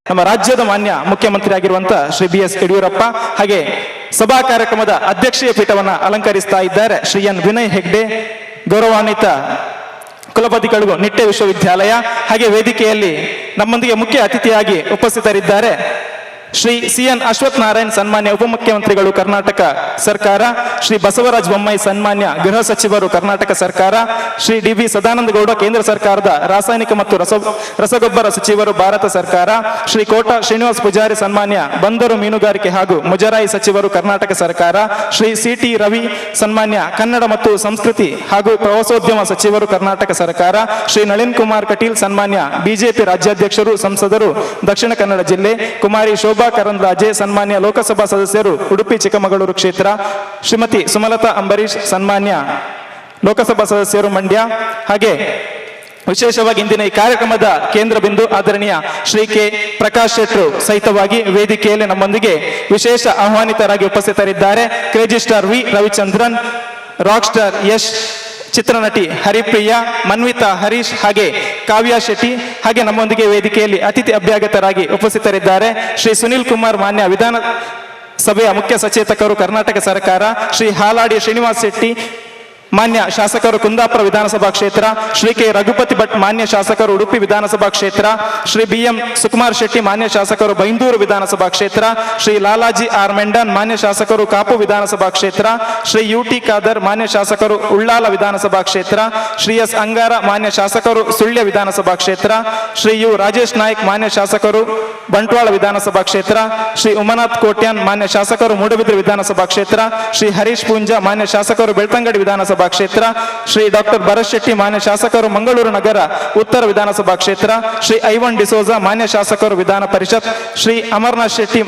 ನಮ್ಮ ರಾಜ್ಯದ ಮಾನ್ಯ ಮುಖ್ಯಮಂತ್ರಿ ಆಗಿರುವಂತಹ ಶ್ರೀ BS ಯಡಿಯೂರಪ್ಪ ಹಾಗೆ ಸಭಾ ಕಾರ್ಯಕ್ರಮದ ಅಧ್ಯಕ್ಷೀಯ ಪೀಠವನ್ನ ಅಲಂಕರಿಸ್ತಾ ಇದ್ದಾರೆ ಶ್ರೀ N ವಿನಯ್ ಹೆಗ್ಡೆ, ಗೌರವಾನ್ವಿತ ಕುಲಪತಿಗಳು ನಿಟ್ಟೆ ವಿಶ್ವವಿದ್ಯಾಲಯ. ಹಾಗೆ ವೇದಿಕೆಯಲ್ಲಿ ನಮ್ಮೊಂದಿಗೆ ಮುಖ್ಯ ಅತಿಥಿಯಾಗಿ ಉಪಸ್ಥಿತರಿದ್ದಾರೆ ಶ್ರೀ CN ಅಶ್ವಥ್ ನಾರಾಯಣ್ ಸನ್ಮಾನ್ಯ ಉಪಮುಖ್ಯಮಂತ್ರಿಗಳು ಕರ್ನಾಟಕ ಸರ್ಕಾರ, ಶ್ರೀ ಬಸವರಾಜ ಬೊಮ್ಮಾಯಿ ಸನ್ಮಾನ್ಯ ಗೃಹ ಸಚಿವರು ಕರ್ನಾಟಕ ಸರ್ಕಾರ, ಶ್ರೀ DB ಸದಾನಂದ ಗೌಡ ಕೇಂದ್ರ ಸರ್ಕಾರದ ರಾಸಾಯನಿಕ ಮತ್ತು ರಸಗೊಬ್ಬರ ಸಚಿವರು ಭಾರತ ಸರ್ಕಾರ, ಶ್ರೀ ಕೋಟಾ ಶ್ರೀನಿವಾಸ ಪೂಜಾರಿ ಸನ್ಮಾನ್ಯ ಬಂದರು ಮೀನುಗಾರಿಕೆ ಹಾಗೂ ಮುಜರಾಯಿ ಸಚಿವರು ಕರ್ನಾಟಕ ಸರ್ಕಾರ, ಶ್ರೀ CT ರವಿ ಸನ್ಮಾನ್ಯ ಕನ್ನಡ ಮತ್ತು ಸಂಸ್ಕೃತಿ ಹಾಗೂ ಪ್ರವಾಸೋದ್ಯಮ ಸಚಿವರು ಕರ್ನಾಟಕ ಸರ್ಕಾರ, ಶ್ರೀ ನಳಿನ್ ಕುಮಾರ್ ಕಟೀಲ್ ಸನ್ಮಾನ್ಯ BJP ರಾಜ್ಯಾಧ್ಯಕ್ಷರು ಸಂಸದರು ದಕ್ಷಿಣ ಕನ್ನಡ ಜಿಲ್ಲೆ, ಕುಮಾರಿ ಶೋಭಾ ಕರಂದ್ಲಾಜೆ ಸನ್ಮಾನ್ಯ ಲೋಕಸಭಾ ಸದಸ್ಯರು ಉಡುಪಿ ಚಿಕ್ಕಮಗಳೂರು ಕ್ಷೇತ್ರ, ಶ್ರೀಮತಿ ಸುಮಲತಾ ಅಂಬರೀಶ್ ಸನ್ಮಾನ್ಯ ಲೋಕಸಭಾ ಸದಸ್ಯರು ಮಂಡ್ಯ. ಹಾಗೆ ವಿಶೇಷವಾಗಿ ಇಂದಿನ ಈ ಕಾರ್ಯಕ್ರಮದ ಕೇಂದ್ರ ಬಿಂದು ಆದರಣೀಯ ಶ್ರೀ ಕೆ ಪ್ರಕಾಶ್ ಶೆಟ್ರು ಸಹಿತವಾಗಿ ವೇದಿಕೆಯಲ್ಲಿ ನಮ್ಮೊಂದಿಗೆ ವಿಶೇಷ ಆಹ್ವಾನಿತರಾಗಿ ಉಪಸ್ಥಿತರಿದ್ದಾರೆ crazy star V Ravichandran, rock star Yash, ಚಿತ್ರನಟಿ ಹರಿಪ್ರಿಯಾ, ಮನ್ವಿತಾ ಹರೀಶ್ ಹಾಗೆ ಕಾವ್ಯ ಶೆಟ್ಟಿ. ಹಾಗೆ ನಮ್ಮೊಂದಿಗೆ ವೇದಿಕೆಯಲ್ಲಿ ಅತಿಥಿ ಅಭ್ಯಾಗತರಾಗಿ ಉಪಸ್ಥಿತರಿದ್ದಾರೆ ಶ್ರೀ ಸುನಿಲ್ ಕುಮಾರ್ ಮಾನ್ಯ ವಿಧಾನ ಸಭೆಯ ಮುಖ್ಯ ಸಚೇತಕರು ಕರ್ನಾಟಕ ಸರ್ಕಾರ, ಶ್ರೀ ಹಾಲಾಡಿ ಶ್ರೀನಿವಾಸ್ ಶೆಟ್ಟಿ ಮಾನ್ಯ ಶಾಸಕರು ಕುಂದಾಪುರ ವಿಧಾನಸಭಾ ಕ್ಷೇತ್ರ, ಶ್ರೀ ಕೆ ರಘುಪತಿ ಭಟ್ ಮಾನ್ಯ ಶಾಸಕರು ಉಡುಪಿ ವಿಧಾನಸಭಾ ಕ್ಷೇತ್ರ, ಶ್ರೀ BM ಸುಕುಮಾರ್ ಶೆಟ್ಟಿ ಮಾನ್ಯ ಶಾಸಕರು ಬೈಂದೂರು ವಿಧಾನಸಭಾ ಕ್ಷೇತ್ರ, ಶ್ರೀ ಲಾಲಾಜಿ ಆರ್ ಮೆಂಡನ್ ಮಾನ್ಯ ಶಾಸಕರು ಕಾಪು ವಿಧಾನಸಭಾ ಕ್ಷೇತ್ರ, ಶ್ರೀ UT ಖಾದರ್ ಮಾನ್ಯ ಶಾಸಕರು ಉಳ್ಳಾಲ ವಿಧಾನಸಭಾ ಕ್ಷೇತ್ರ, ಶ್ರೀ S ಅಂಗಾರ ಮಾನ್ಯ ಶಾಸಕರು ಸುಳ್ಯ ವಿಧಾನಸಭಾ ಕ್ಷೇತ್ರ, ಶ್ರೀ U ರಾಜೇಶ್ ನಾಯ್ಕ್ ಮಾನ್ಯ ಶಾಸಕರು ಬಂಟ್ವಾಳ ವಿಧಾನಸಭಾ ಕ್ಷೇತ್ರ, ಶ್ರೀ ಉಮನಾಥ್ ಕೋಟ್ಯಾನ್ ಮಾನ್ಯ ಶಾಸಕರು ಮೂಡಬಿದ್ರೆ ವಿಧಾನಸಭಾ ಕ್ಷೇತ್ರ, ಶ್ರೀ ಹರೀಶ್ ಪೂಂಜಾ ಮಾನ್ಯ ಶಾಸಕರು ಬೆಳ್ತಂಗಡಿ ವಿಧಾನಸಭಾ ಕ್ಷೇತ್ರ, ಶ್ರೀ ಡಾಕ್ಟರ್ ಭರತ್ ಶೆಟ್ಟಿ ಮಾನ್ಯ ಶಾಸಕರು ಮಂಗಳೂರು ನಗರ ಉತ್ತರ ವಿಧಾನಸಭಾ ಕ್ಷೇತ್ರ, ಶ್ರೀ ಐವನ್ ಡಿಸೋಜ ಮಾನ್ಯ ಶಾಸಕರು ವಿಧಾನ ಪರಿಷತ್, ಶ್ರೀ ಅಮರ್ನಾಥ್ ಶೆಟ್ಟಿ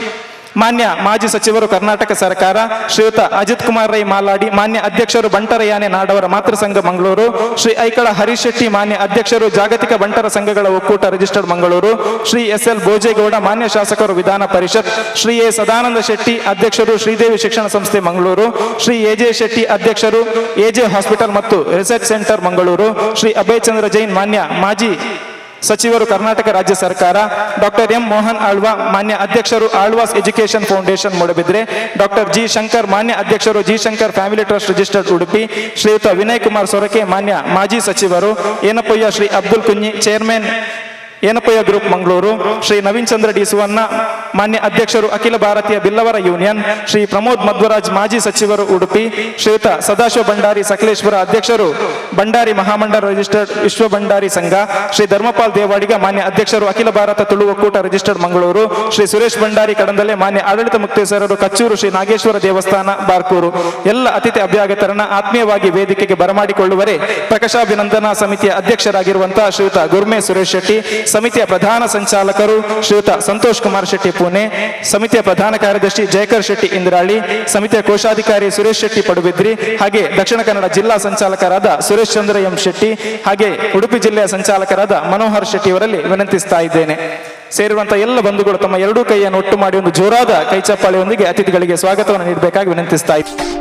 ಮಾನ್ಯ ಮಾಜಿ ಸಚಿವರು ಕರ್ನಾಟಕ ಸರ್ಕಾರ, ಶ್ರೀಯುತ ಅಜಿತ್ ಕುಮಾರ್ ರೈ ಮಾಲಾಡಿ ಮಾನ್ಯ ಅಧ್ಯಕ್ಷರು ಬಂಟರ ಯಾನೆ ನಾಡವರ ಮಾತೃ ಸಂಘ ಮಂಗಳೂರು, ಶ್ರೀ ಐಕಳ ಹರೀಶ್ ಶೆಟ್ಟಿ ಮಾನ್ಯ ಅಧ್ಯಕ್ಷರು ಜಾಗತಿಕ ಬಂಟರ ಸಂಘಗಳ ಒಕ್ಕೂಟ ರಿಜಿಸ್ಟರ್ಡ್ ಮಂಗಳೂರು, ಶ್ರೀ SL ಭೋಜೇಗೌಡ ಮಾನ್ಯ ಶಾಸಕರು ವಿಧಾನ ಪರಿಷತ್, ಶ್ರೀ A ಸದಾನಂದ ಶೆಟ್ಟಿ ಅಧ್ಯಕ್ಷರು ಶ್ರೀದೇವಿ ಶಿಕ್ಷಣ ಸಂಸ್ಥೆ ಮಂಗಳೂರು, ಶ್ರೀ AJ ಶೆಟ್ಟಿ ಅಧ್ಯಕ್ಷರು AJ ಹಾಸ್ಪಿಟಲ್ ಮತ್ತು ರಿಸರ್ಚ್ ಸೆಂಟರ್ ಮಂಗಳೂರು, ಶ್ರೀ ಅಭಯ್ ಚಂದ್ರ ಜೈನ್ ಮಾನ್ಯ ಮಾಜಿ ಸಚಿವರು ಕರ್ನಾಟಕ ರಾಜ್ಯ ಸರ್ಕಾರ, ಡಾಕ್ಟರ್ M ಮೋಹನ್ ಆಳ್ವಾ ಮಾನ್ಯ ಅಧ್ಯಕ್ಷರು Alvas education foundation Moodbidri, doctor G Shankar ಮಾನ್ಯ ಅಧ್ಯಕ್ಷರು G Shankar family trust registered Udupi, ಶ್ರೀಯುತ ವಿನಯ್ ಕುಮಾರ್ ಸೊರಕೆ ಮಾನ್ಯ ಮಾಜಿ ಸಚಿವರು, Yenepoya Shri Abdul Kunhi chairman Yenepoya group Mangaluru, Shri Naveen Chandra D Suvarna ಮಾನ್ಯ ಅಧ್ಯಕ್ಷರು ಅಖಿಲ ಭಾರತೀಯ ಬಿಲ್ಲವರ ಯೂನಿಯನ್, ಶ್ರೀ ಪ್ರಮೋದ್ ಮಧ್ವರಾಜ್ ಮಾಜಿ ಸಚಿವರು ಉಡುಪಿ, ಶ್ರೀಯುತ ಸದಾಶಿವ ಭಂಡಾರಿ ಸಕಲೇಶ್ವರ ಅಧ್ಯಕ್ಷರು ಭಂಡಾರಿ ಮಹಾಮಂಡಲ ರಿಜಿಸ್ಟರ್ಡ್ ವಿಶ್ವ ಭಂಡಾರಿ ಸಂಘ, ಶ್ರೀ ಧರ್ಮಪಾಲ್ ದೇವಾಡಿಗ ಮಾನ್ಯ ಅಧ್ಯಕ್ಷರು ಅಖಿಲ ಭಾರತ ತುಳು ಒಕ್ಕೂಟ ರಿಜಿಸ್ಟರ್ಡ್ ಮಂಗಳೂರು, ಶ್ರೀ ಸುರೇಶ್ ಭಂಡಾರಿ ಕಡಂದಲೆ ಮಾನ್ಯ ಆಡಳಿತ ಮುಕ್ತೇಶ್ವರರು ಕಚ್ಚೂರು, ಶ್ರೀ ನಾಗೇಶ್ವರ ದೇವಸ್ಥಾನ ಬಾರ್ಕೂರು. ಎಲ್ಲ ಅತಿಥಿ ಅಭ್ಯಾಗತರನ್ನ ಆತ್ಮೀಯವಾಗಿ ವೇದಿಕೆಗೆ ಬರಮಾಡಿಕೊಳ್ಳುವರೆ ಪ್ರಕಾಶಾಭಿನಂದನಾ ಸಮಿತಿಯ ಅಧ್ಯಕ್ಷರಾಗಿರುವಂತಹ ಶ್ರೀಯುತ ಗುರ್ಮೆ ಸುರೇಶ್ ಶೆಟ್ಟಿ, ಸಮಿತಿಯ ಪ್ರಧಾನ ಸಂಚಾಲಕರು ಶ್ರೀಯುತ ಸಂತೋಷ್ ಕುಮಾರ್ ಶೆಟ್ಟಿ ಪುಣೆ, ಸಮಿತಿಯ ಪ್ರಧಾನ ಕಾರ್ಯದರ್ಶಿ ಜಯಕರ್ ಶೆಟ್ಟಿ ಇಂದ್ರಾಳಿ, ಸಮಿತಿಯ ಕೋಶಾಧಿಕಾರಿ ಸುರೇಶ್ ಶೆಟ್ಟಿ ಪಡುಬಿದ್ರಿ, ಹಾಗೆ ದಕ್ಷಿಣ ಕನ್ನಡ ಜಿಲ್ಲಾ ಸಂಚಾಲಕರಾದ ಸುರೇಶ್ ಚಂದ್ರ ಎಂ ಶೆಟ್ಟಿ, ಹಾಗೆ ಉಡುಪಿ ಜಿಲ್ಲೆಯ ಸಂಚಾಲಕರಾದ ಮನೋಹರ್ ಶೆಟ್ಟಿ ಅವರಲ್ಲಿ ವಿನಂತಿಸ್ತಾ ಇದ್ದೇನೆ. ಸೇರಿರುವಂತಹ ಎಲ್ಲ ಬಂಧುಗಳು ತಮ್ಮ ಎರಡೂ ಕೈಯನ್ನು ಒಟ್ಟು ಮಾಡಿ ಒಂದು ಜೋರಾದ ಕೈ ಚಪ್ಪಾಳೆಯೊಂದಿಗೆ ಅತಿಥಿಗಳಿಗೆ ಸ್ವಾಗತವನ್ನು ನೀಡಬೇಕಾಗಿ ವಿನಂತಿಸ್ತಾ ಇದ್ದೇನೆ.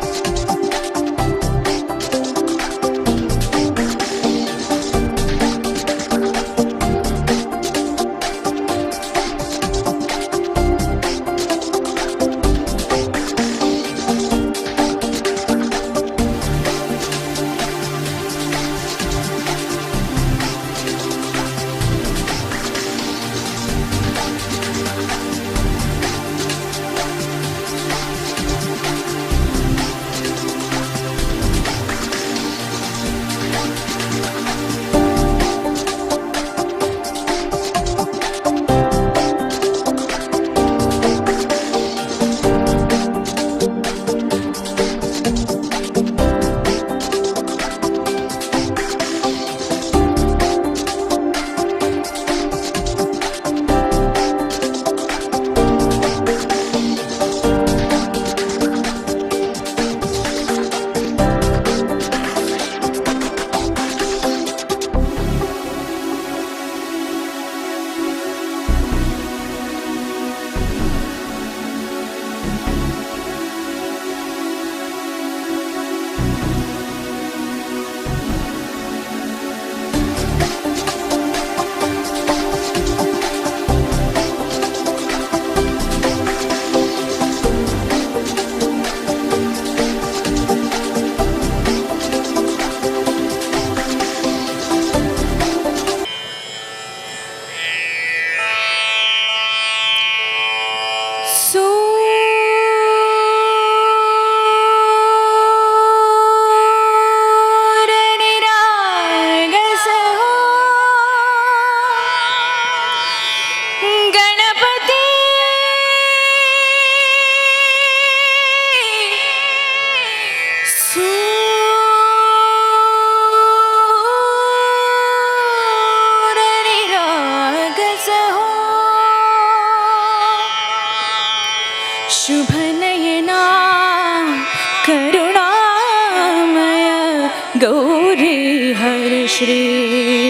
गौरी हर श्री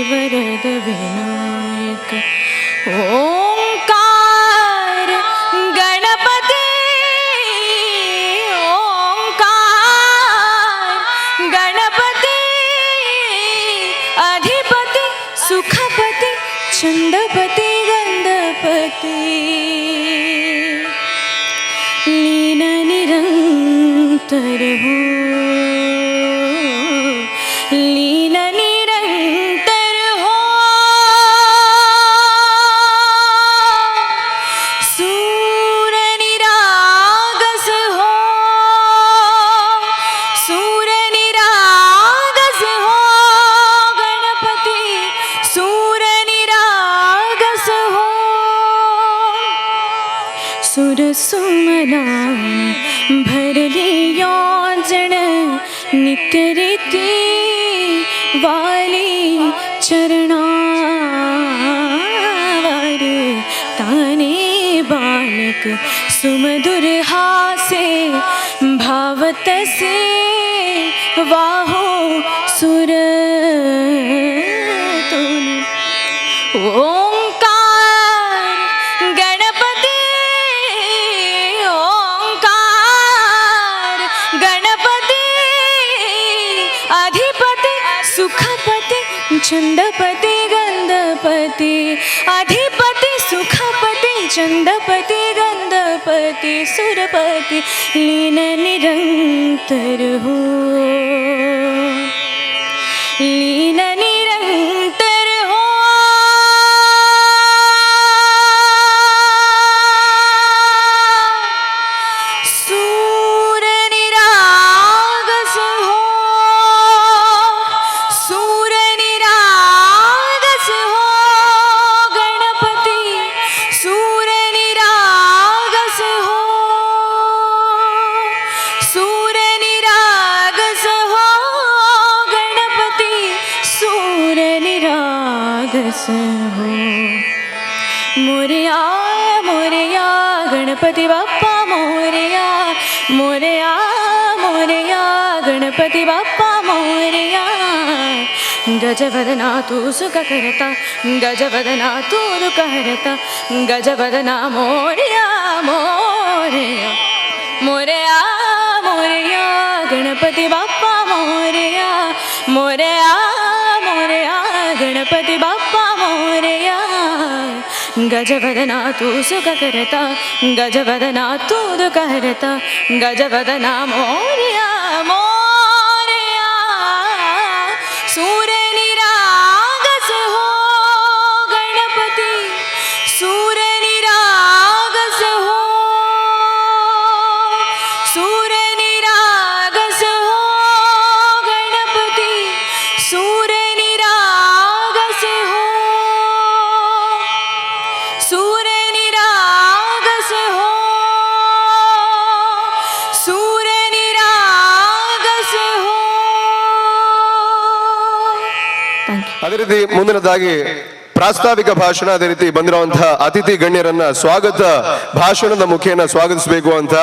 वरद विनायक ओंकार गणपति ओंकार गणपति अधिपति सुखपति छंदपति गंधपति लीन निरंतर हो लीन निरंतर हो सूर निरागस हो सूर निरागस हो गणपति सूर निरागस हो सुर सुमनान भरली योजन निकरती वाली चरणावर ताने बालक सुमधुर हासे भावत से वाहो सुर तुम ओंकार गणपति ओंकार गणपति अधिपति सुखपति छंदपति गंधपति अधिपति सुखपति छंदपति गंधपति सुरपति लीन निरंतर हो लीन निरंतर हो सूर निरागस हो सूर निरागस हो गणपति सूर निरागस हो सूर निरागस हो गणपति सूर निरागस हो मोरया मोरया गणपति बाप्पा मोरया मोरया मोरया गणपति बाप्पा मोरया गजवदना तू सुख करता गजवदना तू दुख हरता गजवदना मोरया मोरया मोरया मोरया गणपति बाप्पा मोरया मोरया मोरया गणपति बाप्पा मोरया गजवदना तू सुख करता गजवदना तू दुख हरता गजवदना मोरया मोरया सूर निरागस हो गणपति सूर निरागस हो सूर निरागस हो गणपति सूर निरागस हो सूर निरागस हो सूर निरागस हो थैंक यू ಅದೇ ರೀತಿ ಮುಂದಿನದಾಗಿ ಪ್ರಾಸ್ತಾವಿಕ ಭಾಷಣ ಅದೇ ರೀತಿ ಬಂದಿರುವಂತಹ ಅತಿಥಿ ಗಣ್ಯರನ್ನ ಸ್ವಾಗತ ಭಾಷಣದ ಮುಖೇನ ಸ್ವಾಗತಿಸಬೇಕು ಅಂತ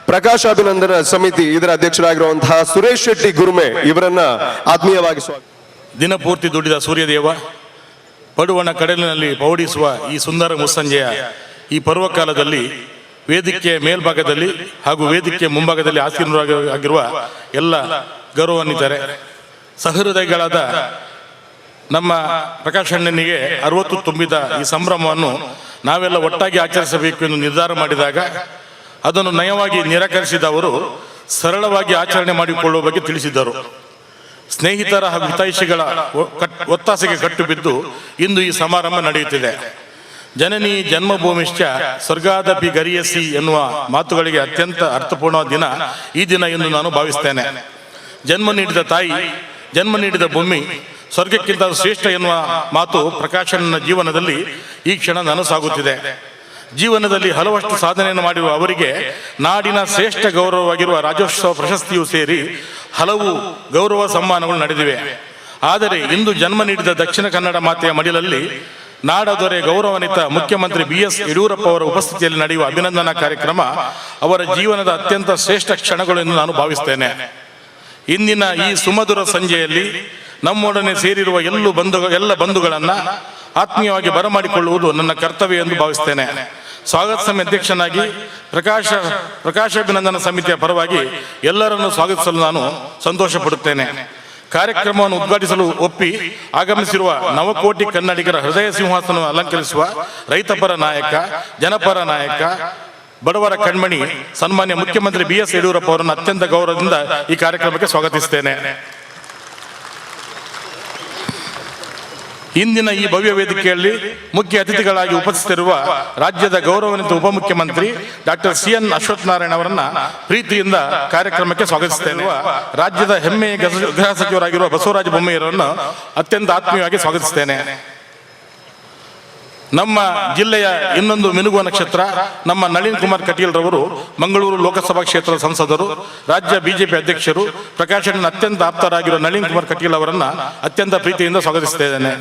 ಪ್ರಕಾಶಾಭಿನಂದನ ಸಮಿತಿ ಇದರ ಅಧ್ಯಕ್ಷರಾಗಿರುವಂತಹ ಸುರೇಶ್ ಶೆಟ್ಟಿ ಗುರುಮೆ ಇವರನ್ನ ಆತ್ಮೀಯವಾಗಿ ಸ್ವಾಗತ. ದಿನಪೂರ್ತಿ ದುಡಿದ ಸೂರ್ಯದೇವ ಪಡುವಣ ಕಡಲಿನಲ್ಲಿ ಪೌಡಿಸುವ ಈ ಸುಂದರ ಮುಸ್ಸಂಜೆಯ ಈ ಪರ್ವಕಾಲದಲ್ಲಿ ವೇದಿಕೆಯ ಮೇಲ್ಭಾಗದಲ್ಲಿ ಹಾಗೂ ವೇದಿಕೆಯ ಮುಂಭಾಗದಲ್ಲಿ ಆಸೀನರಾಗಿರುವ ಎಲ್ಲ ಗೌರವಾನ್ವಿತರೆ ಸಹೃದಯಗಳಾದ ನಮ್ಮ ಪ್ರಕಾಶ್ ಅಣ್ಣನಿಗೆ 60 ತುಂಬಿದ ಈ ಸಂಭ್ರಮವನ್ನು ನಾವೆಲ್ಲ ಒಟ್ಟಾಗಿ ಆಚರಿಸಬೇಕು ಎಂದು ನಿರ್ಧಾರ ಮಾಡಿದಾಗ ಅದನ್ನು ನಯವಾಗಿ ನಿರಾಕರಿಸಿದ ಅವರು ಸರಳವಾಗಿ ಆಚರಣೆ ಮಾಡಿಕೊಳ್ಳುವ ಬಗ್ಗೆ ತಿಳಿಸಿದ್ದರು. ಸ್ನೇಹಿತರ ಹಾಗೂ ಹಿತೈಷಿಗಳ ಒತ್ತಾಸೆಗೆ ಕಟ್ಟು ಬಿದ್ದು ಇಂದು ಈ ಸಮಾರಂಭ ನಡೆಯುತ್ತಿದೆ. ಜನನಿ ಜನ್ಮಭೂಮಿಶ್ಚ ಸ್ವರ್ಗಾದಪಿ ಗರಿಯಸಿ ಎನ್ನುವ ಮಾತುಗಳಿಗೆ ಅತ್ಯಂತ ಅರ್ಥಪೂರ್ಣ ದಿನ ಈ ದಿನ ಎಂದು ನಾನು ಭಾವಿಸ್ತೇನೆ. ಜನ್ಮ ನೀಡಿದ ತಾಯಿ, ಜನ್ಮ ನೀಡಿದ ಭೂಮಿ ಸ್ವರ್ಗಕ್ಕಿಂತ ಶ್ರೇಷ್ಠ ಎನ್ನುವ ಮಾತು ಪ್ರಕಾಶನ ಜೀವನದಲ್ಲಿ ಈ ಕ್ಷಣ ನನಸಾಗುತ್ತಿದೆ. ಜೀವನದಲ್ಲಿ ಹಲವಷ್ಟು ಸಾಧನೆಯನ್ನು ಮಾಡಿರುವ ಅವರಿಗೆ ನಾಡಿನ ಶ್ರೇಷ್ಠ ಗೌರವವಾಗಿರುವ ರಾಜ್ಯೋತ್ಸವ ಪ್ರಶಸ್ತಿಯೂ ಸೇರಿ ಹಲವು ಗೌರವ ಸನ್ಮಾನಗಳು ನಡೆದಿವೆ. ಆದರೆ ಇಂದು ಜನ್ಮ ನೀಡಿದ ದಕ್ಷಿಣ ಕನ್ನಡ ಮಾತೆಯ ಮಡಿಲಲ್ಲಿ ನಾಡದೊರೆ ಗೌರವಾನ್ವಿತ ಮುಖ್ಯಮಂತ್ರಿ BS ಯಡಿಯೂರಪ್ಪ ಅವರ ಉಪಸ್ಥಿತಿಯಲ್ಲಿ ನಡೆಯುವ ಅಭಿನಂದನಾ ಕಾರ್ಯಕ್ರಮ ಅವರ ಜೀವನದ ಅತ್ಯಂತ ಶ್ರೇಷ್ಠ ಕ್ಷಣಗಳು ಎಂದು ನಾನು ಭಾವಿಸ್ತೇನೆ. ಇಂದಿನ ಈ ಸುಮಧುರ ಸಂಜೆಯಲ್ಲಿ ನಮ್ಮೊಡನೆ ಸೇರಿರುವ ಎಲ್ಲ ಬಂಧುಗಳನ್ನು ಆತ್ಮೀಯವಾಗಿ ಬರಮಾಡಿಕೊಳ್ಳುವುದು ನನ್ನ ಕರ್ತವ್ಯ ಎಂದು ಭಾವಿಸ್ತೇನೆ. ಸ್ವಾಗತ ಸಮಿತಿ ಅಧ್ಯಕ್ಷನಾಗಿ ಪ್ರಕಾಶಾಭಿನಂದನಾ ಸಮಿತಿಯ ಪರವಾಗಿ ಎಲ್ಲರನ್ನು ಸ್ವಾಗತಿಸಲು ನಾನು ಸಂತೋಷ ಪಡುತ್ತೇನೆ. ಕಾರ್ಯಕ್ರಮವನ್ನು ಉದ್ಘಾಟಿಸಲು ಒಪ್ಪಿ ಆಗಮಿಸಿರುವ ನವಕೋಟಿ ಕನ್ನಡಿಗರ ಹೃದಯ ಸಿಂಹಾಸನವನ್ನು ಅಲಂಕರಿಸುವ ರೈತಪರ ನಾಯಕ, ಜನಪರ ನಾಯಕ, ಬಡವರ ಕಣ್ಮಣಿ ಸನ್ಮಾನ್ಯ ಮುಖ್ಯಮಂತ್ರಿ BS ಯಡಿಯೂರಪ್ಪ ಅವರನ್ನು ಅತ್ಯಂತ ಗೌರವದಿಂದ ಈ ಕಾರ್ಯಕ್ರಮಕ್ಕೆ ಸ್ವಾಗತಿಸುತ್ತೇನೆ. ಇಂದಿನ ಈ ಭವ್ಯ ವೇದಿಕೆಯಲ್ಲಿ ಮುಖ್ಯ ಅತಿಥಿಗಳಾಗಿ ಉಪಸ್ಥಿತರಿರುವ ರಾಜ್ಯದ ಗೌರವಾನ್ವಿತ ಉಪಮುಖ್ಯಮಂತ್ರಿ ಡಾಕ್ಟರ್ CN ಅಶ್ವತ್ಥನಾರಾಯಣ ಅವರನ್ನ ಪ್ರೀತಿಯಿಂದ ಕಾರ್ಯಕ್ರಮಕ್ಕೆ ಸ್ವಾಗತಿಸುತ್ತೇನೆ. ರಾಜ್ಯದ ಹೆಮ್ಮೆಯ ಗೃಹ ಸಚಿವರಾಗಿರುವ ಬಸವರಾಜ ಬೊಮ್ಮಾಯಿಯವರನ್ನು ಅತ್ಯಂತ ಆತ್ಮೀಯವಾಗಿ ಸ್ವಾಗತಿಸುತ್ತೇನೆ. ನಮ್ಮ ಜಿಲ್ಲೆಯ ಇನ್ನೊಂದು ಮಿನುಗುವ ನಕ್ಷತ್ರ ನಮ್ಮ ನಳಿನ್ ಕುಮಾರ್ ಕಟೀಲ್ ರವರು ಮಂಗಳೂರು ಲೋಕಸಭಾ ಕ್ಷೇತ್ರದ ಸಂಸದರು, ರಾಜ್ಯ ಬಿಜೆಪಿ ಅಧ್ಯಕ್ಷರು, ಪ್ರಕಾಶನ ಅತ್ಯಂತ ಆಪ್ತರಾಗಿರುವ ನಳಿನ್ ಕುಮಾರ್ ಕಟೀಲ್ ಅವರನ್ನ ಅತ್ಯಂತ ಪ್ರೀತಿಯಿಂದ ಸ್ವಾಗತಿಸುತ್ತಿದ್ದೇನೆ.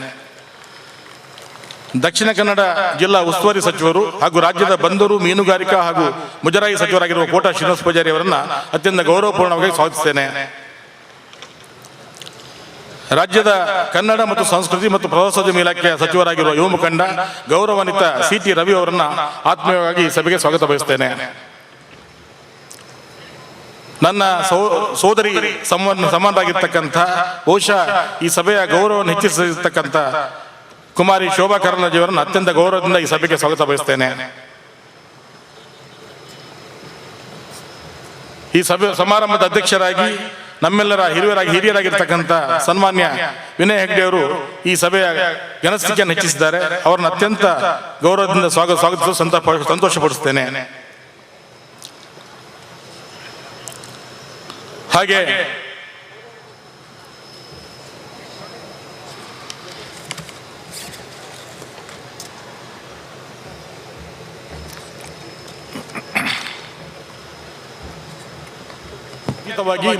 ದಕ್ಷಿಣ ಕನ್ನಡ ಜಿಲ್ಲಾ ಉಸ್ತುವಾರಿ ಸಚಿವರು ಹಾಗೂ ರಾಜ್ಯದ ಬಂದರು, ಮೀನುಗಾರಿಕಾ ಹಾಗೂ ಮುಜರಾಯಿ ಸಚಿವರಾಗಿರುವ ಕೋಟಾ ಶ್ರೀನಿವಾಸ ಪೂಜಾರಿ ಅವರನ್ನ ಅತ್ಯಂತ ಗೌರವಪೂರ್ಣವಾಗಿ ಸ್ವಾಗತಿಸುತ್ತೇನೆ. ರಾಜ್ಯದ ಕನ್ನಡ ಮತ್ತು ಸಂಸ್ಕೃತಿ ಮತ್ತು ಪ್ರವಾಸೋದ್ಯಮ ಇಲಾಖೆಯ ಸಚಿವರಾಗಿರುವ ಯುವ ಮುಖಂಡ ಗೌರವಾನ್ವಿತ CT ರವಿ ಅವರನ್ನ ಆತ್ಮೀಯವಾಗಿ ಈ ಸಭೆಗೆ ಸ್ವಾಗತ ಬಯಸುತ್ತೇನೆ. ನನ್ನ ಸೋದರಿ ಸಮಾನರಾಗಿರ್ತಕ್ಕಂಥ ಬಹುಶಃ ಈ ಸಭೆಯ ಗೌರವವನ್ನು ಹೆಚ್ಚಿಸಿರ್ತಕ್ಕಂಥ ಕುಮಾರಿ ಶೋಭಾ ಕರಂದ್ಲಾಜೆ ಅವರನ್ನು ಅತ್ಯಂತ ಗೌರವದಿಂದ ಈ ಸಭೆಗೆ ಸ್ವಾಗತ ಬಯಸುತ್ತೇನೆ. ಈ ಸಮಾರಂಭದ ಅಧ್ಯಕ್ಷರಾಗಿ ನಮ್ಮೆಲ್ಲರ ಹಿರಿಯರಾಗಿರ್ತಕ್ಕಂಥ ಸನ್ಮಾನ್ಯ ವಿನಯ್ ಹೆಗ್ಡೆ ಅವರು ಈ ಸಭೆಯ ಘನಸ್ಥಿತಿಯನ್ನು ಹೆಚ್ಚಿಸಿದ್ದಾರೆ. ಅವರನ್ನು ಅತ್ಯಂತ ಗೌರವದಿಂದ ಸ್ವಾಗತಿಸಲು ಸಂತೋಷಪಡಿಸುತ್ತೇನೆ. ಹಾಗೆ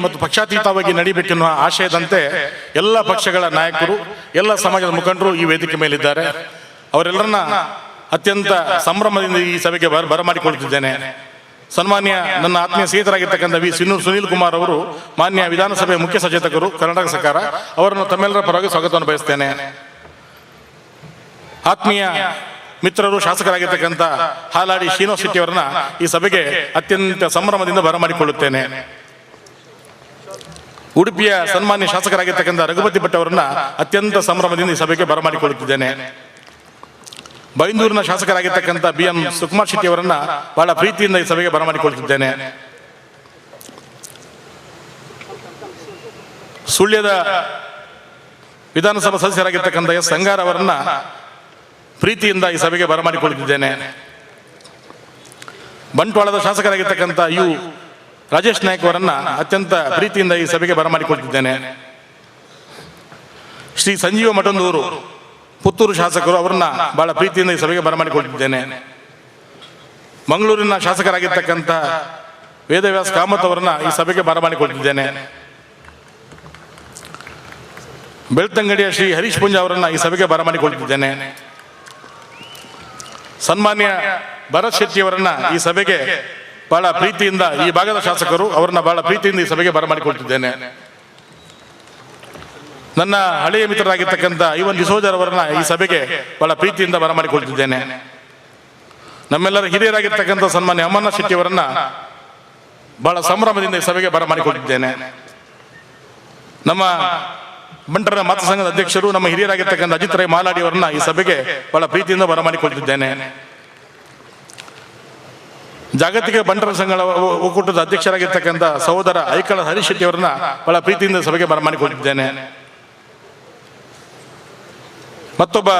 ಮತ್ತು ಪಕ್ಷಾತೀತವಾಗಿ ನಡೀಬೇಕೆನ್ನುವ ಆಶಯದಂತೆ ಎಲ್ಲ ಪಕ್ಷಗಳ ನಾಯಕರು, ಎಲ್ಲ ಸಮಾಜದ ಮುಖಂಡರು ಈ ವೇದಿಕೆ ಮೇಲಿದ್ದಾರೆ. ಅವರೆಲ್ಲರನ್ನ ಅತ್ಯಂತ ಸಂಭ್ರಮದಿಂದ ಈ ಸಭೆಗೆ ಬರಮಾಡಿಕೊಳ್ಳುತ್ತಿದ್ದೇನೆ. ಸನ್ಮಾನ್ಯ ನನ್ನ ಆತ್ಮೀಯ ಸ್ನೇಹಿತರಾಗಿರ್ತಕ್ಕಂಥ ಸುನೀಲ್ ಕುಮಾರ್ ಅವರು ಮಾನ್ಯ ವಿಧಾನಸಭೆ ಮುಖ್ಯ ಸಚೇತಕರು ಕರ್ನಾಟಕ ಸರ್ಕಾರ, ಅವರನ್ನು ತಮ್ಮೆಲ್ಲರ ಪರವಾಗಿ ಸ್ವಾಗತವನ್ನು ಬಯಸುತ್ತೇನೆ. ಆತ್ಮೀಯ ಮಿತ್ರರು, ಶಾಸಕರಾಗಿರ್ತಕ್ಕಂಥ ಹಾಲಾಡಿ ಶ್ರೀನಿವಾಸ್ ಶೆಟ್ಟಿ ಅವರನ್ನ ಈ ಸಭೆಗೆ ಅತ್ಯಂತ ಸಂಭ್ರಮದಿಂದ ಬರಮಾಡಿಕೊಳ್ಳುತ್ತೇನೆ. ಉಡುಪಿಯ ಸನ್ಮಾನ್ಯ ಶಾಸಕರಾಗಿರ್ತಕ್ಕಂಥ ರಘುಪತಿ ಭಟ್ ಅವರನ್ನ ಅತ್ಯಂತ ಸಂಭ್ರಮದಿಂದ ಈ ಸಭೆಗೆ ಬರಮಾಡಿಕೊಳ್ಳುತ್ತಿದ್ದೇನೆ. ಬೈಂದೂರಿನ ಶಾಸಕರಾಗಿರ್ತಕ್ಕಂಥ BM ಸುಕುಮಾರ್ ಶೆಟ್ಟಿ ಅವರನ್ನ ಬಹಳ ಪ್ರೀತಿಯಿಂದ ಈ ಸಭೆಗೆ ಬರಮಾಡಿಕೊಳ್ಳುತ್ತಿದ್ದೇನೆ. ಸುಳ್ಯದ ವಿಧಾನಸಭಾ ಸದಸ್ಯರಾಗಿರ್ತಕ್ಕಂಥ S ಸಂಗಾರ್ ಅವರನ್ನ ಪ್ರೀತಿಯಿಂದ ಈ ಸಭೆಗೆ ಬರಮಾಡಿಕೊಳ್ಳುತ್ತಿದ್ದೇನೆ. ಬಂಟ್ವಾಳದ ಶಾಸಕರಾಗಿರ್ತಕ್ಕಂಥ ರಾಜೇಶ್ ನಾಯ್ಕ್ ಅವರನ್ನ ಅತ್ಯಂತ ಪ್ರೀತಿಯಿಂದ ಈ ಸಭೆಗೆ ಬರಮಾಡಿಕೊಳ್ಳುತ್ತಿದ್ದೇನೆ. ಶ್ರೀ ಸಂಜೀವ ಮಠಂದೂರು ಪುತ್ತೂರು ಶಾಸಕರು ಅವರನ್ನ ಬಹಳ ಪ್ರೀತಿಯಿಂದ ಈ ಸಭೆಗೆ ಬರಮಾಡಿಕೊಳ್ಳುತ್ತಿದ್ದೇನೆ. ಮಂಗಳೂರಿನ ಶಾಸಕರಾಗಿರ್ತಕ್ಕಂಥ ವೇದವ್ಯಾಸ್ ಕಾಮತ್ ಅವರನ್ನ ಈ ಸಭೆಗೆ ಬರಮಾಡಿಕೊಳ್ಳುತ್ತಿದ್ದೇನೆ. ಬೆಳ್ತಂಗಡಿಯ ಶ್ರೀ ಹರೀಶ್ ಪುಂಜ ಅವರನ್ನ ಈ ಸಭೆಗೆ ಬರಮಾಡಿಕೊಳ್ಳುತ್ತಿದ್ದೇನೆ. ಸನ್ಮಾನ್ಯ ಭರತ್ ಶೆಟ್ಟಿ ಅವರನ್ನ ಈ ಸಭೆಗೆ ಬಹಳ ಪ್ರೀತಿಯಿಂದ, ಈ ಭಾಗದ ಶಾಸಕರು ಅವರನ್ನ ಬಹಳ ಪ್ರೀತಿಯಿಂದ ಈ ಸಭೆಗೆ ಬರಮಾಡಿಕೊಳ್ತಿದ್ದೇನೆ. ನನ್ನ ಹಳೆಯ ಮಿತ್ರರಾಗಿರ್ತಕ್ಕಂಥ ಐವನ್ ಡಿಸೋಜರ್ ಅವರನ್ನ ಈ ಸಭೆಗೆ ಬಹಳ ಪ್ರೀತಿಯಿಂದ ಬರಮಾಡಿಕೊಳ್ತಿದ್ದೇನೆ. ನಮ್ಮೆಲ್ಲರ ಹಿರಿಯರಾಗಿರ್ತಕ್ಕಂಥ ಸನ್ಮಾನ್ಯ ಅಮರ್ನಾಥ್ ಶೆಟ್ಟಿ ಅವರನ್ನ ಬಹಳ ಸಂಭ್ರಮದಿಂದ ಈ ಸಭೆಗೆ ಬರಮಾಡಿಕೊಳ್ತಿದ್ದೇನೆ. ನಮ್ಮ ಬಂಟರ ಮಾತೃ ಸಂಘದ ಅಧ್ಯಕ್ಷರು, ನಮ್ಮ ಹಿರಿಯರಾಗಿರ್ತಕ್ಕಂಥ ಅಜಿತ್ ರೈ ಮಾಲಾಡಿ ಅವರನ್ನ ಈ ಸಭೆಗೆ ಬಹಳ ಪ್ರೀತಿಯಿಂದ ಬರಮಾಡಿಕೊಳ್ತಿದ್ದೇನೆ. ಜಾಗತಿಕ ಬಂಟರ ಸಂಘಗಳ ಒಕ್ಕೂಟದ ಅಧ್ಯಕ್ಷರಾಗಿರ್ತಕ್ಕಂಥ ಸಹೋದರ ಐಕಳ ಹರೀಶ್ ಶೆಟ್ಟಿ ಅವರನ್ನ ಬಹಳ ಪ್ರೀತಿಯಿಂದ ಸಭೆಗೆ ಬರಮಾಡಿಕೊಳ್ತಿದ್ದೇನೆ. ಮತ್ತೊಬ್ಬ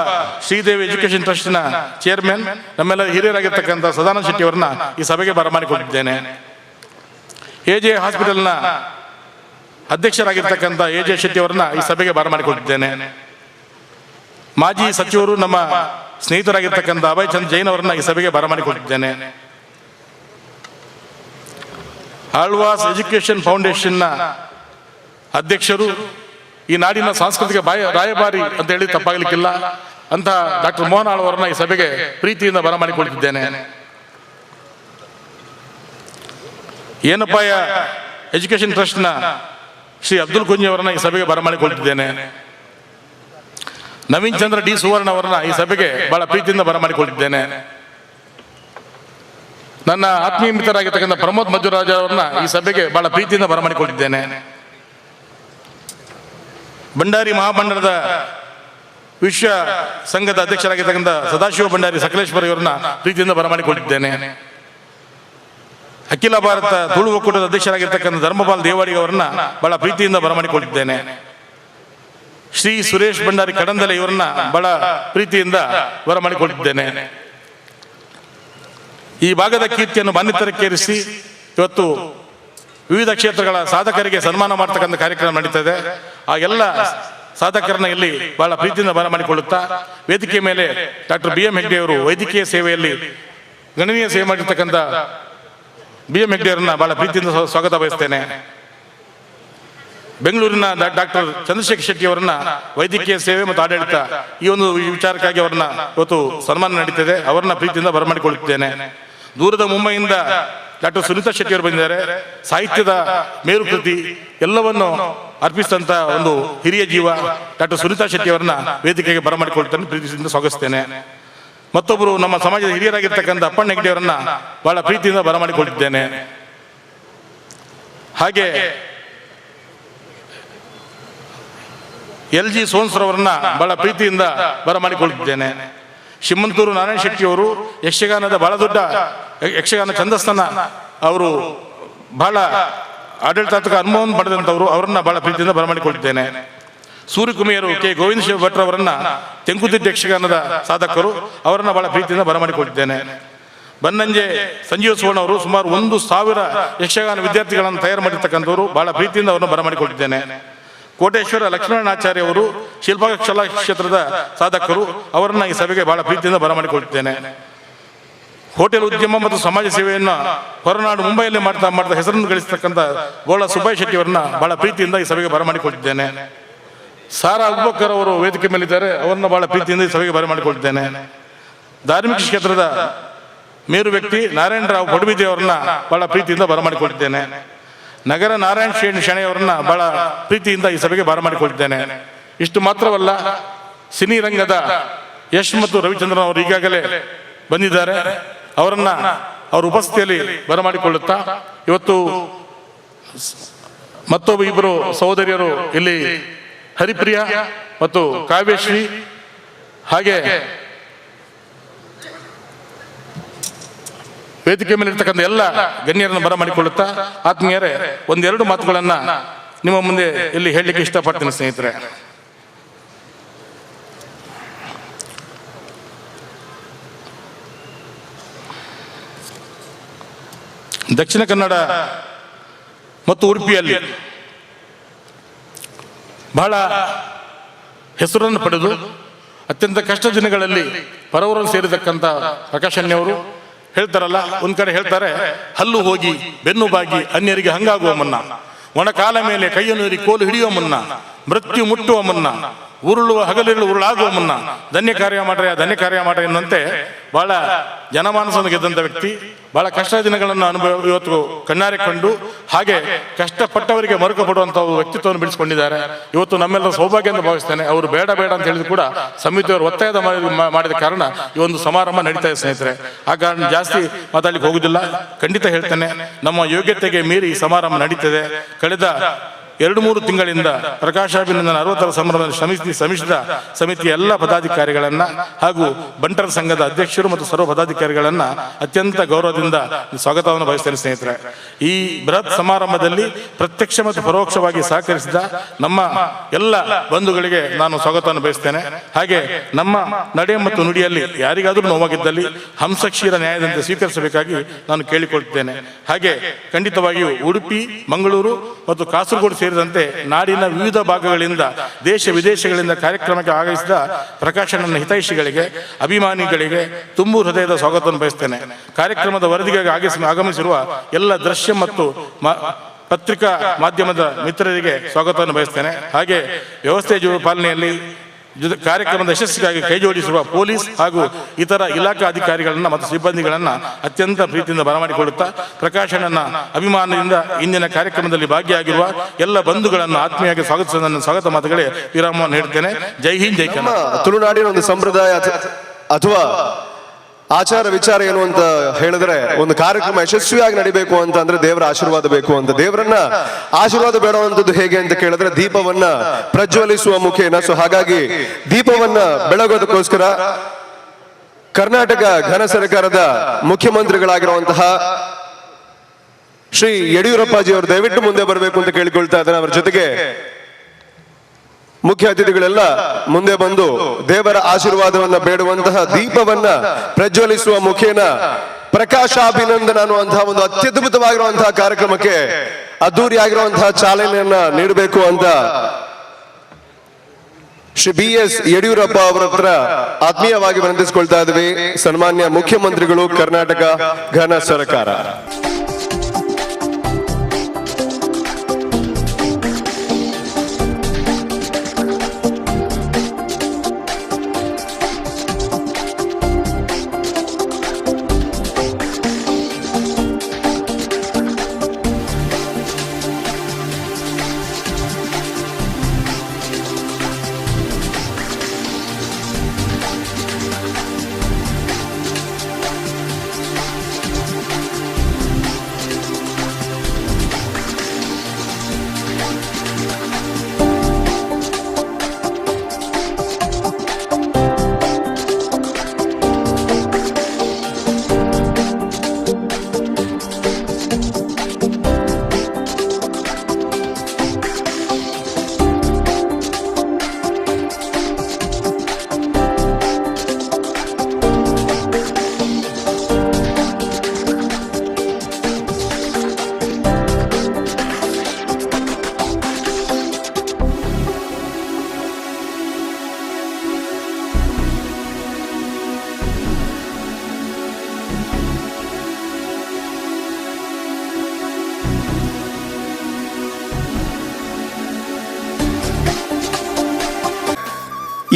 ಶ್ರೀದೇವಿ ಎಜುಕೇಶನ್ ಟ್ರಸ್ಟ್ನ ಚೇರ್ಮನ್, ನಮ್ಮೆಲ್ಲ ಹಿರಿಯರಾಗಿರ್ತಕ್ಕಂಥ ಸದಾನಂದ ಶೆಟ್ಟಿ ಅವರನ್ನ ಈ ಸಭೆಗೆ ಬರಮಾಡಿಕೊಳ್ತಿದ್ದೇನೆ. AJ ಹಾಸ್ಪಿಟಲ್ನ ಅಧ್ಯಕ್ಷರಾಗಿರ್ತಕ್ಕಂಥ AJ ಶೆಟ್ಟಿ ಅವರನ್ನ ಈ ಸಭೆಗೆ ಬರಮಾಡಿಕೊಳ್ತಿದ್ದೇನೆ. ಮಾಜಿ ಸಚಿವರು, ನಮ್ಮ ಸ್ನೇಹಿತರಾಗಿರ್ತಕ್ಕಂಥ ಅಭಯ್ ಚಂದ್ ಜೈನ್ ಅವರನ್ನ ಈ ಸಭೆಗೆ ಬರಮಾಡಿಕೊಳ್ತಿದ್ದೇನೆ. ಆಳ್ವಾಸ್ ಎಜುಕೇಶನ್ ಫೌಂಡೇಶನ್ನ ಅಧ್ಯಕ್ಷರು, ಈ ನಾಡಿನ ಸಾಂಸ್ಕೃತಿಕ ರಾಯಭಾರಿ ಅಂತ ಹೇಳಿ ತಪ್ಪಾಗಲಿಕ್ಕಿಲ್ಲ ಅಂತ ಡಾಕ್ಟರ್ ಮೋಹನ್ ಆಳ್ವರನ್ನ ಈ ಸಭೆಗೆ ಪ್ರೀತಿಯಿಂದ ಬರಮಾಡಿಕೊಳ್ತಿದ್ದೇನೆ. ಏನಪ್ಪಾಯ ಎಜುಕೇಶನ್ ಟ್ರಸ್ಟ್ನ ಶ್ರೀ ಅಬ್ದುಲ್ ಕುಂಜಿ ಅವರನ್ನ ಈ ಸಭೆಗೆ ಬರಮಾಡಿಕೊಳ್ತಿದ್ದೇನೆ. ನವೀನ್ ಚಂದ್ರ ಡಿ ಸುವರ್ಣ ಅವರನ್ನ ಈ ಸಭೆಗೆ ಬಹಳ ಪ್ರೀತಿಯಿಂದ ಬರಮಾಡಿಕೊಳ್ತಿದ್ದೇನೆ. ನನ್ನ ಆತ್ಮೀಯ ಮಿತ್ರರಾಗಿರ್ತಕ್ಕಂಥ ಪ್ರಮೋದ್ ಮಂಜುರಾಜ್ ಅವರನ್ನ ಈ ಸಭೆಗೆ ಬಹಳ ಪ್ರೀತಿಯಿಂದ ಬರಮಾಡಿಕೊಳ್ತಿದ್ದೇನೆ. ಭಂಡಾರಿ ಮಹಾಮಂಡಲದ ವಿಶ್ವ ಸಂಘದ ಅಧ್ಯಕ್ಷರಾಗಿರ್ತಕ್ಕಂಥ ಸದಾಶಿವ ಭಂಡಾರಿ ಸಕಲೇಶ್ವರ ಇವರನ್ನ ಪ್ರೀತಿಯಿಂದ ಬರಮಾಡಿಕೊಳ್ತಿದ್ದೇನೆ. ಅಖಿಲ ಭಾರತ ತುಳು ಒಕ್ಕೂಟದ ಅಧ್ಯಕ್ಷರಾಗಿರ್ತಕ್ಕಂಥ ಧರ್ಮಪಾಲ್ ದೇವಾಡಿ ಅವರನ್ನ ಬಹಳ ಪ್ರೀತಿಯಿಂದ ಬರಮಾಡಿಕೊಳ್ತಿದ್ದೇನೆ. ಶ್ರೀ ಸುರೇಶ್ ಭಂಡಾರಿ ಕಡಂದಲೆ ಇವರನ್ನ ಬಹಳ ಪ್ರೀತಿಯಿಂದ ಬರಮಾಡಿಕೊಳ್ತಿದ್ದೇನೆ. ಈ ಭಾಗದ ಕೀರ್ತಿಯನ್ನು ಮಾನ್ಯತರಕ್ಕೇರಿಸಿ ಇವತ್ತು ವಿವಿಧ ಕ್ಷೇತ್ರಗಳ ಸಾಧಕರಿಗೆ ಸನ್ಮಾನ ಮಾಡತಕ್ಕಂಥ ಕಾರ್ಯಕ್ರಮ ನಡೀತದೆ. ಆ ಎಲ್ಲ ಸಾಧಕರನ್ನ ಇಲ್ಲಿ ಬಹಳ ಪ್ರೀತಿಯಿಂದ ಬರಮಾಡಿಕೊಳ್ಳುತ್ತಾ ವೇದಿಕೆ ಮೇಲೆ ಡಾಕ್ಟರ್ BM ಹೆಗ್ಡೆ ಅವರು ವೈದ್ಯಕೀಯ ಸೇವೆಯಲ್ಲಿ ಗಣನೀಯ ಸೇವೆ ಮಾಡಿರ್ತಕ್ಕಂಥ BM ಹೆಗ್ಡೆ ಅವರನ್ನ ಬಹಳ ಪ್ರೀತಿಯಿಂದ ಸ್ವಾಗತ ಬಯಸ್ತೇನೆ. ಬೆಂಗಳೂರಿನ ಡಾಕ್ಟರ್ ಚಂದ್ರಶೇಖರ್ ಶೆಟ್ಟಿ ಅವರನ್ನ ವೈದ್ಯಕೀಯ ಸೇವೆ ಮತ್ತು ಆಡಳಿತ ಈ ಒಂದು ವಿಚಾರಕ್ಕಾಗಿ ಅವರನ್ನ ಇವತ್ತು ಸನ್ಮಾನ ನಡೀತದೆ. ಅವರನ್ನ ಪ್ರೀತಿಯಿಂದ ಬರಮಾಡಿಕೊಳ್ಳುತ್ತೇನೆ. ದೂರದ ಮುಂಬೈಯಿಂದ ಡಾಕ್ಟರ್ ಸುನೀತಾ ಶೆಟ್ಟಿ ಅವರು ಬಂದಿದ್ದಾರೆ. ಸಾಹಿತ್ಯದ ಮೇರುಕೃತಿ ಎಲ್ಲವನ್ನು ಅರ್ಪಿಸಿದಂತ ಒಂದು ಹಿರಿಯ ಜೀವ ಡಾಕ್ಟರ್ ಸುನೀತಾ ಶೆಟ್ಟಿ ಅವರನ್ನ ವೇದಿಕೆಗೆ ಬರಮಾಡಿಕೊಳ್ಳುತ್ತೇನೆ, ಪ್ರೀತಿಯಿಂದ ಸ್ವಾಗತಿಸ್ತೇನೆ. ಮತ್ತೊಬ್ಬರು ನಮ್ಮ ಸಮಾಜದ ಹಿರಿಯರಾಗಿರ್ತಕ್ಕಂಥ ಅಪ್ಪಣ್ಣ ಹೆಗ್ಡೆ ಅವರನ್ನ ಬಹಳ ಪ್ರೀತಿಯಿಂದ ಬರಮಾಡಿಕೊಳ್ಳುತ್ತಿದ್ದೇನೆ. ಹಾಗೆ LG ಸೋನ್ಸ್ರವರನ್ನ ಬಹಳ ಪ್ರೀತಿಯಿಂದ ಬರಮಾಡಿಕೊಳ್ಳುತ್ತಿದ್ದೇನೆ. ಶಿಮ್ಮಂತೂರು ನಾರಾಯಣ ಶೆಟ್ಟಿ ಅವರು ಯಕ್ಷಗಾನದ ಬಹಳ ದೊಡ್ಡ ಯಕ್ಷಗಾನ ಛಂದಸ್ಸನ್ನ ಅವರು ಬಹಳ ಆಡಳಿತಾತ್ಮಕ ಅನುಭವವನ್ನು ಪಡೆದಂಥವರು, ಅವರನ್ನ ಬಹಳ ಪ್ರೀತಿಯಿಂದ ಬರಮಾಡಿಕೊಳ್ಳುತ್ತೇನೆ. ಸೂರ್ಯಕುಮಾರ್ ಕೆ ಗೋವಿಂದ ಶಿವ ಭಟ್ರ ಅವರನ್ನ ತೆಂಕುತಿಟ್ಟು ಯಕ್ಷಗಾನದ ಸಾಧಕರು, ಅವರನ್ನ ಬಹಳ ಪ್ರೀತಿಯಿಂದ ಬರಮಾಡಿಕೊಳ್ಳುತ್ತೇನೆ. ಬನ್ನಂಜೆ ಸಂಜೀವ ಸುವರ್ಣ ಅವರು ಸುಮಾರು 1,000 ಯಕ್ಷಗಾನ ವಿದ್ಯಾರ್ಥಿಗಳನ್ನು ತಯಾರು ಮಾಡಿರ್ತಕ್ಕಂಥವರು, ಬಹಳ ಪ್ರೀತಿಯಿಂದ ಅವರನ್ನು ಬರಮಾಡಿಕೊಳ್ಳುತ್ತೇನೆ. ಕೋಟೇಶ್ವರ ಲಕ್ಷ್ಮಣಾಚಾರ್ಯ ಅವರು ಶಿಲ್ಪಕಲಾ ಕ್ಷೇತ್ರದ ಸಾಧಕರು, ಅವರನ್ನ ಈ ಸಭೆಗೆ ಬಹಳ ಪ್ರೀತಿಯಿಂದ ಬರಮಾಡಿಕೊಳ್ಳುತ್ತೇನೆ. ಹೋಟೆಲ್ ಉದ್ಯಮ ಮತ್ತು ಸಮಾಜ ಸೇವೆಯನ್ನು ಹೊರನಾಡು ಮುಂಬೈಯಲ್ಲಿ ಮಾಡ್ತಾ ಹೆಸರನ್ನು ಗಳಿಸತಕ್ಕಂಥ ಗೋಳ ಸುಬ್ಬಾಯಿ ಶೆಟ್ಟಿ ಅವರನ್ನ ಬಹಳ ಪ್ರೀತಿಯಿಂದ ಈ ಸಭೆಗೆ ಬರಮಾಡಿಕೊಳ್ಳುತ್ತೇನೆ. ಸಾರಾ ಅಬೂಬಕರ್ ಅವರು ವೇದಿಕೆ ಮೇಲಿದ್ದಾರೆ, ಅವರನ್ನ ಬಹಳ ಪ್ರೀತಿಯಿಂದ ಈ ಸಭೆಗೆ ಬರಮಾಡಿಕೊಳ್ಳುತ್ತೇನೆ. ಧಾರ್ಮಿಕ ಕ್ಷೇತ್ರದ ಮೇರು ವ್ಯಕ್ತಿ ನಾರಾಯಣ ರಾವ್ ಪಡುಬಿದ್ದೆ ಅವರನ್ನ ಬಹಳ ಪ್ರೀತಿಯಿಂದ ಬರಮಾಡಿಕೊಳ್ಳುತ್ತೇನೆ. ನಗರ ನಾರಾಯಣ ಶೆಣೆಯವರನ್ನ ಬಹಳ ಪ್ರೀತಿಯಿಂದ ಈ ಸಭೆಗೆ ಬರಮಾಡಿಕೊಳ್ಳುತ್ತೇನೆ. ಇಷ್ಟು ಮಾತ್ರವಲ್ಲ, ಸಿನಿ ರಂಗದ ಯಶ್ ಮತ್ತು ರವಿಚಂದ್ರನ್ ಅವರು ಈಗಾಗಲೇ ಬಂದಿದ್ದಾರೆ, ಅವರನ್ನ ಅವರ ಉಪಸ್ಥಿತಿಯಲ್ಲಿ ಬರಮಾಡಿಕೊಳ್ಳುತ್ತಾ ಇವತ್ತು ಮತ್ತೊಬ್ಬ ಇಬ್ಬರು ಸಹೋದರಿಯರು ಇಲ್ಲಿ ಹರಿಪ್ರಿಯ ಮತ್ತು ಕಾವ್ಯಶ್ರೀ ಹಾಗೆ ವೇದಿಕೆ ಮೇಲೆ ಇರ್ತಕ್ಕಂಥ ಎಲ್ಲ ಗಣ್ಯರನ್ನು ಬರಮಾಡಿಕೊಳ್ಳುತ್ತಾ ಆತ್ಮೀಯರೇ, ಒಂದೆರಡು ಮಾತುಗಳನ್ನ ನಿಮ್ಮ ಮುಂದೆ ಇಲ್ಲಿ ಹೇಳಲಿಕ್ಕೆ ಇಷ್ಟಪಡ್ತೀನಿ ಸ್ನೇಹಿತರೆ. ದಕ್ಷಿಣ ಕನ್ನಡ ಮತ್ತು ಉಡುಪಿಯಲ್ಲಿ ಬಹಳ ಹೆಸರನ್ನು ಪಡೆದು ಅತ್ಯಂತ ಕಷ್ಟ ದಿನಗಳಲ್ಲಿ ಪರವರನ್ನು ಸೇರಿದಕ್ಕಂಥ ಪ್ರಕಾಶನ್ಯವರು ಹೇಳ್ತಾರಲ್ಲ, ಒಂದ್ ಕಡೆ ಹೇಳ್ತಾರೆ, ಹಲ್ಲು ಹೋಗಿ ಬೆನ್ನು ಬಾಗಿ ಅನ್ಯರಿಗೆ ಹಂಗಾಗುವ ಮುನ್ನ, ಒಣಕಾಲ ಮೇಲೆ ಕೈಯನ್ನು ಏರಿ ಕೋಲು ಹಿಡಿಯುವ ಮುನ್ನ, ಮೃತ್ಯು ಮುಟ್ಟುವ ಮುನ್ನ, ಉರುಳುವ ಹಗಲಿರುಳು ಉರುಳಾಗುವ ಮುನ್ನ ಧನ್ಯ ಕಾರ್ಯ ಮಾಡ್ರೆ ಎನ್ನುವಂತೆ ಬಹಳ ಜನಮಾನಸವನ್ನು ಗೆದ್ದಂಥ ವ್ಯಕ್ತಿ. ಬಹಳ ಕಷ್ಟ ದಿನಗಳನ್ನು ಇವತ್ತು ಕಣ್ಣಾರೆ ಕಂಡು ಹಾಗೆ ಕಷ್ಟಪಟ್ಟವರಿಗೆ ಮರುಕ ಪಡುವಂಥ ವ್ಯಕ್ತಿತ್ವವನ್ನು ಬೆಳೆಸಿಕೊಂಡಿದ್ದಾರೆ. ಇವತ್ತು ನಮ್ಮೆಲ್ಲರ ಸೌಭಾಗ್ಯ ಎಂದು ಭಾವಿಸ್ತೇನೆ. ಅವರು ಬೇಡ ಅಂತ ಹೇಳಿದ್ರು ಕೂಡ ಸಮಿತಿಯವರು ಒತ್ತಾಯದ ಮಾಡಿದ ಕಾರಣ ಈ ಒಂದು ಸಮಾರಂಭ ನಡೀತಾ ಇದೆ ಸ್ನೇಹಿತರೆ. ಆ ಕಾರಣ ಜಾಸ್ತಿ ಮಾತಾಡ್ಲಿಕ್ಕೆ ಹೋಗುದಿಲ್ಲ. ಖಂಡಿತ ಹೇಳ್ತೇನೆ, ನಮ್ಮ ಯೋಗ್ಯತೆಗೆ ಮೀರಿ ಈ ಸಮಾರಂಭ ನಡೀತದೆ. ಕಳೆದ 2-3 ತಿಂಗಳಿಂದ ಪ್ರಕಾಶಾಭಿನಂದನ 60ರ ಸಂಭ್ರಮದಲ್ಲಿ ಶ್ರಮಿಸಿದ ಸಮಿತಿಯ ಎಲ್ಲ ಪದಾಧಿಕಾರಿಗಳನ್ನ ಹಾಗೂ ಬಂಟರ ಸಂಘದ ಅಧ್ಯಕ್ಷರು ಮತ್ತು ಸರ್ವ ಪದಾಧಿಕಾರಿಗಳನ್ನ ಅತ್ಯಂತ ಗೌರವದಿಂದ ಸ್ವಾಗತವನ್ನು ಬಯಸ್ತೇನೆ ಸ್ನೇಹಿತರೆ. ಈ ಬೃಹತ್ ಸಮಾರಂಭದಲ್ಲಿ ಪ್ರತ್ಯಕ್ಷ ಮತ್ತು ಪರೋಕ್ಷವಾಗಿ ಸಹಕರಿಸಿದ ನಮ್ಮ ಎಲ್ಲ ಬಂಧುಗಳಿಗೆ ನಾನು ಸ್ವಾಗತವನ್ನು ಬಯಸ್ತೇನೆ. ಹಾಗೆ ನಮ್ಮ ನಡೆ ಮತ್ತು ನುಡಿಯಲ್ಲಿ ಯಾರಿಗಾದರೂ ನೋವಾಗಿದ್ದಲ್ಲಿ ಹಂಸಕ್ಷೀರ ನ್ಯಾಯದಂತೆ ಸ್ವೀಕರಿಸಬೇಕಾಗಿ ನಾನು ಕೇಳಿಕೊಳ್ಳುತ್ತೇನೆ. ಹಾಗೆ ಖಂಡಿತವಾಗಿಯೂ ಉಡುಪಿ, ಮಂಗಳೂರು ಮತ್ತು ಕಾಸರಗೋಡು ಸೇರಿದಂತೆ ನಾಡಿನ ವಿವಿಧ ಭಾಗಗಳಿಂದ ದೇಶ ವಿದೇಶಗಳಿಂದ ಕಾರ್ಯಕ್ರಮಕ್ಕೆ ಆಗಮಿಸಿದ ಪ್ರಕಾಶನ ಹಿತೈಷಿಗಳಿಗೆ, ಅಭಿಮಾನಿಗಳಿಗೆ ತುಂಬು ಹೃದಯದ ಸ್ವಾಗತವನ್ನು ಬಯಸ್ತೇನೆ. ಕಾರ್ಯಕ್ರಮದ ವರದಿಗಾಗಿ ಆಗಮಿಸಿರುವ ಎಲ್ಲ ದೃಶ್ಯ ಮತ್ತು ಪತ್ರಿಕಾ ಮಾಧ್ಯಮದ ಮಿತ್ರರಿಗೆ ಸ್ವಾಗತವನ್ನು ಬಯಸ್ತೇನೆ. ಹಾಗೆ ವ್ಯವಸ್ಥೆ ಪಾಲನೆಯಲ್ಲಿ ಕಾರ್ಯಕ್ರಮದ ಯಶಸ್ಸಿಗಾಗಿ ಕೈಜೋಡಿಸುವ ಪೊಲೀಸ್ ಹಾಗೂ ಇತರ ಇಲಾಖಾ ಅಧಿಕಾರಿಗಳನ್ನ ಮತ್ತು ಸಿಬ್ಬಂದಿಗಳನ್ನ ಅತ್ಯಂತ ಪ್ರೀತಿಯಿಂದ ಬರಮಾಡಿಕೊಳ್ಳುತ್ತಾ ಪ್ರಕಾಶನನ್ನ ಅಭಿಮಾನದಿಂದ ಇಂದಿನ ಕಾರ್ಯಕ್ರಮದಲ್ಲಿ ಭಾಗಿಯಾಗಿರುವ ಎಲ್ಲ ಬಂಧುಗಳನ್ನು ಆತ್ಮೀಯವಾಗಿ ಸ್ವಾಗತಿಸುವ ನನ್ನ ಸ್ವಾಗತ ಮಾತುಗಳೇ ವಿರಾಮವನ್ನು ನೀಡುತ್ತೇನೆ. ಜೈ ಹಿಂದ್, ಜೈ ಕನ್ನಡ. ತುಳುನಾಡಿನ ಒಂದು ಸಂಪ್ರದಾಯ ಅಥವಾ ಆಚಾರ ವಿಚಾರ ಏನು ಅಂತ ಹೇಳಿದ್ರೆ, ಒಂದು ಕಾರ್ಯಕ್ರಮ ಯಶಸ್ವಿಯಾಗಿ ನಡಿಬೇಕು ಅಂತ ಅಂದ್ರೆ ದೇವರ ಆಶೀರ್ವಾದ ಬೇಕು ಅಂತ. ದೇವರನ್ನ ಆಶೀರ್ವಾದ ಬೇಡುವಂಥದ್ದು ಹೇಗೆ ಅಂತ ಕೇಳಿದ್ರೆ ದೀಪವನ್ನ ಪ್ರಜ್ವಲಿಸುವ ಮುಖೇನ. ಸೊ ಹಾಗಾಗಿ ದೀಪವನ್ನ ಬೆಳಗೋದಕ್ಕೋಸ್ಕರ ಕರ್ನಾಟಕ ಘನ ಸರ್ಕಾರದ ಮುಖ್ಯಮಂತ್ರಿಗಳಾಗಿರುವಂತಹ ಶ್ರೀ ಯಡಿಯೂರಪ್ಪಾಜಿ ಅವರು ದಯವಿಟ್ಟು ಮುಂದೆ ಬರಬೇಕು ಅಂತ ಕೇಳಿಕೊಳ್ತಾ ಇದ್ದಾರೆ. ಅವರ ಜೊತೆಗೆ ಮುಖ್ಯ ಅತಿಥಿಗಳೆಲ್ಲ ಮುಂದೆ ಬಂದು ದೇವರ ಆಶೀರ್ವಾದವನ್ನ ಬೇಡುವಂತಹ ದೀಪವನ್ನ ಪ್ರಜ್ವಲಿಸುವ ಮುಖೇನ ಪ್ರಕಾಶಾಭಿನಂದನ ಅನ್ನುವಂತಹ ಒಂದು ಅತ್ಯದ್ಭುತವಾಗಿರುವಂತಹ ಕಾರ್ಯಕ್ರಮಕ್ಕೆ ಅದ್ದೂರಿಯಾಗಿರುವಂತಹ ಚಾಲನೆಯನ್ನ ನೀಡಬೇಕು ಅಂತ ಶ್ರೀ BS ಯಡಿಯೂರಪ್ಪ ಅವರ ಹತ್ರ ಆತ್ಮೀಯವಾಗಿ ವಿನಂತಿಸಿಕೊಳ್ತಾ ಇದ್ವಿ. ಸನ್ಮಾನ್ಯ ಮುಖ್ಯಮಂತ್ರಿಗಳು, ಕರ್ನಾಟಕ ಘನ ಸರ್ಕಾರ.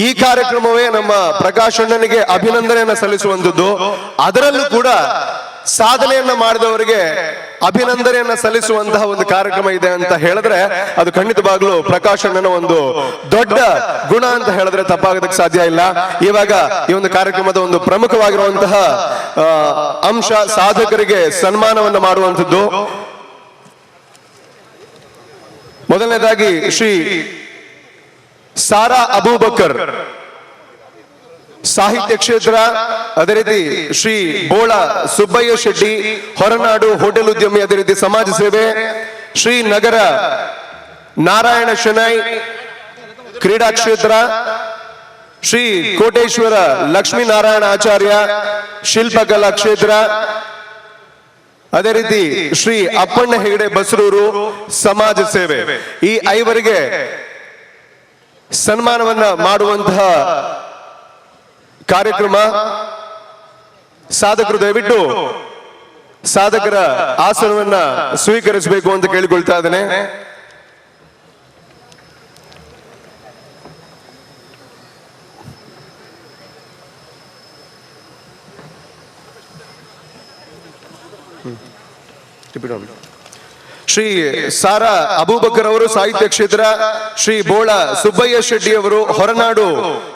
ಈ ಕಾರ್ಯಕ್ರಮವೇ ನಮ್ಮ ಪ್ರಕಾಶ್ ಅಣ್ಣನಿಗೆ ಅಭಿನಂದನೆಯನ್ನ ಸಲ್ಲಿಸುವಂಥದ್ದು. ಅದರಲ್ಲೂ ಕೂಡ ಸಾಧನೆಯನ್ನ ಮಾಡಿದವರಿಗೆ ಅಭಿನಂದನೆಯನ್ನ ಸಲ್ಲಿಸುವಂತಹ ಒಂದು ಕಾರ್ಯಕ್ರಮ ಇದೆ ಅಂತ ಹೇಳಿದ್ರೆ ಅದು ಖಂಡಿತವಾಗ್ಲೂ ಪ್ರಕಾಶ್ ಅಣ್ಣನ ಒಂದು ದೊಡ್ಡ ಗುಣ ಅಂತ ಹೇಳಿದ್ರೆ ತಪ್ಪಾಗೋದಕ್ಕೆ ಸಾಧ್ಯ ಇಲ್ಲ. ಇವಾಗ ಈ ಒಂದು ಕಾರ್ಯಕ್ರಮದ ಒಂದು ಪ್ರಮುಖವಾಗಿರುವಂತಹ ಅಂಶ ಸಾಧಕರಿಗೆ ಸನ್ಮಾನವನ್ನ ಮಾಡುವಂಥದ್ದು. ಮೊದಲನೇದಾಗಿ ಶ್ರೀ ಸಾರಾ ಅಬೂಬಕರ್ ಸಾಹಿತ್ಯ ಕ್ಷೇತ್ರ, ಅದೇ ರೀತಿ ಶ್ರೀ ಬೋಳ ಸುಬ್ಬಯ್ಯ ಶೆಟ್ಟಿ ಹೊರನಾಡು ಹೋಟೆಲ್ ಉದ್ಯಮಿ, ಅದೇ ರೀತಿ ಸಮಾಜ ಸೇವೆ, ಶ್ರೀ ನಗರ ನಾರಾಯಣ ಶೆಣೈ ಕ್ರೀಡಾ ಕ್ಷೇತ್ರ, ಶ್ರೀ ಕೋಟೇಶ್ವರ ಲಕ್ಷ್ಮೀನಾರಾಯಣ ಆಚಾರ್ಯ ಶಿಲ್ಪಕಲಾ ಕ್ಷೇತ್ರ, ಅದೇ ರೀತಿ ಶ್ರೀ ಅಪ್ಪಣ್ಣ ಹೆಗಡೆ ಬಸರೂರು ಸಮಾಜ ಸೇವೆ. ಈ ಐವರಿಗೆ ಸನ್ಮಾನವನ್ನ ಮಾಡುವಂತಹ ಕಾರ್ಯಕ್ರಮ. ಸಾಧಕರು ದಯವಿಟ್ಟು ಸಾಧಕರ ಆಸನವನ್ನ ಸ್ವೀಕರಿಸಬೇಕು ಅಂತ ಕೇಳಿಕೊಳ್ತಾ ಇದ್ದೇನೆ. ಶ್ರೀ ಸಾರಾ ಅಬೂಬಕರ್ ಅವರು ಸಾಹಿತ್ಯ ಕ್ಷೇತ್ರ, ಶ್ರೀ ಬೋಳ ಸುಬ್ಬಯ್ಯ ಶೆಟ್ಟಿ ಅವರು ಹೊರನಾಡು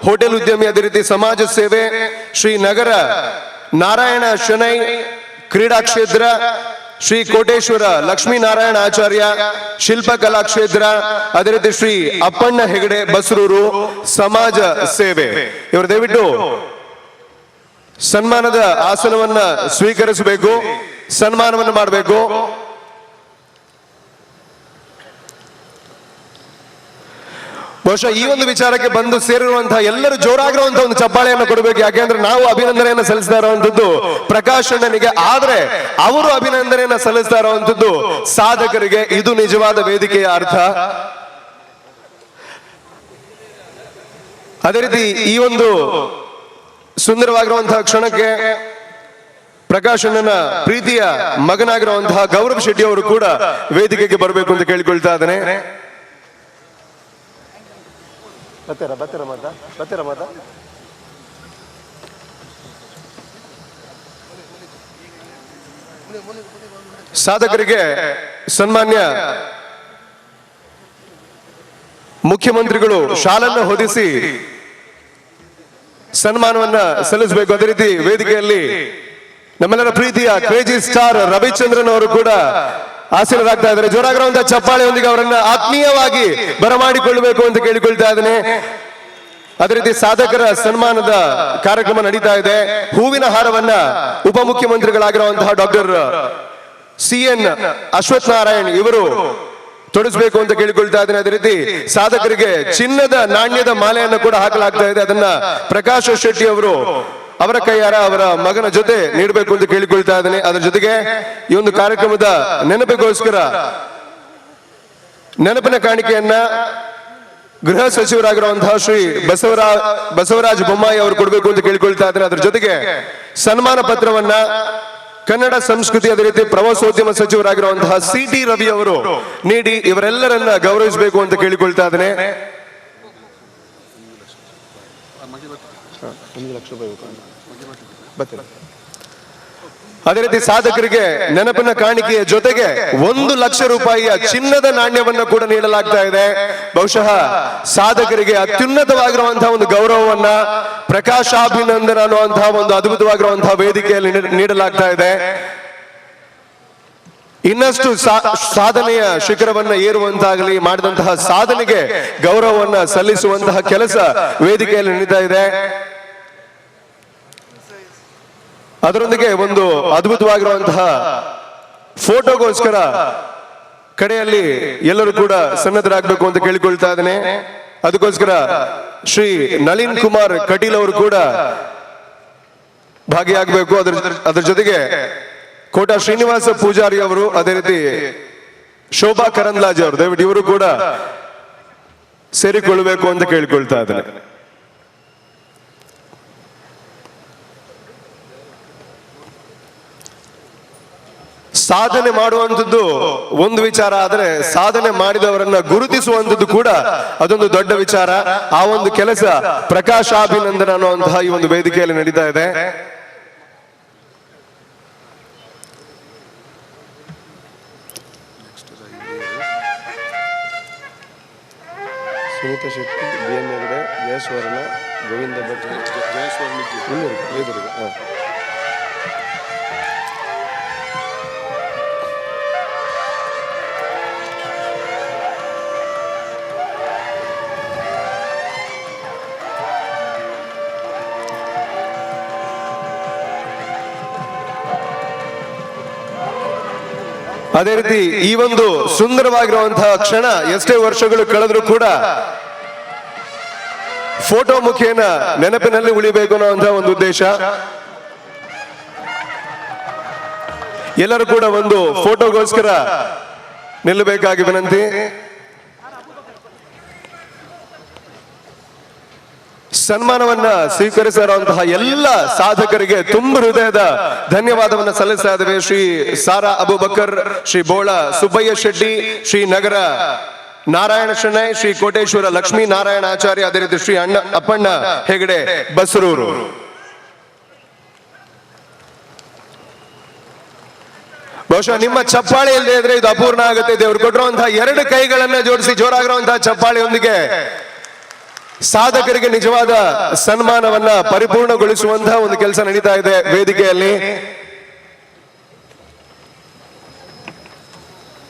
ಹೋಟೆಲ್ ಉದ್ಯಮಿ, ಅದೇ ರೀತಿ ಸಮಾಜ ಸೇವೆ, ಶ್ರೀ ನಗರ ನಾರಾಯಣ ಶೆಣೈ ಕ್ರೀಡಾ ಕ್ಷೇತ್ರ, ಶ್ರೀ ಕೋಟೇಶ್ವರ ಲಕ್ಷ್ಮೀನಾರಾಯಣ ಆಚಾರ್ಯ ಶಿಲ್ಪಕಲಾ ಕ್ಷೇತ್ರ, ಅದೇ ರೀತಿ ಶ್ರೀ ಅಪ್ಪಣ್ಣ ಹೆಗಡೆ ಬಸರೂರು ಸಮಾಜ ಸೇವೆ. ಇವರು ದಯವಿಟ್ಟು ಸನ್ಮಾನದ ಆಸನವನ್ನ ಸ್ವೀಕರಿಸಬೇಕು, ಸನ್ಮಾನವನ್ನು ಮಾಡಬೇಕು. ಬಹುಶಃ ಈ ಒಂದು ವಿಚಾರಕ್ಕೆ ಬಂದು ಸೇರಿರುವಂತಹ ಎಲ್ಲರೂ ಜೋರಾಗಿರುವಂತಹ ಒಂದು ಚಪ್ಪಾಳೆಯನ್ನು ಕೊಡಬೇಕು. ಯಾಕೆಂದ್ರೆ ನಾವು ಅಭಿನಂದನೆಯನ್ನು ಸಲ್ಲಿಸ್ತಾ ಇರುವಂತದ್ದು ಪ್ರಕಾಶ್ ಅಣ್ಣನಿಗೆ, ಆದ್ರೆ ಅವರು ಅಭಿನಂದನೆಯನ್ನ ಸಲ್ಲಿಸ್ತಾ ಇರುವಂತದ್ದು ಸಾಧಕರಿಗೆ. ಇದು ನಿಜವಾದ ವೇದಿಕೆಯ ಅರ್ಥ. ಅದೇ ರೀತಿ ಈ ಒಂದು ಸುಂದರವಾಗಿರುವಂತಹ ಕ್ಷಣಕ್ಕೆ ಪ್ರಕಾಶ್ ಅಣ್ಣನ ಪ್ರೀತಿಯ ಮಗನಾಗಿರುವಂತಹ ಗೌರವ್ ಶೆಟ್ಟಿ ಅವರು ಕೂಡ ವೇದಿಕೆಗೆ ಬರಬೇಕು ಅಂತ ಕೇಳಿಕೊಳ್ತಾ ಇದ್ದೇನೆ. ಬತ್ತೀರಾ ಮಾತಾ ಸಾಧಕರಿಗೆ ಸನ್ಮಾನ್ಯ ಮುಖ್ಯಮಂತ್ರಿಗಳು ಶಾಲನ್ನು ಹೊದಿಸಿ ಸನ್ಮಾನವನ್ನ ಸಲ್ಲಿಸಬೇಕು. ಅದೇ ರೀತಿ ವೇದಿಕೆಯಲ್ಲಿ ನಮ್ಮೆಲ್ಲರ ಪ್ರೀತಿಯ ಕ್ರೇಜಿ ಸ್ಟಾರ್ ರವಿಚಂದ್ರನ್ ಅವರು ಕೂಡ ಆಸೀನರಾಗ್ತಾ ಇದ್ದಾರೆ. ಜೋರಾಗಿರುವಂತಹ ಚಪ್ಪಾಳೆಯೊಂದಿಗೆ ಅವರನ್ನ ಆತ್ಮೀಯವಾಗಿ ಬರಮಾಡಿಕೊಳ್ಳಬೇಕು ಅಂತ ಕೇಳಿಕೊಳ್ತಾ ಇದ್ದೇನೆ. ಅದೇ ರೀತಿ ಸಾಧಕರ ಸನ್ಮಾನದ ಕಾರ್ಯಕ್ರಮ ನಡೀತಾ ಇದೆ. ಹೂವಿನ ಹಾರವನ್ನ ಉಪಮುಖ್ಯಮಂತ್ರಿಗಳಾಗಿರುವಂತಹ ಡಾಕ್ಟರ್ CN ಅಶ್ವಥ್ ನಾರಾಯಣ್ ಇವರು ತೊಡಗಿಸಬೇಕು ಅಂತ ಕೇಳಿಕೊಳ್ತಾ ಇದ್ದೇನೆ. ಅದೇ ರೀತಿ ಸಾಧಕರಿಗೆ ಚಿನ್ನದ ನಾಣ್ಯದ ಮಾಲೆಯನ್ನು ಕೂಡ ಹಾಕಲಾಗ್ತಾ ಇದೆ. ಅದನ್ನ ಪ್ರಕಾಶ್ ಶೆಟ್ಟಿ ಅವರು ಅವರ ಕೈಯಾರ ಅವರ ಮಗನ ಜೊತೆ ನೀಡಬೇಕು ಅಂತ ಕೇಳಿಕೊಳ್ತಾ ಇದ್ದೇನೆ. ಅದರ ಜೊತೆಗೆ ಈ ಒಂದು ಕಾರ್ಯಕ್ರಮದ ನೆನಪಿಗೋಸ್ಕರ ನೆನಪಿನ ಕಾಣಿಕೆಯನ್ನ ಗೃಹ ಸಚಿವರಾಗಿರುವಂತಹ ಶ್ರೀ ಬಸವರಾಜ ಬೊಮ್ಮಾಯಿ ಅವರು ಕೊಡಬೇಕು ಅಂತ ಕೇಳಿಕೊಳ್ತಾ ಇದ್ದೇನೆ. ಅದರ ಜೊತೆಗೆ ಸನ್ಮಾನ ಪತ್ರವನ್ನ ಕನ್ನಡ ಸಂಸ್ಕೃತಿ ಅದೇ ರೀತಿ ಪ್ರವಾಸೋದ್ಯಮ ಸಚಿವರಾಗಿರುವಂತಹ CT ರವಿ ಅವರು ನೀಡಿ ಇವರೆಲ್ಲರನ್ನ ಗೌರವಿಸಬೇಕು ಅಂತ ಕೇಳಿಕೊಳ್ತಾ ಇದ್ದೇನೆ. ಅದೇ ರೀತಿ ಸಾಧಕರಿಗೆ ನೆನಪಿನ ಕಾಣಿಕೆಯ ಜೊತೆಗೆ 1 ಲಕ್ಷ ರೂಪಾಯಿಯ ಚಿನ್ನದ ನಾಣ್ಯವನ್ನ ಕೂಡ ನೀಡಲಾಗ್ತಾ ಇದೆ. ಬಹುಶಃ ಸಾಧಕರಿಗೆ ಅತ್ಯುನ್ನತವಾಗಿರುವಂತಹ ಒಂದು ಗೌರವವನ್ನ ಪ್ರಕಾಶಾಭಿನಂದನ ಅನ್ನುವಂತಹ ಒಂದು ಅದ್ಭುತವಾಗಿರುವಂತಹ ವೇದಿಕೆಯಲ್ಲಿ ನೀಡಲಾಗ್ತಾ ಇದೆ. ಇನ್ನಷ್ಟು ಸಾಧನೆಯ ಶಿಖರವನ್ನ ಏರುವಂತಾಗಲಿ, ಮಾಡಿದಂತಹ ಸಾಧನೆಗೆ ಗೌರವವನ್ನ ಸಲ್ಲಿಸುವಂತಹ ಕೆಲಸ ವೇದಿಕೆಯಲ್ಲಿ ನಡೀತಾ ಇದೆ. ಅದರೊಂದಿಗೆ ಒಂದು ಅದ್ಭುತವಾಗಿರುವಂತಹ ಫೋಟೋಗೋಸ್ಕರ ಕಡೆಯಲ್ಲಿ ಎಲ್ಲರೂ ಕೂಡ ಸನ್ನದ್ಧರಾಗಬೇಕು ಅಂತ ಕೇಳಿಕೊಳ್ತಾ ಇದ್ದೇನೆ. ಅದಕ್ಕೋಸ್ಕರ ಶ್ರೀ ನಳಿನ್ ಕುಮಾರ್ ಕಟೀಲ್ ಅವರು ಕೂಡ ಭಾಗಿಯಾಗಬೇಕು. ಅದರ ಜೊತೆಗೆ ಕೋಟಾ ಶ್ರೀನಿವಾಸ ಪೂಜಾರಿ ಅವರು, ಅದೇ ರೀತಿ ಶೋಭಾ ಕರಂದ್ಲಾಜೆ ಅವರು ದಯವಿಟ್ಟು ಇವರು ಕೂಡ ಸೇರಿಕೊಳ್ಳಬೇಕು ಅಂತ ಕೇಳಿಕೊಳ್ತಾ ಇದ್ದೇನೆ. ಸಾಧನೆ ಮಾಡುವಂಥದ್ದು ಒಂದು ವಿಚಾರ, ಆದರೆ ಸಾಧನೆ ಮಾಡಿದವರನ್ನ ಗುರುತಿಸುವಂಥದ್ದು ಕೂಡ ಅದೊಂದು ದೊಡ್ಡ ವಿಚಾರ. ಆ ಒಂದು ಕೆಲಸ ಪ್ರಕಾಶಾಭಿನಂದನ ಅನ್ನುವಂತಹ ಈ ಒಂದು ವೇದಿಕೆಯಲ್ಲಿ ನಡೀತಾ ಇದೆ. ಸುನೀತಾ ಶೆಟ್ಟಿ, BN ಹೆಗಡೆ, ಜಯಸ್ವರ್ಣ, ಗೋವಿಂದ ಭಟ್, ಅದೇ ರೀತಿ ಈ ಒಂದು ಸುಂದರವಾಗಿರುವಂತಹ ಕ್ಷಣ ಎಷ್ಟೇ ವರ್ಷಗಳು ಕಳೆದ್ರೂ ಕೂಡ ಫೋಟೋ ಮುಖೇನ ನೆನಪಿನಲ್ಲಿ ಉಳಿಬೇಕು ಅನ್ನುವಂತಹ ಒಂದು ಉದ್ದೇಶ. ಎಲ್ಲರೂ ಕೂಡ ಒಂದು ಫೋಟೋಗೋಸ್ಕರ ನಿಲ್ಲಬೇಕಾಗಿ ವಿನಂತಿ. ಸನ್ಮಾನವನ್ನ ಸ್ವೀಕರಿಸಿರುವಂತಹ ಎಲ್ಲ ಸಾಧಕರಿಗೆ ತುಂಬ ಹೃದಯದ ಧನ್ಯವಾದವನ್ನ ಸಲ್ಲಿಸ್ತಾ ಇದ್ದೇವೆ. ಶ್ರೀ ಸಾರಾ ಅಬುಬಕರ್, ಶ್ರೀ ಬೋಳ ಸುಬ್ಬಯ್ಯ ಶೆಟ್ಟಿ, ಶ್ರೀ ನಗರ ನಾರಾಯಣ ಶೆಣೈ, ಶ್ರೀ ಕೋಟೇಶ್ವರ ಲಕ್ಷ್ಮೀ ನಾರಾಯಣ ಆಚಾರ್ಯ, ಅದೇ ರೀತಿ ಶ್ರೀ ಅಪ್ಪಣ್ಣ ಹೆಗಡೆ ಬಸರೂರು. ಬಹುಶಃ ನಿಮ್ಮ ಚಪ್ಪಾಳೆ ಇಲ್ಲದೆ ಇದ್ರೆ ಇದು ಅಪೂರ್ಣ ಆಗುತ್ತೆ. ದೇವರು ಕೊಟ್ಟಿರುವಂತಹ 2 ಕೈಗಳನ್ನ ಜೋಡಿಸಿ ಜೋರಾಗಿರುವಂತಹ ಚಪ್ಪಾಳೆಯೊಂದಿಗೆ ಸಾಧಕರಿಗೆ ನಿಜವಾದ ಸನ್ಮಾನವನ್ನ ಪರಿಪೂರ್ಣಗೊಳಿಸುವಂತಹ ಒಂದು ಕೆಲಸ ನಡೀತಾ ಇದೆ ವೇದಿಕೆಯಲ್ಲಿ.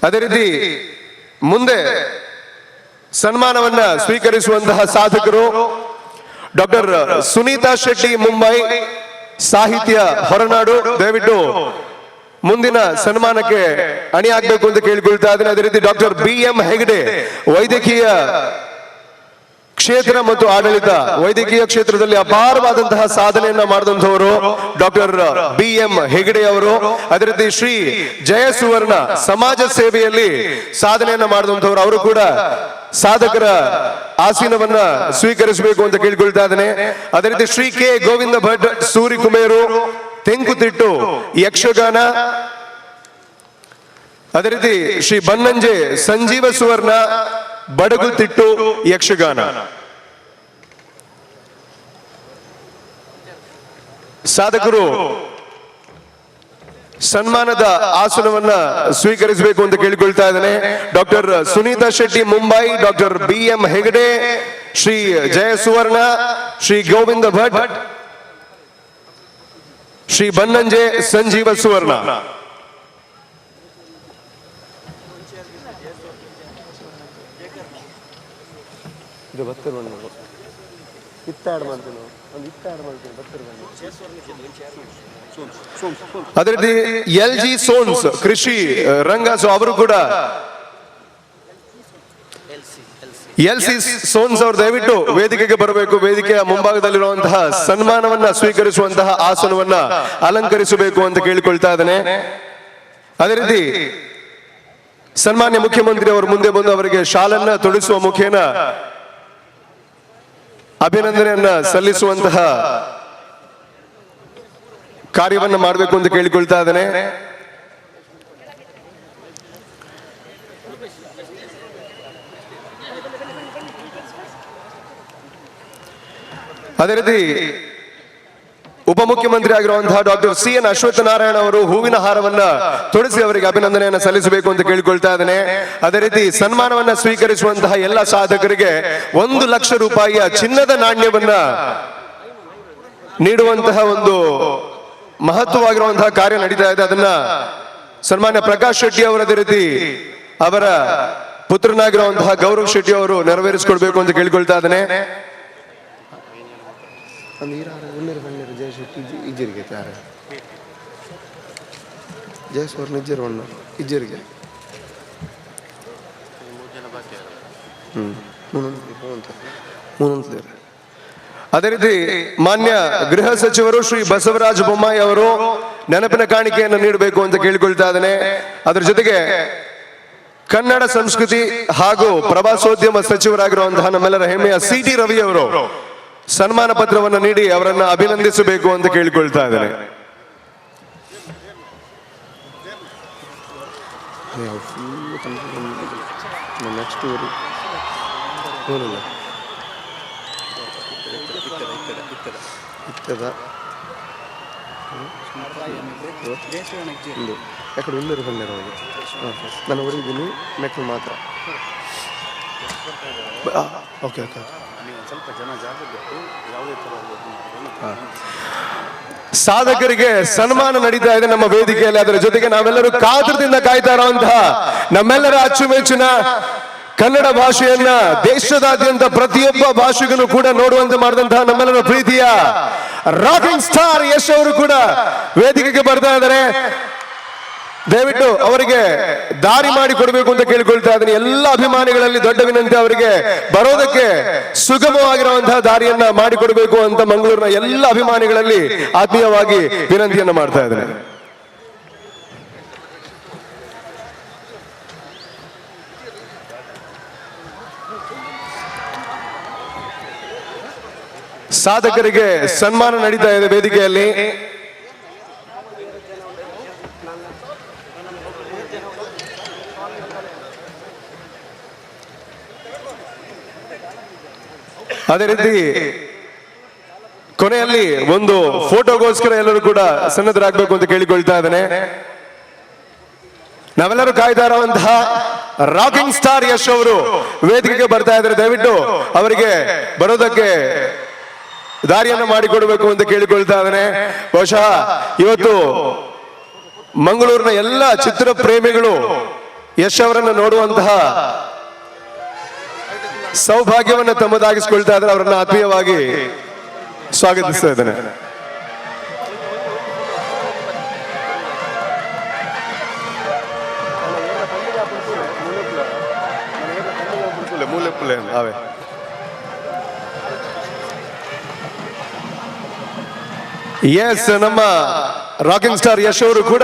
ಅದೇ ರೀತಿ ಮುಂದೆ ಸನ್ಮಾನವನ್ನ ಸ್ವೀಕರಿಸುವಂತಹ ಸಾಧಕರು ಡಾಕ್ಟರ್ ಸುನೀತಾ ಶೆಟ್ಟಿ, ಮುಂಬೈ, ಸಾಹಿತ್ಯ ಹೊರನಾಡು. ದಯವಿಟ್ಟು ಮುಂದಿನ ಸನ್ಮಾನಕ್ಕೆ ಅಣಿಯಾಗಬೇಕು ಅಂತ ಕೇಳಿಕೊಳ್ತಾ ಇದ್ದೇನೆ. ಅದೇ ರೀತಿ ಡಾಕ್ಟರ್ BM ಹೆಗಡೆ, ವೈದ್ಯಕೀಯ ಕ್ಷೇತ್ರ ಮತ್ತು ಆಡಳಿತ, ವೈದ್ಯಕೀಯ ಕ್ಷೇತ್ರದಲ್ಲಿ ಅಪಾರವಾದಂತಹ ಸಾಧನೆಯನ್ನ ಮಾಡಿದಂಥವರು ಡಾಕ್ಟರ್ BM ಹೆಗಡೆ ಅವರು. ಅದೇ ರೀತಿ ಶ್ರೀ ಜಯಸುವರ್ಣ, ಸಮಾಜ ಸೇವೆಯಲ್ಲಿ ಸಾಧನೆಯನ್ನ ಮಾಡಿದಂಥವ್ರು, ಅವರು ಕೂಡ ಸಾಧಕರ ಆಸೀನವನ್ನ ಸ್ವೀಕರಿಸಬೇಕು ಅಂತ ಕೇಳಿಕೊಳ್ತಾ ಇದ್ದೇನೆ. ಅದೇ ರೀತಿ ಶ್ರೀ K ಗೋವಿಂದ ಭಟ್, ಸೂರಿಕುಮೇರು, ತೆಂಕುತಿಟ್ಟು ಯಕ್ಷಗಾನ. ಅದೇ ರೀತಿ ಶ್ರೀ ಬನ್ನಂಜೆ ಸಂಜೀವ ಸುವರ್ಣ, ಬಡಗುತಿಟ್ಟು ಯಕ್ಷಗಾನ. ಸಾಧಕರು ಸನ್ಮಾನದ ಆಸನವನ್ನ ಸ್ವೀಕರಿಸಬೇಕು ಅಂತ ಕೇಳಿಕೊಳ್ತಾ ಇದ್ದೇನೆ. Doctor Sunita Shetty Mumbai, doctor BM Hegde, Shri Jaya Suvarna, Shri Govinda Bhat, Shri Bannanje Sanjeeva Suvarna. ಅದೇ ರೀತಿ LG ಸೋನ್ಸ್ ಕೃಷಿ ರಂಗ, ಸೊ ಅವರು ಕೂಡ LC ಸೋನ್ಸ್ ಅವರು ದಯವಿಟ್ಟು ವೇದಿಕೆಗೆ ಬರಬೇಕು. ವೇದಿಕೆಯ ಮುಂಭಾಗದಲ್ಲಿರುವಂತಹ ಸನ್ಮಾನವನ್ನ ಸ್ವೀಕರಿಸುವಂತಹ ಆಸನವನ್ನ ಅಲಂಕರಿಸಬೇಕು ಅಂತ ಕೇಳಿಕೊಳ್ತಾ ಇದ್ದೇನೆ. ಅದೇ ರೀತಿ ಸನ್ಮಾನ್ಯ ಮುಖ್ಯಮಂತ್ರಿ ಅವರು ಮುಂದೆ ಬಂದು ಅವರಿಗೆ ಶಾಲನ್ನ ತೊಡಿಸುವ ಮುಖೇನ ಅಭಿನಂದನೆಯನ್ನ ಸಲ್ಲಿಸುವಂತಹ ಕಾರ್ಯವನ್ನ ಮಾಡಬೇಕು ಅಂತ ಕೇಳಿಕೊಳ್ತಾ ಇದ್ದೇನೆ. ಅದೇ ರೀತಿ ಉಪಮುಖ್ಯಮಂತ್ರಿ ಆಗಿರುವಂತಹ ಡಾಕ್ಟರ್ CN ಅಶ್ವತ್ಥನಾರಾಯಣ ಅವರು ಹೂವಿನ ಹಾರವನ್ನ ತೊಡಿಸಿ ಅವರಿಗೆ ಅಭಿನಂದನೆಯನ್ನ ಸಲ್ಲಿಸಬೇಕು ಅಂತ ಕೇಳಿಕೊಳ್ತಾ ಇದ್ದೇನೆ. ಅದೇ ರೀತಿ ಸನ್ಮಾನವನ್ನ ಸ್ವೀಕರಿಸುವಂತಹ ಎಲ್ಲ ಸಾಧಕರಿಗೆ 1 ಲಕ್ಷ ರೂಪಾಯಿಯ ಚಿನ್ನದ ನಾಣ್ಯವನ್ನ ನೀಡುವಂತಹ ಒಂದು ಮಹತ್ವವಾಗಿರುವಂತಹ ಕಾರ್ಯ ನಡೀತಾ ಇದೆ. ಅದನ್ನ ಸನ್ಮಾನ್ಯ ಪ್ರಕಾಶ್ ಶೆಟ್ಟಿ ಅವರ, ಅದೇ ರೀತಿ ಅವರ ಪುತ್ರನಾಗಿರುವಂತಹ ಗೌರವ್ ಶೆಟ್ಟಿ ಅವರು ನೆರವೇರಿಸಿಕೊಡ್ಬೇಕು ಅಂತ ಕೇಳಿಕೊಳ್ತಾ ಇದ್ದೇನೆ. ಅದೇ ರೀತಿ ಮಾನ್ಯ ಗೃಹ ಸಚಿವರು ಶ್ರೀ ಬಸವರಾಜ ಬೊಮ್ಮಾಯಿ ಅವರು ನೆನಪಿನ ಕಾಣಿಕೆಯನ್ನು ನೀಡಬೇಕು ಅಂತ ಕೇಳಿಕೊಳ್ತಾ ಇದ್ದೇನೆ. ಅದರ ಜೊತೆಗೆ ಕನ್ನಡ ಸಂಸ್ಕೃತಿ ಹಾಗೂ ಪ್ರವಾಸೋದ್ಯಮ ಸಚಿವರಾಗಿರುವಂತಹ ನಮ್ಮೆಲ್ಲರ ಹೆಮ್ಮೆಯ CT ರವಿ ಅವರು ಸನ್ಮಾನ ಪತ್ರವನ್ನು ನೀಡಿ ಅವರನ್ನ ಅಭಿನಂದಿಸಬೇಕು ಅಂತ ಕೇಳಿಕೊಳ್ತಾ ಇದ್ದೇನೆ. ఎక్కడ ఉన్నారు నన్ను ఒరిగిని మెట్లు మాత్రం ఓకే ఓకే ಸಾಧಕರಿಗೆ ಸನ್ಮಾನ ನಡೀತಾ ಇದೆ ನಮ್ಮ ವೇದಿಕೆಯಲ್ಲಿ. ಅದರ ಜೊತೆಗೆ ನಾವೆಲ್ಲರೂ ಕಾತರದಿಂದ ಕಾಯ್ತಾ ಇರುವಂತಹ ನಮ್ಮೆಲ್ಲರ ಅಚ್ಚುಮೆಚ್ಚಿನ ಕನ್ನಡ ಭಾಷೆಯನ್ನ ದೇಶದಾದ್ಯಂತ ಪ್ರತಿಯೊಬ್ಬ ಭಾಷಿಗನು ಕೂಡ ನೋಡುವಂತೆ ಮಾಡಿದಂತಹ ನಮ್ಮೆಲ್ಲರ ಪ್ರೀತಿಯ ರಾಕಿಂಗ್ ಸ್ಟಾರ್ ಯಶ್ ಅವರು ಕೂಡ ವೇದಿಕೆಗೆ ಬರ್ತಾ ಇದ್ದಾರೆ. ದಯವಿಟ್ಟು ಅವರಿಗೆ ದಾರಿ ಮಾಡಿ ಕೊಡಬೇಕು ಅಂತ ಕೇಳಿಕೊಳ್ತಾ ಇದ್ದೀನಿ. ಎಲ್ಲ ಅಭಿಮಾನಿಗಳಲ್ಲಿ ದೊಡ್ಡ ವಿನಂತಿ, ಅವರಿಗೆ ಬರೋದಕ್ಕೆ ಸುಗಮವಾಗಿರುವಂತಹ ದಾರಿಯನ್ನ ಮಾಡಿಕೊಡಬೇಕು ಅಂತ ಮಂಗಳೂರಿನ ಎಲ್ಲ ಅಭಿಮಾನಿಗಳಲ್ಲಿ ಆತ್ಮೀಯವಾಗಿ ವಿನಂತಿಯನ್ನ ಮಾಡ್ತಾ ಇದ್ದೇನೆ. ಸಾಧಕರಿಗೆ ಸನ್ಮಾನ ನಡೀತಾ ಇದೆ ವೇದಿಕೆಯಲ್ಲಿ. ಅದೇ ರೀತಿ ಕೊನೆಯಲ್ಲಿ ಒಂದು ಫೋಟೋಗೋಸ್ಕರ ಎಲ್ಲರೂ ಕೂಡ ಸನ್ನದ್ಧರಾಗಬೇಕು ಅಂತ ಕೇಳಿಕೊಳ್ತಾ ಇದ್ದೇನೆ. ನಾವೆಲ್ಲರೂ ಕಾಯ್ತಾ ಇರುವಂತಹ ರಾಕಿಂಗ್ ಸ್ಟಾರ್ ಯಶ್ ಅವರು ವೇದಿಕೆಗೆ ಬರ್ತಾ ಇದ್ದಾರೆ. ದಯವಿಟ್ಟು ಅವರಿಗೆ ಬರೋದಕ್ಕೆ ದಾರಿಯನ್ನು ಮಾಡಿಕೊಡಬೇಕು ಅಂತ ಕೇಳಿಕೊಳ್ತಾ ಇದ್ದೇನೆ. ಬಹುಶಃ ಇವತ್ತು ಮಂಗಳೂರಿನ ಎಲ್ಲ ಚಿತ್ರ ಪ್ರೇಮಿಗಳು ಯಶ್ ಅವರನ್ನು ನೋಡುವಂತಹ ಸೌಭಾಗ್ಯವನ್ನು ತಮ್ಮದಾಗಿಸಿಕೊಳ್ತಾ ಇದ್ದಾರೆ. ಅವರನ್ನು ಆತ್ಮೀಯವಾಗಿ ಸ್ವಾಗತಿಸ್ತಾ ಇದ್ದೇನೆ. ಎಸ್, ನಮ್ಮ ರಾಕಿಂಗ್ ಸ್ಟಾರ್ ಯಶ್ ಅವರು ಕೂಡ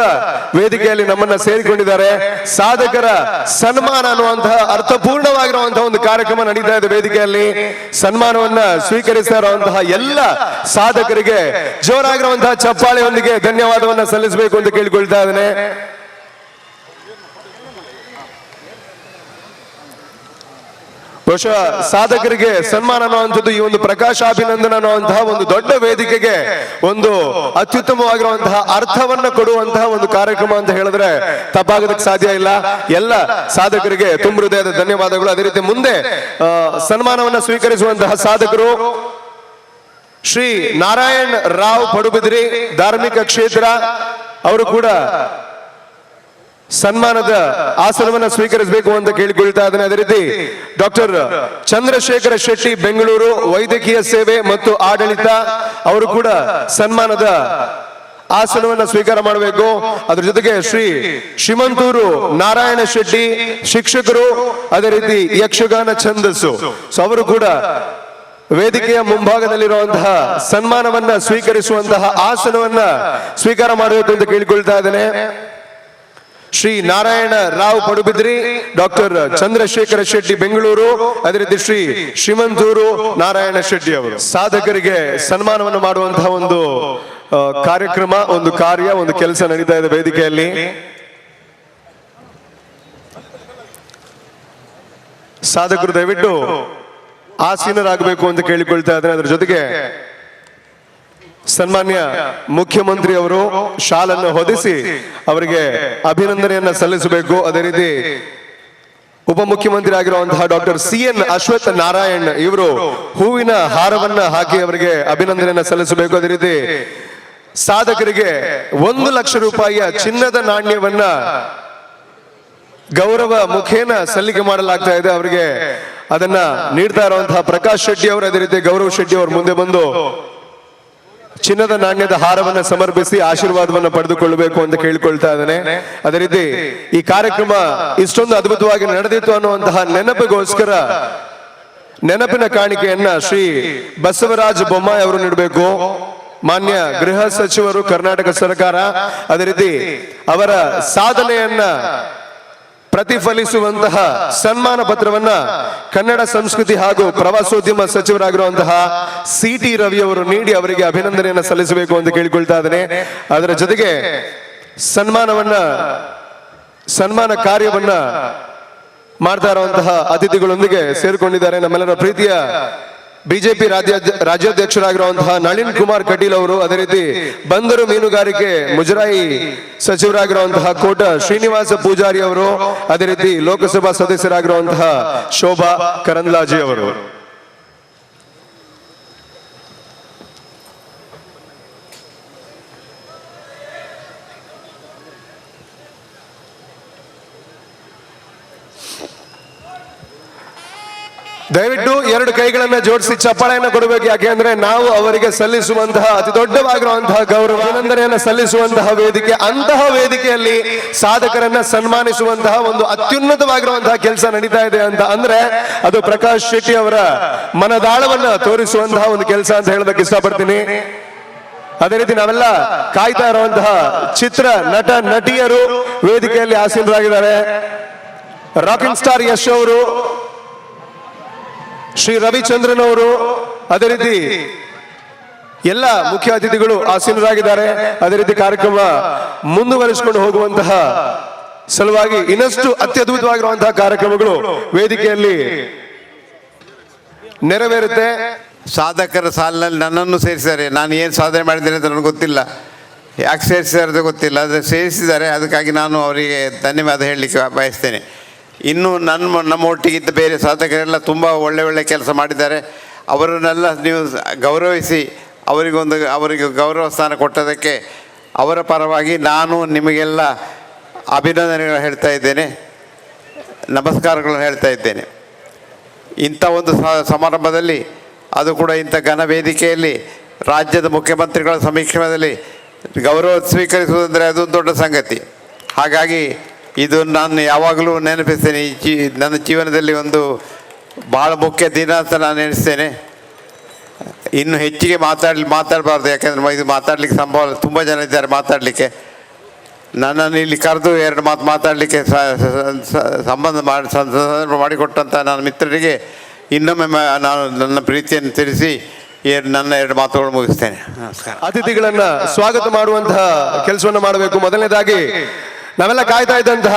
ವೇದಿಕೆಯಲ್ಲಿ ನಮ್ಮನ್ನ ಸೇರಿಕೊಂಡಿದ್ದಾರೆ. ಸಾಧಕರ ಸನ್ಮಾನ ಅನ್ನುವಂತಹ ಅರ್ಥಪೂರ್ಣವಾಗಿರುವಂತಹ ಒಂದು ಕಾರ್ಯಕ್ರಮ ನಡೀತಾ ಇದೆ ವೇದಿಕೆಯಲ್ಲಿ. ಸನ್ಮಾನವನ್ನ ಸ್ವೀಕರಿಸ್ತಾ ಇರುವಂತಹ ಎಲ್ಲ ಸಾಧಕರಿಗೆ ಜೋರಾಗಿರುವಂತಹ ಚಪ್ಪಾಳೆಯೊಂದಿಗೆ ಧನ್ಯವಾದವನ್ನ ಸಲ್ಲಿಸಬೇಕು ಅಂತ ಕೇಳಿಕೊಳ್ತಾ ಇದ್ದೇನೆ. ಬಹುಶಃ ಸಾಧಕರಿಗೆ ಸನ್ಮಾನ ಅನ್ನುವಂಥದ್ದು ಈ ಒಂದು ಪ್ರಕಾಶಾಭಿನಂದನ ಅನ್ನುವಂತಹ ಒಂದು ದೊಡ್ಡ ವೇದಿಕೆಗೆ ಒಂದು ಅತ್ಯುತ್ತಮವಾಗಿರುವಂತಹ ಅರ್ಥವನ್ನ ಕೊಡುವಂತಹ ಒಂದು ಕಾರ್ಯಕ್ರಮ ಅಂತ ಹೇಳಿದ್ರೆ ತಪ್ಪಾಗೋದಕ್ಕೆ ಸಾಧ್ಯ ಇಲ್ಲ. ಎಲ್ಲ ಸಾಧಕರಿಗೆ ತುಂಬ ಹೃದಯದ ಧನ್ಯವಾದಗಳು. ಅದೇ ರೀತಿ ಮುಂದೆ ಸನ್ಮಾನವನ್ನ ಸ್ವೀಕರಿಸುವಂತಹ ಸಾಧಕರು ಶ್ರೀ ನಾರಾಯಣ್ ರಾವ್ ಪಡುಬಿದ್ರಿ, ಧಾರ್ಮಿಕ ಕ್ಷೇತ್ರ, ಅವರು ಕೂಡ ಸನ್ಮಾನದ ಆಸನವನ್ನು ಸ್ವೀಕರಿಸಬೇಕು ಅಂತ ಕೇಳಿಕೊಳ್ತಾ ಇದ್ದೇನೆ. ಅದೇ ರೀತಿ ಡಾಕ್ಟರ್ ಚಂದ್ರಶೇಖರ ಶೆಟ್ಟಿ, ಬೆಂಗಳೂರು, ವೈದ್ಯಕೀಯ ಸೇವೆ ಮತ್ತು ಆಡಳಿತ, ಅವರು ಕೂಡ ಸನ್ಮಾನದ ಆಸನವನ್ನು ಸ್ವೀಕಾರ ಮಾಡಬೇಕು. ಅದ್ರ ಜೊತೆಗೆ ಶ್ರೀ ಶ್ರೀಮಂತೂರು ನಾರಾಯಣ ಶೆಟ್ಟಿ, ಶಿಕ್ಷಕರು, ಅದೇ ರೀತಿ ಯಕ್ಷಗಾನ ಛಂದಸ್ಸು, ಸೊ ಅವರು ಕೂಡ ವೇದಿಕೆಯ ಮುಂಭಾಗದಲ್ಲಿರುವಂತಹ ಸನ್ಮಾನವನ್ನ ಸ್ವೀಕರಿಸುವಂತಹ ಆಸನವನ್ನ ಸ್ವೀಕಾರ ಮಾಡಬೇಕು ಅಂತ ಕೇಳಿಕೊಳ್ತಾ ಇದ್ದೇನೆ. ಶ್ರೀ ನಾರಾಯಣ ರಾವ್ ಪಡುಬಿದ್ರಿ, ಡಾಕ್ಟರ್ ಚಂದ್ರಶೇಖರ ಶೆಟ್ಟಿ, ಬೆಂಗಳೂರು, ಅದೇ ರೀತಿ ಶ್ರೀ ಶ್ರೀಮಂತೂರು ನಾರಾಯಣ ಶೆಟ್ಟಿ ಅವರು. ಸಾಧಕರಿಗೆ ಸನ್ಮಾನವನ್ನು ಮಾಡುವಂತಹ ಒಂದು ಕಾರ್ಯಕ್ರಮ, ಒಂದು ಕಾರ್ಯ, ಒಂದು ಕೆಲಸ ನಡೀತಾ ಇದೆ ವೇದಿಕೆಯಲ್ಲಿ. ಸಾಧಕರು ದಯವಿಟ್ಟು ಆಸೀನರಾಗಬೇಕು ಅಂತ ಕೇಳಿಕೊಳ್ತಾ ಇದ್ದಾರೆ. ಅದರ ಜೊತೆಗೆ ಸನ್ಮಾನ್ಯ ಮುಖ್ಯಮಂತ್ರಿ ಅವರು ಶಾಲನ್ನು ಹೊದಿಸಿ ಅವರಿಗೆ ಅಭಿನಂದನೆಯನ್ನ ಸಲ್ಲಿಸಬೇಕು. ಅದೇ ರೀತಿ ಉಪಮುಖ್ಯಮಂತ್ರಿ ಆಗಿರುವಂತಹ ಡಾಕ್ಟರ್ CN ಅಶ್ವಥ್ ನಾರಾಯಣ್ ಇವರು ಹೂವಿನ ಹಾರವನ್ನ ಹಾಕಿ ಅವರಿಗೆ ಅಭಿನಂದನೆಯನ್ನ ಸಲ್ಲಿಸಬೇಕು. ಅದೇ ರೀತಿ ಸಾಧಕರಿಗೆ 1 ಲಕ್ಷ ರೂಪಾಯಿಯ ಚಿನ್ನದ ನಾಣ್ಯವನ್ನ ಗೌರವ ಮುಖೇನ ಸಲ್ಲಿಕೆ ಮಾಡಲಾಗ್ತಾ ಇದೆ. ಅವರಿಗೆ ಅದನ್ನ ನೀಡ್ತಾ ಇರುವಂತಹ ಪ್ರಕಾಶ್ ಶೆಟ್ಟಿ ಅವರು, ಅದೇ ರೀತಿ ಗೌರವ್ ಶೆಟ್ಟಿ ಅವರು ಮುಂದೆ ಬಂದು ಚಿನ್ನದ ನಾಣ್ಯದ ಹಾರವನ್ನ ಸಮರ್ಪಿಸಿ ಆಶೀರ್ವಾದವನ್ನ ಪಡೆದುಕೊಳ್ಳಬೇಕು ಅಂತ ಕೇಳಿಕೊಳ್ತಾ ಇದ್ದೇನೆ. ಅದೇ ರೀತಿ ಈ ಕಾರ್ಯಕ್ರಮ ಇಷ್ಟೊಂದು ಅದ್ಭುತವಾಗಿ ನಡೆದಿತ್ತು ಅನ್ನುವಂತಹ ನೆನಪಿಗೋಸ್ಕರ ನೆನಪಿನ ಕಾಣಿಕೆಯನ್ನ ಶ್ರೀ ಬಸವರಾಜ ಬೊಮ್ಮಾಯಿ ಅವರು ನೀಡಬೇಕು. ಮಾನ್ಯ ಗೃಹ ಸಚಿವರು, ಕರ್ನಾಟಕ ಸರ್ಕಾರ. ಅದೇ ರೀತಿ ಅವರ ಸಾಧನೆಯನ್ನ ಪ್ರತಿಫಲಿಸುವಂತಹ ಸನ್ಮಾನ ಪತ್ರವನ್ನ ಕನ್ನಡ ಸಂಸ್ಕೃತಿ ಹಾಗೂ ಪ್ರವಾಸೋದ್ಯಮ ಸಚಿವರಾಗಿರುವಂತಹ CT ರವಿ ಅವರು ನೀಡಿ ಅವರಿಗೆ ಅಭಿನಂದನೆಯನ್ನ ಸಲ್ಲಿಸಬೇಕು ಅಂತ ಕೇಳಿಕೊಳ್ತಾ ಇದ್ದೇನೆ. ಅದರ ಜೊತೆಗೆ ಸನ್ಮಾನ ಕಾರ್ಯವನ್ನ ಮಾಡ್ತಾ ಇರುವಂತಹ ಅತಿಥಿಗಳೊಂದಿಗೆ ಸೇರಿಕೊಂಡಿದ್ದಾರೆ ನಮ್ಮೆಲ್ಲರ ಪ್ರೀತಿಯ ಬಿಜೆಪಿ ರಾಜ್ಯಾಧ್ಯಕ್ಷರಾಗಿರುವಂತಹ ನಳಿನ್ ಕುಮಾರ್ ಕಟೀಲ್ ಅವರು, ಅದೇ ರೀತಿ ಬಂದರು ಮೀನುಗಾರಿಕೆ ಮುಜರಾಯಿ ಸಚಿವರಾಗಿರುವಂತಹ ಕೋಟ ಶ್ರೀನಿವಾಸ ಪೂಜಾರಿ ಅವರು, ಅದೇ ರೀತಿ ಲೋಕಸಭಾ ಸದಸ್ಯರಾಗಿರುವಂತಹ ಶೋಭಾ ಕರಂದ್ಲಾಜೆ ಅವರು. ದಯವಿಟ್ಟು 2 ಕೈಗಳನ್ನ ಜೋಡಿಸಿ ಚಪ್ಪಾಳೆಯನ್ನು ಕೊಡಬೇಕು. ಯಾಕೆಂದ್ರೆ ನಾವು ಅವರಿಗೆ ಸಲ್ಲಿಸುವಂತಹ ಅತಿ ದೊಡ್ಡವಾಗಿರುವಂತಹ ಗೌರವ ಅಭಿನಂದನೆಯನ್ನ ಸಲ್ಲಿಸುವಂತಹ ವೇದಿಕೆ, ಅಂತಹ ವೇದಿಕೆಯಲ್ಲಿ ಸಾಧಕರನ್ನ ಸನ್ಮಾನಿಸುವಂತಹ ಒಂದು ಅತ್ಯುನ್ನತವಾಗಿರುವಂತಹ ಕೆಲಸ ನಡೀತಾ ಇದೆ ಅಂತ ಅಂದ್ರೆ ಅದು ಪ್ರಕಾಶ್ ಶೆಟ್ಟಿ ಅವರ ಮನದಾಳವನ್ನ ತೋರಿಸುವಂತಹ ಒಂದು ಕೆಲಸ ಅಂತ ಹೇಳೋದಕ್ಕೆ ಇಷ್ಟಪಡ್ತೀನಿ. ಅದೇ ರೀತಿ ನಾವೆಲ್ಲ ಕಾಯ್ತಾ ಇರುವಂತಹ ಚಿತ್ರ ನಟ ನಟಿಯರು ವೇದಿಕೆಯಲ್ಲಿ ಆಸೀನರಾಗಿದ್ದಾರೆ. ರಾಕಿಂಗ್ ಸ್ಟಾರ್ ಯಶ್ ಅವರು, ಶ್ರೀ ರವಿಚಂದ್ರನ್ ಅವರು, ಅದೇ ರೀತಿ ಎಲ್ಲ ಮುಖ್ಯ ಅತಿಥಿಗಳು ಆಸೀನರಾಗಿದ್ದಾರೆ. ಅದೇ ರೀತಿ ಕಾರ್ಯಕ್ರಮ ಮುಂದುವರಿಸಿಕೊಂಡು ಹೋಗುವಂತಹ ಸಲುವಾಗಿ ಇನ್ನಷ್ಟು ಅತ್ಯದ್ಭುತವಾಗಿರುವಂತಹ ಕಾರ್ಯಕ್ರಮಗಳು ವೇದಿಕೆಯಲ್ಲಿ ನೆರವೇರುತ್ತೆ. ಸಾಧಕರ ಸಾಲಿನಲ್ಲಿ ನನ್ನನ್ನು ಸೇರಿಸಿದ್ದಾರೆ. ನಾನು ಏನು ಸಾಧನೆ ಮಾಡಿದ್ದೇನೆ ಅಂತ ನನಗೆ ಗೊತ್ತಿಲ್ಲ, ಯಾಕೆ ಸೇರಿಸಿದಾರೆ ಗೊತ್ತಿಲ್ಲ. ಅದು ಸೇರಿಸಿದ್ದಾರೆ, ಅದಕ್ಕಾಗಿ ನಾನು ಅವರಿಗೆ ಧನ್ಯವಾದ ಹೇಳಲಿಕ್ಕೆ ಬಯಸ್ತೇನೆ. ಇನ್ನು ನಮ್ಮ ಒಟ್ಟಿಗಿದ್ದ ಬೇರೆ ಸಾಧಕರೆಲ್ಲ ತುಂಬ ಒಳ್ಳೆ ಕೆಲಸ ಮಾಡಿದ್ದಾರೆ. ಅವರನ್ನೆಲ್ಲ ನೀವು ಗೌರವಿಸಿ ಅವರಿಗೆ ಗೌರವ ಸ್ಥಾನ ಕೊಟ್ಟದಕ್ಕೆ ಅವರ ಪರವಾಗಿ ನಾನು ನಿಮಗೆಲ್ಲ ಅಭಿನಂದನೆಗಳು ಹೇಳ್ತಾ ಇದ್ದೇನೆ, ನಮಸ್ಕಾರಗಳನ್ನು ಹೇಳ್ತಾ ಇದ್ದೇನೆ. ಇಂಥ ಒಂದು ಸಮಾರಂಭದಲ್ಲಿ, ಅದು ಕೂಡ ಇಂಥ ಘನ ವೇದಿಕೆಯಲ್ಲಿ ರಾಜ್ಯದ ಮುಖ್ಯಮಂತ್ರಿಗಳ ಸಮೀಕ್ಷೆಯಲ್ಲಿ ಗೌರವ ಸ್ವೀಕರಿಸುವುದಂದರೆ ಅದೊಂದು ದೊಡ್ಡ ಸಂಗತಿ. ಹಾಗಾಗಿ ಇದು ನಾನು ಯಾವಾಗಲೂ ನೆನಪಿಸ್ತೇನೆ. ನನ್ನ ಜೀವನದಲ್ಲಿ ಒಂದು ಭಾಳ ಮುಖ್ಯ ದಿನ ಅಂತ ನಾನು ನೆನೆಸ್ತೇನೆ. ಇನ್ನು ಹೆಚ್ಚಿಗೆ ಮಾತಾಡಬಾರ್ದು, ಯಾಕೆಂದರೆ ಇದು ಮಾತಾಡಲಿಕ್ಕೆ ಸಂಭವ ತುಂಬ ಜನ ಇದ್ದಾರೆ ಮಾತಾಡಲಿಕ್ಕೆ. ನನ್ನನ್ನು ಇಲ್ಲಿ ಕರೆದು 2 ಮಾತು ಮಾತಾಡಲಿಕ್ಕೆ ಸಂದರ್ಭ ಮಾಡಿಕೊಟ್ಟಂಥ ನನ್ನ ಮಿತ್ರರಿಗೆ ಇನ್ನೊಮ್ಮೆ ನಾನು ನನ್ನ ಪ್ರೀತಿಯನ್ನು ತಿಳಿಸಿ ನನ್ನ 2 ಮಾತುಗಳು ಮುಗಿಸ್ತೇನೆ. ನಮಸ್ಕಾರ. ಅತಿಥಿಗಳನ್ನ ಸ್ವಾಗತ ಮಾಡುವಂತಹ ಕೆಲಸವನ್ನು ಮಾಡಬೇಕು. ಮೊದಲನೇದಾಗಿ ನಾವೆಲ್ಲ ಕಾಯ್ತಾ ಇದ್ದಂತಹ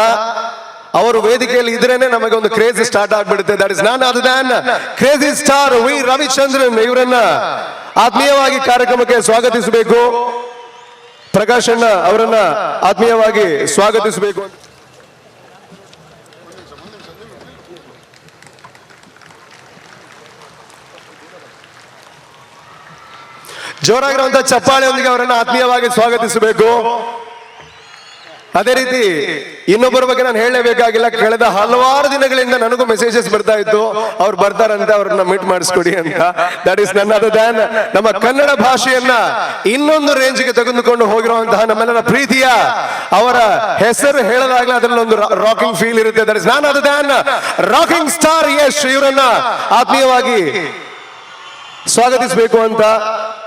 ಅವರು ವೇದಿಕೆಯಲ್ಲಿ ಇದ್ರೇನೆ ನಮಗೆ ಒಂದು ಕ್ರೇಜಿ ಸ್ಟಾರ್ಟ್ ಆಗ್ಬಿಡುತ್ತೆ. That is none other than crazy star V Ravichandran. ಇವರನ್ನ ಆತ್ಮೀಯವಾಗಿ ಕಾರ್ಯಕ್ರಮಕ್ಕೆ ಸ್ವಾಗತಿಸಬೇಕು. ಪ್ರಕಾಶ್ ಅಣ್ಣ ಅವರನ್ನ ಆತ್ಮೀಯವಾಗಿ ಸ್ವಾಗತಿಸಬೇಕು. ಜೋರಾಗಿರುವಂತಹ ಚಪ್ಪಾಳೆಯೊಂದಿಗೆ ಅವರನ್ನು ಆತ್ಮೀಯವಾಗಿ ಸ್ವಾಗತಿಸಬೇಕು. ಅದೇ ರೀತಿ ಇನ್ನೊಬ್ಬರ ಬಗ್ಗೆ ನಾನು ಹೇಳಲೇಬೇಕಾಗಿಲ್ಲ. ಕಳೆದ ಹಲವಾರು ದಿನಗಳಿಂದ ನನಗೂ ಮೆಸೇಜಸ್ ಬರ್ತಾ ಇತ್ತು, ಅವ್ರು ಬರ್ತಾರಂತೆ, ಅವ್ರನ್ನ ಮೀಟ್ ಮಾಡಿಸ್ಕೊಡಿ ಅಂತ. ದಟ್ ಇಸ್ ನನ್ ಅದರ್ ದ್ಯಾನ್ ನಮ್ಮ ಕನ್ನಡ ಭಾಷೆಯನ್ನ ಇನ್ನೊಂದು ರೇಂಜ್ಗೆ ತೆಗೆದುಕೊಂಡು ಹೋಗಿರುವಂತಹ ನಮ್ಮೆಲ್ಲರ ಪ್ರೀತಿಯ ಅವರ ಹೆಸರು ಹೇಳದಾಗ್ಲೇ ಅದರಲ್ಲಿ ಒಂದು ರಾಕಿಂಗ್ ಫೀಲ್ ಇರುತ್ತೆ. ದಟ್ ಇಸ್ ನನ್ other than rocking star Yash. ಇವರನ್ನ ಆತ್ಮೀಯವಾಗಿ ಸ್ವಾಗತಿಸಬೇಕು ಅಂತ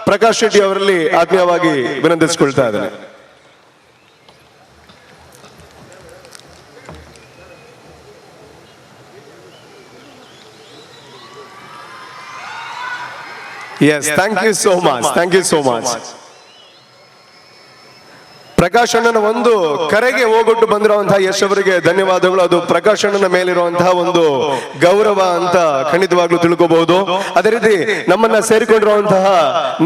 ಪ್ರಕಾಶ್ ಶೆಟ್ಟಿ ಅವರಲ್ಲಿ ಆತ್ಮೀಯವಾಗಿ ವಿನಂತಿಸಿಕೊಳ್ತಾ ಇದ್ದೇನೆ. Yes, thank you so much. Thank you so much. Prakash ಅಣ್ಣನ ಒಂದು ಕರೆಗೆ ಹೋಗೊಟ್ಟು ಬಂದಿರುವಂತಹ ಯಶ್ ಅವರಿಗೆ ಧನ್ಯವಾದಗಳು. ಅದು ಪ್ರಕಾಶ್ ಅಣ್ಣನ ಮೇಲಿರುವಂತಹ ಒಂದು ಗೌರವ ಅಂತ ಖಂಡಿತವಾಗ್ಲೂ ತಿಳ್ಕೋಬಹುದು. ಅದೇ ರೀತಿ ನಮ್ಮನ್ನ ಸೇರಿಕೊಂಡಿರುವಂತಹ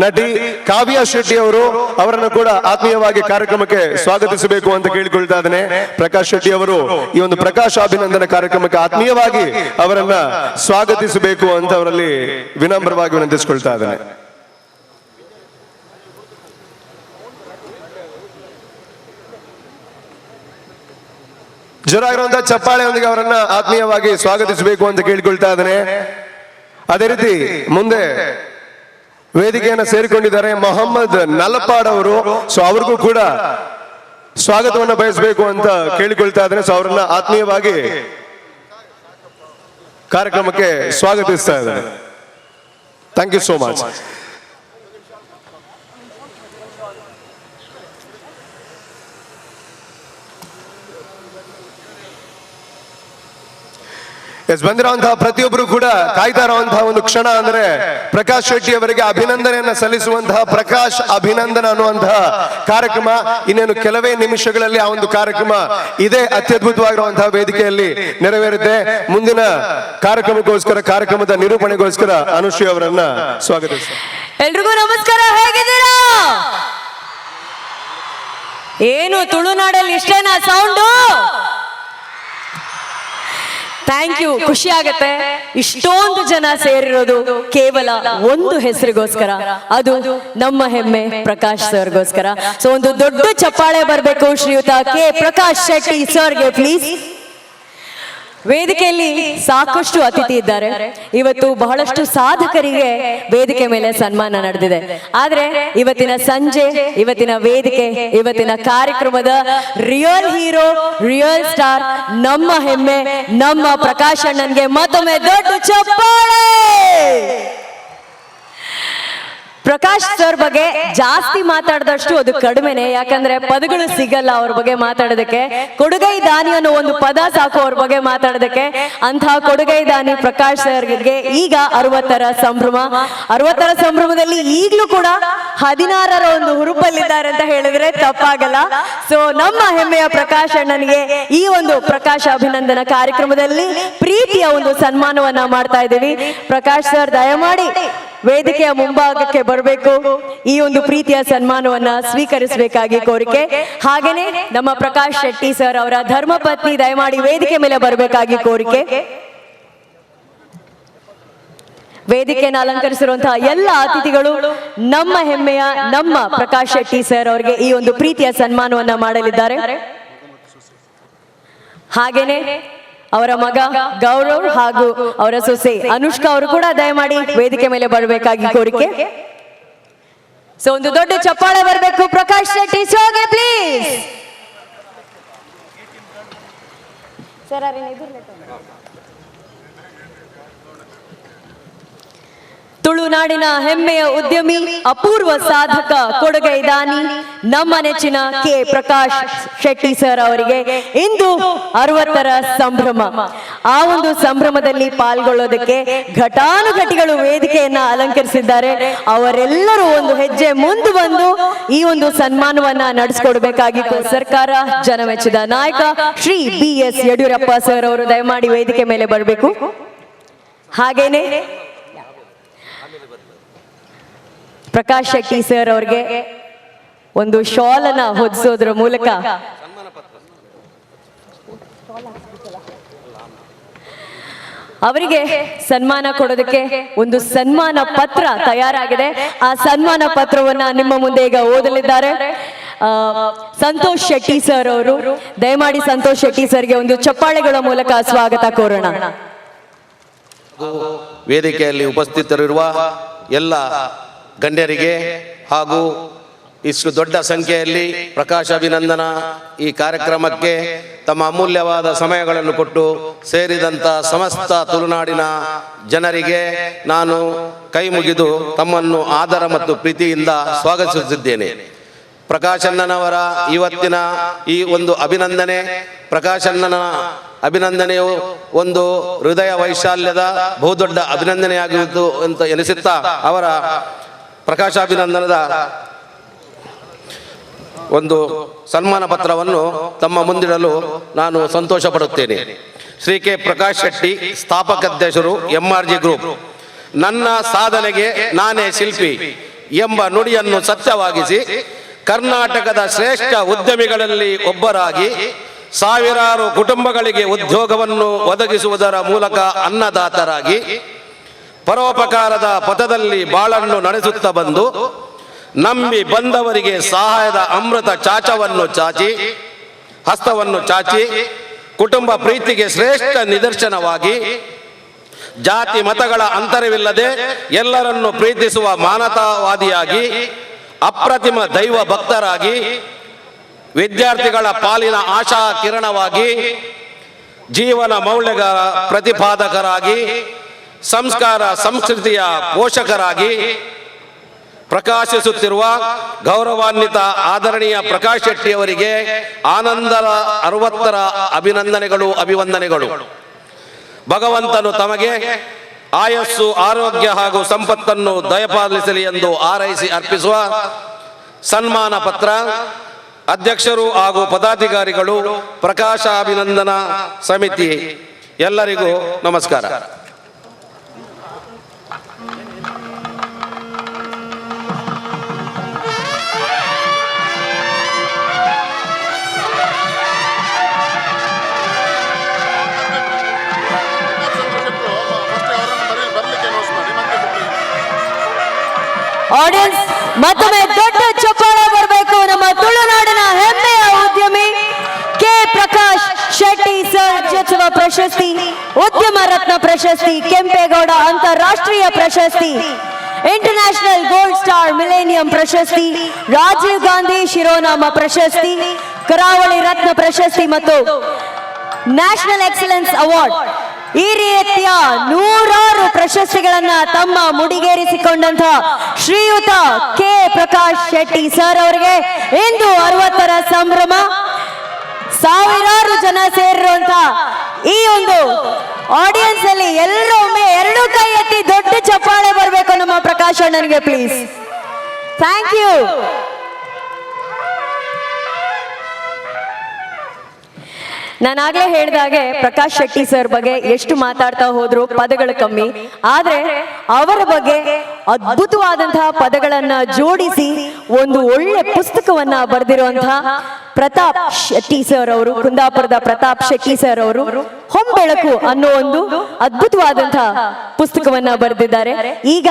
ನಟಿ ಕಾವ್ಯ ಶೆಟ್ಟಿ ಅವರು, ಅವರನ್ನು ಕೂಡ ಆತ್ಮೀಯವಾಗಿ ಕಾರ್ಯಕ್ರಮಕ್ಕೆ ಸ್ವಾಗತಿಸಬೇಕು ಅಂತ ಕೇಳಿಕೊಳ್ತಾ ಇದ್ದೇನೆ. ಪ್ರಕಾಶ್ ಶೆಟ್ಟಿ ಅವರು ಈ ಒಂದು ಪ್ರಕಾಶ್ ಅಭಿನಂದನ ಕಾರ್ಯಕ್ರಮಕ್ಕೆ ಆತ್ಮೀಯವಾಗಿ ಅವರನ್ನ ಸ್ವಾಗತಿಸಬೇಕು ಅಂತ ಅವರಲ್ಲಿ ವಿನಮ್ರವಾಗಿ ವಿನಂತಿಸಿಕೊಳ್ತಾ ಇದ್ದೇನೆ. ಜೋರಾಗಿರುವಂತಹ ಚಪ್ಪಾಳೆಯೊಂದಿಗೆ ಅವರನ್ನ ಆತ್ಮೀಯವಾಗಿ ಸ್ವಾಗತಿಸಬೇಕು ಅಂತ ಕೇಳಿಕೊಳ್ತಾ ಇದ್ದೇನೆ. ಅದೇ ರೀತಿ ಮುಂದೆ ವೇದಿಕೆಯನ್ನು ಸೇರಿಕೊಂಡಿದ್ದಾರೆ ಮೊಹಮ್ಮದ್ ನಲಪಾಡ್ ಅವರು. ಸೊ ಅವ್ರಿಗೂ ಕೂಡ ಸ್ವಾಗತವನ್ನು ಬಯಸಬೇಕು ಅಂತ ಕೇಳಿಕೊಳ್ತಾ ಇದ್ದೇನೆ. ಸೊ ಅವರನ್ನ ಆತ್ಮೀಯವಾಗಿ ಕಾರ್ಯಕ್ರಮಕ್ಕೆ ಸ್ವಾಗತಿಸ್ತಾ ಇದ್ದೇನೆ. Thank you so much. ಬಂದಿರುವಂತಹ ಪ್ರತಿಯೊಬ್ಬರು ಕೂಡ ಕಾಯ್ತಾ ಇರುವಂತಹ ಒಂದು ಕ್ಷಣ ಅಂದ್ರೆ ಪ್ರಕಾಶ್ ಶೆಟ್ಟಿ ಅವರಿಗೆ ಅಭಿನಂದನೆಯನ್ನ ಸಲ್ಲಿಸುವಂತಹ ಪ್ರಕಾಶ್ ಅಭಿನಂದನ ಅನ್ನುವಂತಹ ಕಾರ್ಯಕ್ರಮ. ಇನ್ನೇನು ಕೆಲವೇ ನಿಮಿಷಗಳಲ್ಲಿ ಆ ಒಂದು ಕಾರ್ಯಕ್ರಮ ಇದೇ ಅತ್ಯದ್ಭುತವಾಗಿರುವಂತಹ ವೇದಿಕೆಯಲ್ಲಿ ನೆರವೇರುತ್ತೆ. ಮುಂದಿನ ಕಾರ್ಯಕ್ರಮಕ್ಕೋಸ್ಕರ, ಕಾರ್ಯಕ್ರಮದ ನಿರೂಪಣೆಗೋಸ್ಕರ ಅನುಶ್ರೀ ಅವರನ್ನ ಸ್ವಾಗತಿಸ್ತಾರೆ. ಎಲ್ರಿಗೂ ನಮಸ್ಕಾರ. ಹೇಗಿದ್ದೀರಾ? ಏನು ತುಳುನಾಡಲ್ಲಿ ಇಷ್ಟೇನಾ ಸೌಂಡು? Thank you. ಖುಷಿ ಆಗತ್ತೆ ಇಷ್ಟೊಂದು ಜನ ಸೇರಿರೋದು ಕೇವಲ ಒಂದು ಹೆಸರಿಗೋಸ್ಕರ, ಅದು ನಮ್ಮ ಹೆಮ್ಮೆ ಪ್ರಕಾಶ್ ಸರ್ಗೋಸ್ಕರ. ಸೊ ಒಂದು ದೊಡ್ಡ ಚಪ್ಪಾಳೆ ಬರಬೇಕು ಶ್ರೀಯುತ ಕೆ ಪ್ರಕಾಶ್ ಶೆಟ್ಟಿ ಸರ್ಗೆ ಪ್ಲೀಸ್. ವೇದಿಕೆಯಲ್ಲಿ ಸಾಕಷ್ಟು ಅತಿಥಿ ಇದ್ದಾರೆ. ಇವತ್ತು ಬಹಳಷ್ಟು ಸಾಧಕರಿಗೆ ವೇದಿಕೆ ಮೇಲೆ ಸನ್ಮಾನ ನಡೆದಿದೆ. ಆದ್ರೆ ಇವತ್ತಿನ ಸಂಜೆ, ಇವತ್ತಿನ ವೇದಿಕೆ, ಇವತ್ತಿನ ಕಾರ್ಯಕ್ರಮದ ರಿಯಲ್ ಹೀರೋ, ರಿಯಲ್ ಸ್ಟಾರ್, ನಮ್ಮ ಹೆಮ್ಮೆ, ನಮ್ಮ ಪ್ರಕಾಶ್ ಅಣ್ಣನ್ಗೆ ಮತ್ತೊಮ್ಮೆ ದೊಡ್ಡ ಚಪ್ಪಾಳೆ. ಪ್ರಕಾಶ್ ಸರ್ ಬಗ್ಗೆ ಜಾಸ್ತಿ ಮಾತಾಡಿದಷ್ಟು ಅದು ಕಡಿಮೆನೆ, ಯಾಕಂದ್ರೆ ಪದಗಳು ಸಿಗಲ್ಲ ಅವ್ರ ಬಗ್ಗೆ ಮಾತಾಡೋದಕ್ಕೆ. ಕೊಡುಗೈ ದಾನಿ ಅನ್ನೋ ಒಂದು ಪದ ಸಾಕು ಅವ್ರ ಬಗ್ಗೆ ಮಾತಾಡೋದಕ್ಕೆ. ಅಂತಹ ಕೊಡುಗೈ ದಾನಿ ಪ್ರಕಾಶ್ ಸರ್ಗೆ ಈಗ 60ರ ಸಂಭ್ರಮ. 60ರ ಸಂಭ್ರಮದಲ್ಲಿ ಈಗಲೂ ಕೂಡ 16ರ ಒಂದು ಹುರುಪಲ್ಲಿದ್ದಾರೆ ಅಂತ ಹೇಳಿದ್ರೆ ತಪ್ಪಾಗಲ್ಲ. ಸೊ ನಮ್ಮ ಹೆಮ್ಮೆಯ ಪ್ರಕಾಶ್ ಅಣ್ಣನಿಗೆ ಈ ಒಂದು ಪ್ರಕಾಶ್ ಅಭಿನಂದನ ಕಾರ್ಯಕ್ರಮದಲ್ಲಿ ಪ್ರೀತಿಯ ಒಂದು ಸನ್ಮಾನವನ್ನ ಮಾಡ್ತಾ ಇದ್ದೀವಿ. ಪ್ರಕಾಶ್ ಸರ್ ದಯಮಾಡಿ ವೇದಿಕೆಯ ಮುಂಭಾಗಕ್ಕೆ ಬರಬೇಕು, ಈ ಒಂದು ಪ್ರೀತಿಯ ಸನ್ಮಾನವನ್ನ ಸ್ವೀಕರಿಸಬೇಕಾಗಿ ಕೋರಿಕೆ. ಹಾಗೇನೆ ನಮ್ಮ ಪ್ರಕಾಶ್ ಶೆಟ್ಟಿ ಸರ್ ಅವರ ಧರ್ಮಪತ್ನಿ ದಯಮಾಡಿ ವೇದಿಕೆ ಮೇಲೆ ಬರಬೇಕಾಗಿ ಕೋರಿಕೆ. ವೇದಿಕೆಯನ್ನು ಅಲಂಕರಿಸಿರುವಂತಹ ಎಲ್ಲ ಅತಿಥಿಗಳು ನಮ್ಮ ಹೆಮ್ಮೆಯ ನಮ್ಮ ಪ್ರಕಾಶ್ ಶೆಟ್ಟಿ ಸರ್ ಅವರಿಗೆ ಈ ಒಂದು ಪ್ರೀತಿಯ ಸನ್ಮಾನವನ್ನ ಮಾಡಲಿದ್ದಾರೆ. ಹಾಗೇನೆ ಅವರ ಮಗ ಗೌರವ್ ಹಾಗೂ ಅವರ ಸೊಸೆ ಅನುಷ್ಕಾ ಅವರು ಕೂಡ ದಯಮಾಡಿ ವೇದಿಕೆ ಮೇಲೆ ಬರಬೇಕಾಗಿ ಕೋರಿಕೆ. ಸೊ ಒಂದು ದೊಡ್ಡ ಚಪ್ಪಾಳೆ ಬರಬೇಕು ಪ್ರಕಾಶ್ ಶೆಟ್ಟಿ ಸರ್ಗೆ ಪ್ಲೀಸ್. ತುಳುನಾಡಿನ ಹೆಮ್ಮೆಯ ಉದ್ಯಮಿ, ಅಪೂರ್ವ ಸಾಧಕ, ಕೊಡುಗೈ ದಾನಿ, ನಮ್ಮ ನೆಚ್ಚಿನ ಕೆ ಪ್ರಕಾಶ್ ಶೆಟ್ಟಿ ಸರ್ ಅವರಿಗೆ ಇಂದು 60ರ ಸಂಭ್ರಮ. ಆ ಒಂದು ಸಂಭ್ರಮದಲ್ಲಿ ಪಾಲ್ಗೊಳ್ಳೋದಕ್ಕೆ ಘಟಾನುಘಟಿಗಳು ವೇದಿಕೆಯನ್ನ ಅಲಂಕರಿಸಿದ್ದಾರೆ. ಅವರೆಲ್ಲರೂ ಒಂದು ಹೆಜ್ಜೆ ಮುಂದೆ ಬಂದು ಈ ಒಂದು ಸನ್ಮಾನವನ್ನ ನಡೆಸಿಕೊಡ್ಬೇಕಾಗಿತ್ತು. ಸರ್ಕಾರ ಜನಮೆಚ್ಚಿದ ನಾಯಕ ಶ್ರೀ BS ಯಡಿಯೂರಪ್ಪ ಸರ್ ಅವರು ದಯಮಾಡಿ ವೇದಿಕೆ ಮೇಲೆ ಬರಬೇಕು. ಹಾಗೇನೆ ಪ್ರಕಾಶ್ ಶೆಟ್ಟಿ ಸರ್ ಅವ್ರಿಗೆ ಒಂದು ಶಾಲ್ ಅನ್ನ ಹೊದಿಸೋದ್ರ ಮೂಲಕ ಅವರಿಗೆ ಸನ್ಮಾನ ಕೊಡೋದಕ್ಕೆ ಒಂದು ಸನ್ಮಾನ ಪತ್ರ ತಯಾರಾಗಿದೆ. ಆ ಸನ್ಮಾನ ಪತ್ರವನ್ನ ನಿಮ್ಮ ಮುಂದೆ ಈಗ ಓದಲಿದ್ದಾರೆ ಸಂತೋಷ್ ಶೆಟ್ಟಿ ಸರ್ ಅವರು. ದಯಮಾಡಿ ಸಂತೋಷ್ ಶೆಟ್ಟಿ ಸರ್ಗೆ ಒಂದು ಚಪ್ಪಾಳೆಗಳ ಮೂಲಕ ಸ್ವಾಗತ ಕೋರೋಣ. ವೇದಿಕೆಯಲ್ಲಿ ಉಪಸ್ಥಿತರಿರುವ ಎಲ್ಲ ಗಣ್ಯರಿಗೆ ಹಾಗೂ ಇಷ್ಟು ದೊಡ್ಡ ಸಂಖ್ಯೆಯಲ್ಲಿ ಪ್ರಕಾಶ್ ಅಭಿನಂದನಾ ಈ ಕಾರ್ಯಕ್ರಮಕ್ಕೆ ತಮ್ಮ ಅಮೂಲ್ಯವಾದ ಸಮಯಗಳನ್ನು ಕೊಟ್ಟು ಸೇರಿದಂಥ ಸಮಸ್ತ ತುಳುನಾಡಿನ ಜನರಿಗೆ ನಾನು ಕೈ ಮುಗಿದು ತಮ್ಮನ್ನು ಆದರ ಮತ್ತು ಪ್ರೀತಿಯಿಂದ ಸ್ವಾಗತಿಸುತ್ತಿದ್ದೇನೆ. ಪ್ರಕಾಶ್ ಅಣ್ಣನವರ ಇವತ್ತಿನ ಈ ಒಂದು ಅಭಿನಂದನೆ, ಪ್ರಕಾಶ್ ಅಣ್ಣನ ಅಭಿನಂದನೆಯು ಒಂದು ಹೃದಯ ವೈಶಾಲ್ಯದ ಬಹುದೊಡ್ಡ ಅಭಿನಂದನೆಯಾಗಿತ್ತು ಅಂತ ಎನಿಸುತ್ತಾ ಅವರ ಪ್ರಕಾಶಾಭಿನಂದನದ ಒಂದು ಸನ್ಮಾನ ಪತ್ರವನ್ನು ತಮ್ಮ ಮುಂದಿಡಲು ನಾನು ಸಂತೋಷ ಪಡುತ್ತೇನೆ. ಶ್ರೀ ಕೆ ಪ್ರಕಾಶ್ ಶೆಟ್ಟಿ, ಸ್ಥಾಪಕಾಧ್ಯಕ್ಷರು MRG ಗ್ರೂಪ್. ನನ್ನ ಸಾಧನೆಗೆ ನಾನೇ ಶಿಲ್ಪಿ ಎಂಬ ನುಡಿಯನ್ನು ಸತ್ಯವಾಗಿಸಿ ಕರ್ನಾಟಕದ ಶ್ರೇಷ್ಠ ಉದ್ಯಮಿಗಳಲ್ಲಿ ಒಬ್ಬರಾಗಿ ಸಾವಿರಾರು ಕುಟುಂಬಗಳಿಗೆ ಉದ್ಯೋಗವನ್ನು ಒದಗಿಸುವುದರ ಮೂಲಕ ಅನ್ನದಾತರಾಗಿ ಪರೋಪಕಾರದ ಪಥದಲ್ಲಿ ಬಾಳನ್ನು ನಡೆಸುತ್ತಾ ಬಂದು ನಂಬಿ ಬಂದವರಿಗೆ ಸಹಾಯದ ಅಮೃತ ಹಸ್ತವನ್ನು ಚಾಚಿ ಕುಟುಂಬ ಪ್ರೀತಿಗೆ ಶ್ರೇಷ್ಠ ನಿದರ್ಶನವಾಗಿ ಜಾತಿ ಮತಗಳ ಅಂತರವಿಲ್ಲದೆ ಎಲ್ಲರನ್ನು ಪ್ರೀತಿಸುವ ಮಾನವತಾವಾದಿಯಾಗಿ ಅಪ್ರತಿಮ ದೈವ ಭಕ್ತರಾಗಿ ವಿದ್ಯಾರ್ಥಿಗಳ ಪಾಲಿನ ಆಶಾ ಕಿರಣವಾಗಿ ಜೀವನ ಮೌಲ್ಯಗಳ ಪ್ರತಿಪಾದಕರಾಗಿ ಸಂಸ್ಕಾರ ಸಂಸ್ಕೃತಿಯ ಪೋಷಕರಾಗಿ ಪ್ರಕಾಶಿಸುತ್ತಿರುವ ಗೌರವಾನ್ವಿತ ಆದರಣೀಯ ಪ್ರಕಾಶ್ ಶೆಟ್ಟಿ ಅವರಿಗೆ ಆನಂದದ 60ರ ಅಭಿವಂದನೆಗಳು. ಭಗವಂತನು ತಮಗೆ ಆಯಸ್ಸು, ಆರೋಗ್ಯ ಹಾಗೂ ಸಂಪತ್ತನ್ನು ದಯಪಾಲಿಸಲಿ ಎಂದು ಹಾರೈಸಿ ಅರ್ಪಿಸುವ ಸನ್ಮಾನ ಪತ್ರ. ಅಧ್ಯಕ್ಷರು ಹಾಗೂ ಪದಾಧಿಕಾರಿಗಳು, ಪ್ರಕಾಶಾಭಿನಂದನಾ ಸಮಿತಿ, ಎಲ್ಲರಿಗೂ ನಮಸ್ಕಾರ. ಆಡಿಯನ್ಸ್ ಮತ್ತೊಮ್ಮೆ ದೊಡ್ಡ ಚಪ್ಪಾಳೆ ಬರಬೇಕು. ನಮ್ಮ ತುಳುನಾಡಿನ ಹೆಮ್ಮೆಯ ಉದ್ಯಮಿ ಕೆ ಪ್ರಕಾಶ್ ಶೆಟ್ಟಿ ಸರ್ ರಾಜ್ಯೋತ್ಸವ ಪ್ರಶಸ್ತಿ, ಉದ್ಯಮ ರತ್ನ ಪ್ರಶಸ್ತಿ, ಕೆಂಪೇಗೌಡ ಅಂತಾರಾಷ್ಟ್ರೀಯ ಪ್ರಶಸ್ತಿ, ಇಂಟರ್ನ್ಯಾಷನಲ್ ಗೋಲ್ಡ್ ಸ್ಟಾರ್ ಮಿಲೇನಿಯಂ ಪ್ರಶಸ್ತಿ, ರಾಜೀವ್ ಗಾಂಧಿ ಶಿರೋನಾಮ ಪ್ರಶಸ್ತಿ, ಕರಾವಳಿ ರತ್ನ ಪ್ರಶಸ್ತಿ ಮತ್ತು ನ್ಯಾಷನಲ್ ಎಕ್ಸಲೆನ್ಸ್ ಅವಾರ್ಡ್ ಈ ರೀತಿಯ 100 ಪ್ರಶಸ್ತಿಗಳನ್ನ ತಮ್ಮ ಮುಡಿಗೇರಿಸಿಕೊಂಡಂತ ಶ್ರೀಯುತ ಕೆ ಪ್ರಕಾಶ್ ಶೆಟ್ಟಿ ಸರ್ ಅವರಿಗೆ ಇಂದು 60ರ ಸಂಭ್ರಮ. ಸಾವಿರಾರು ಜನ ಸೇರಿರುವಂತ ಈ ಒಂದು ಆಡಿಯನ್ಸ್ ಅಲ್ಲಿ ಎಲ್ಲರೂ ಒಮ್ಮೆ 2 ಕೈ ಎತ್ತಿ ದೊಡ್ಡ ಚಪ್ಪಾಳೆ ಬರಬೇಕು ನಮ್ಮ ಪ್ರಕಾಶ್ ಅಣ್ಣನಿಗೆ ಪ್ಲೀಸ್. Thank you. ನಾನಾಗ್ಲೇ ಹೇಳಿದಾಗೆ ಪ್ರಕಾಶ್ ಶೆಟ್ಟಿ ಸರ್ ಬಗ್ಗೆ ಎಷ್ಟು ಮಾತಾಡ್ತಾ ಹೋದ್ರು ಪದಗಳು ಕಮ್ಮಿ, ಆದ್ರೆ ಅವರ ಬಗ್ಗೆ ಅದ್ಭುತವಾದಂತಹ ಪದಗಳನ್ನ ಜೋಡಿಸಿ ಒಂದು ಒಳ್ಳೆ ಪುಸ್ತಕವನ್ನ ಬರೆದಿರುವಂತಹ ಪ್ರತಾಪ್ ಶೆಟ್ಟಿ ಸರ್ ಅವರು, ಕುಂದಾಪುರದ ಪ್ರತಾಪ್ ಶೆಟ್ಟಿ ಸರ್ ಅವರು ಹೊಂಬೆಳಕು ಅನ್ನೋ ಒಂದು ಅದ್ಭುತವಾದಂತಹ ಪುಸ್ತಕವನ್ನ ಬರೆದಿದ್ದಾರೆ. ಈಗ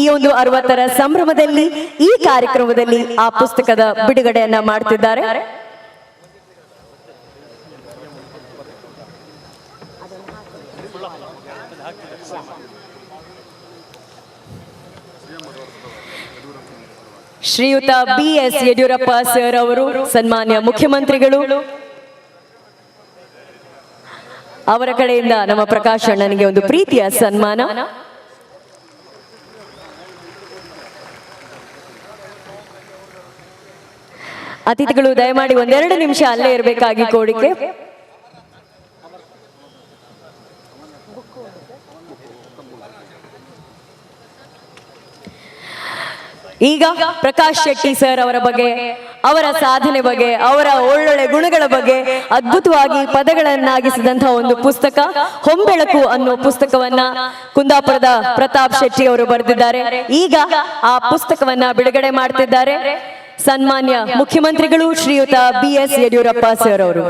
ಈ ಒಂದು 60ರ ಸಂಭ್ರಮದಲ್ಲಿ ಈ ಕಾರ್ಯಕ್ರಮದಲ್ಲಿ ಆ ಪುಸ್ತಕದ ಬಿಡುಗಡೆಯನ್ನ ಮಾಡ್ತಿದ್ದಾರೆ. ಶ್ರೀಯುತ BS ಯಡಿಯೂರಪ್ಪ ಸರ್ ಅವರು, ಸನ್ಮಾನ್ಯ ಮುಖ್ಯಮಂತ್ರಿಗಳು, ಅವರ ಕಡೆಯಿಂದ ನಮ್ಮ ಪ್ರಕಾಶ್ ಅಣ್ಣನಿಗೆ ಒಂದು ಪ್ರೀತಿಯ ಸನ್ಮಾನ. ಅತಿಥಿಗಳು ದಯಮಾಡಿ 1-2 ನಿಮಿಷ ಅಲ್ಲೇ ಇರಬೇಕಾಗಿ ಕೋರಿಕೆ. ಈಗ ಪ್ರಕಾಶ್ ಶೆಟ್ಟಿ ಸರ್ ಅವರ ಬಗ್ಗೆ, ಅವರ ಸಾಧನೆ ಬಗ್ಗೆ, ಅವರ ಒಳ್ಳೊಳ್ಳೆ ಗುಣಗಳ ಬಗ್ಗೆ ಅದ್ಭುತವಾಗಿ ಪದಗಳನ್ನಾಗಿಸಿದಂತಹ ಒಂದು ಪುಸ್ತಕ ಹೊಂಬೆಳಕು ಅನ್ನೋ ಪುಸ್ತಕವನ್ನ ಕುಂದಾಪುರದ ಪ್ರತಾಪ್ ಶೆಟ್ಟಿ ಅವರು ಬರೆದಿದ್ದಾರೆ. ಈಗ ಆ ಪುಸ್ತಕವನ್ನ ಬಿಡುಗಡೆ ಮಾಡ್ತಿದ್ದಾರೆ ಸನ್ಮಾನ್ಯ ಮುಖ್ಯಮಂತ್ರಿಗಳು ಶ್ರೀಯುತ BS ಯಡಿಯೂರಪ್ಪ ಸರ್ ಅವರು.